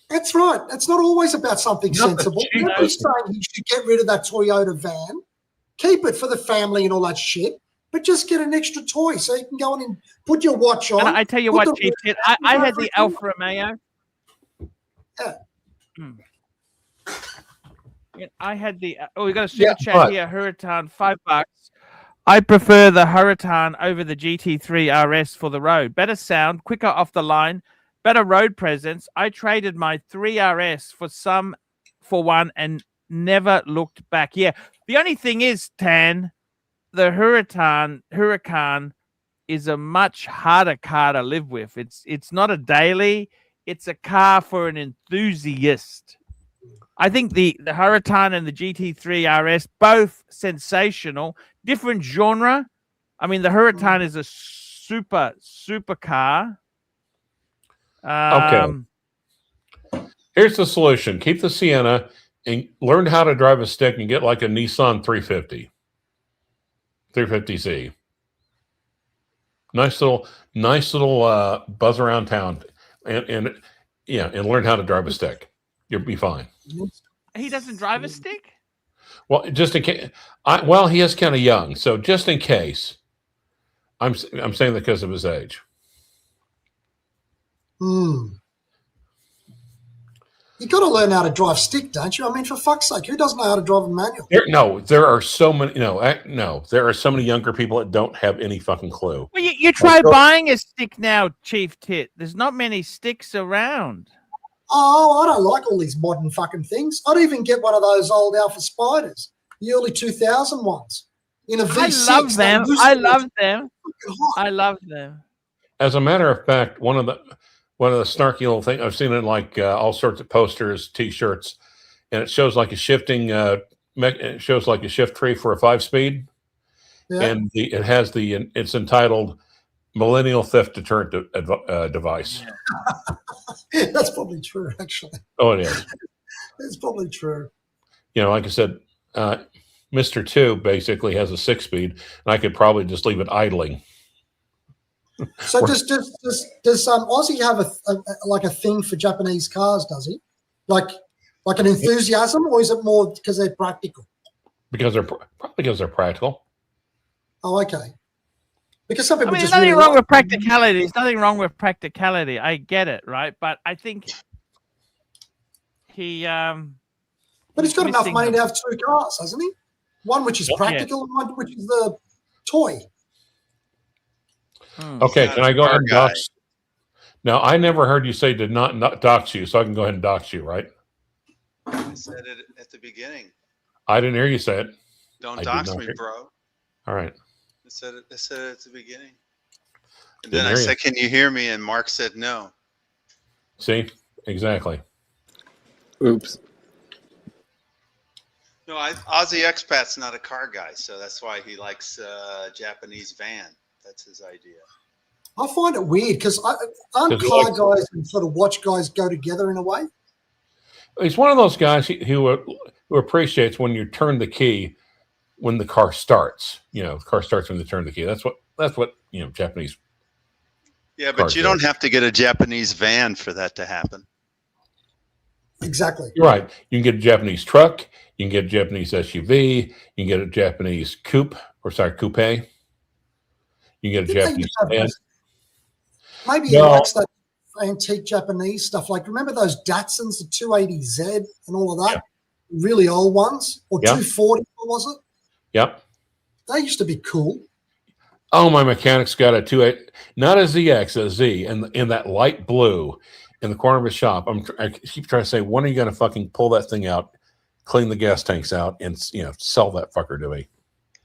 That's right. It's not always about something sensible. You're saying you should get rid of that Toyota van, keep it for the family and all that shit, but just get an extra toy so you can go on and put your watch on.
And I tell you what, Chief, I had the Alfa Romeo. Yeah. I had the we got a super chat here, Huracan, $5. I prefer the Huracan over the GT3 RS for the road. Better sound, quicker off the line, better road presence. I traded my 3RS for one and never looked back. Yeah, the only thing is, Tan, the Huracan is a much harder car to live with. It's not a daily. It's a car for an enthusiast. I think the Huracan and the GT3 RS, both sensational, different genre. I mean, the Huracan is a super car.
Okay. Here's the solution. Keep the Sienna and learn how to drive a stick and get like a Nissan 350. 350Z. Nice little buzz around town and learn how to drive a stick. You'll be fine.
He doesn't drive a stick?
Well, just in case. He is kind of young, so just in case. I'm saying that because of his age.
You got to learn how to drive stick, don't you? I mean, for fuck's sake, who doesn't know how to drive a manual?
There are so many. There are so many younger people that don't have any fucking clue.
Well, you try buying a stick now, Chief Tit. There's not many sticks around.
Oh, I don't like all these modern fucking things. I'd even get one of those old Alpha Spiders, the early 2000 ones, in a V6.
I love them. I love them. I love them.
As a matter of fact, one of the snarky little things I've seen in like all sorts of posters, T-shirts, and it shows like a shifting. It shows like a shift tree for a 5-speed, and it's entitled "Millennial Theft Deterrent Device."
That's probably true, actually.
Oh, it is.
It's probably true.
Like I said, Mr. 2 basically has a 6-speed, and I could probably just leave it idling.
So does Aussie have a thing for Japanese cars? Does he like an enthusiasm, or is it more because they're practical?
Because they're practical.
Oh, okay. Because some people
there's
just
nothing
really
wrong with practicality. There's nothing wrong with practicality. I get it, right? But I think he.
But he's got enough money to have 2 cars, hasn't he? One which is practical, and one which is the toy.
Okay, can I go ahead and dox? Now, I never heard you say did not dox you, so I can go ahead and dox you, right?
I said it at the beginning.
I didn't hear you say it.
Don't dox me, bro.
All right.
I said it at the beginning. And then I said, can you hear me? And Mark said no.
See? Exactly.
Oops.
No, Aussie Expat's not a car guy, so that's why he likes Japanese van. That's his idea.
I find it weird because aren't car guys and sort of watch guys go together in a way?
He's one of those guys who appreciates when you turn the key when the car starts. The car starts when you turn the key. That's what Japanese.
Yeah, but you don't have to get a Japanese van for that to happen.
Exactly.
You're right. You can get a Japanese truck. You can get a Japanese SUV. You can get a Japanese coupe. You can get a Japanese van.
Maybe he likes that antique Japanese stuff. Like, remember those Datsuns, the 280Z and all of that? Yeah. Really old ones? Or 240, what was it?
Yep.
They used to be cool.
Oh, my mechanic's got a 28, not a ZX, a Z, in that light blue in the corner of his shop. I keep trying to say, when are you going to fucking pull that thing out, clean the gas tanks out, and sell that fucker to me?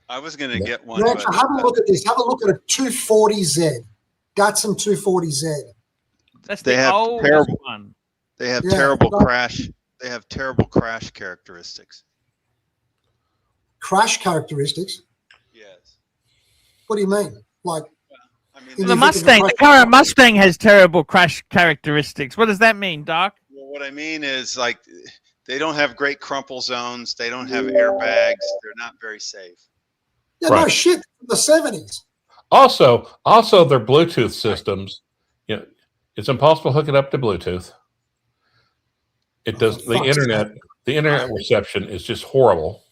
I was going to get one.
Have a look at this. Have a look at a 240Z. Datsun 240Z.
That's the old one.
They have terrible crash. They have terrible crash characteristics.
Crash characteristics?
Yes.
What do you mean? Like,
the Mustang, the current Mustang has terrible crash characteristics. What does that mean, Doc?
Well, what I mean is, like, they don't have great crumple zones. They don't have airbags. They're not very safe.
Yeah, no shit. The 70s.
Also, their Bluetooth systems. It's impossible to hook it up to Bluetooth. It does. The internet reception is just horrible.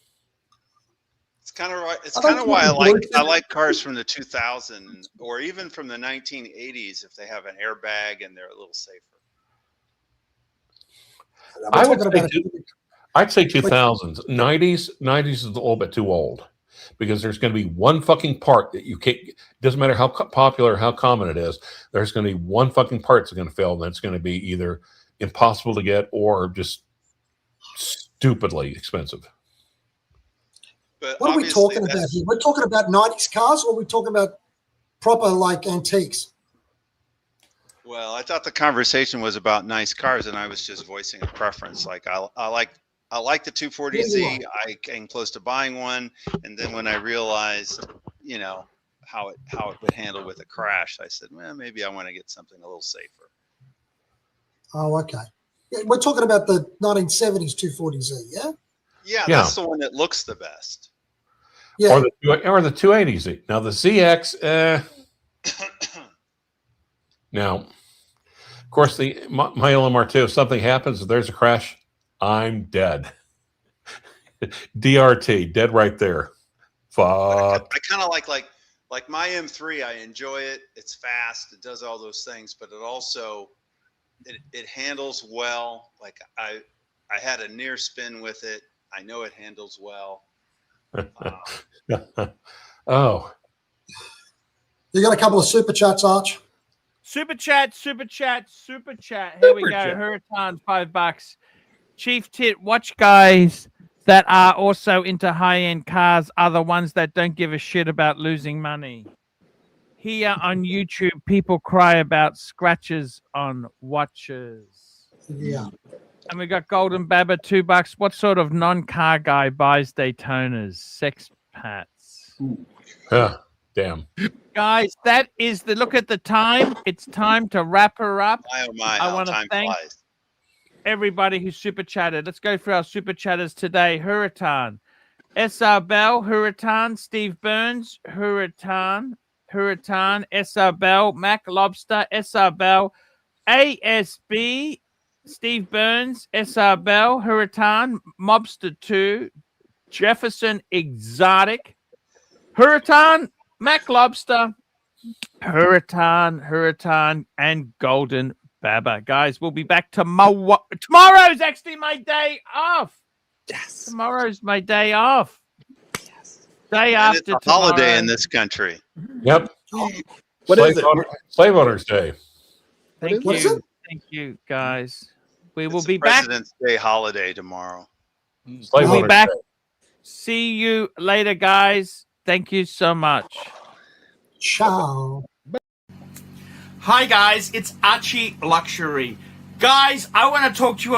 It's kind of right. It's kind of why I like cars from the 2000s or even from the 1980s if they have an airbag and they're a little safer.
I'd say 2000s. 90s is a little bit too old because there's going to be one fucking part that you can't. Doesn't matter how popular, how common it is. There's going to be one fucking part that's going to fail, and that's going to be either impossible to get or just stupidly expensive.
But
what are we talking about here? We're talking about 90s cars, or are we talking about proper like antiques.
Well, I thought the conversation was about nice cars, and I was just voicing a preference. Like I like the 240Z. I came close to buying one, and then when I realized, you know, how it would handle with a crash, I said, well, maybe I want to get something a little safer.
Oh, okay. Yeah, we're talking about the 1970s 240Z, yeah?
Yeah, that's the one that looks the best.
Yeah.
Or the 280Z. Now the ZX, now, of course, my LMR2, if something happens, if there's a crash, I'm dead. DRT, dead right there. Fuck.
I kind of like my M3. I enjoy it. It's fast. It does all those things, but it also it handles well. Like I had a near spin with it. I know it handles well.
Oh.
You got a couple of super chats, Arch?
Super chat. Here we go. Huracan, $5. Chief Tit, watch guys that are also into high-end cars are the ones that don't give a shit about losing money. Here on YouTube, people cry about scratches on watches.
Yeah.
And we got Golden Baba, $2. What sort of non-car guy buys Daytonas? Sex pats.
Damn.
Guys, that is the look at the time. It's time to wrap her up.
My oh my,
I want to thank everybody who super chatted. Let's go through our super chatters today. Huratan, SR Bell, Huratan, Steve Burns, Huratan, SR Bell, Mac Lobster, SR Bell, ASB, Steve Burns, SR Bell, Huratan, Mobster 2, Jefferson Exotic, Huratan, Mac Lobster, Huratan, and Golden Baba. Guys, we'll be back tomorrow. Tomorrow's actually my day off.
Yes.
Tomorrow's my day off.
Yes.
Day
And
after
it's a holiday
tomorrow.
in this country.
Yep.
What is it?
Slave Owners Day.
Thank
What is
you.
it?
Thank you, guys. We will
It's
be
a
back.
President's Day holiday tomorrow.
Slave
We'll be
Owners
back.
Day.
See you later, guys. Thank you so much.
Ciao.
Hi, guys. It's ArchieLuxury. Guys, I want to talk to you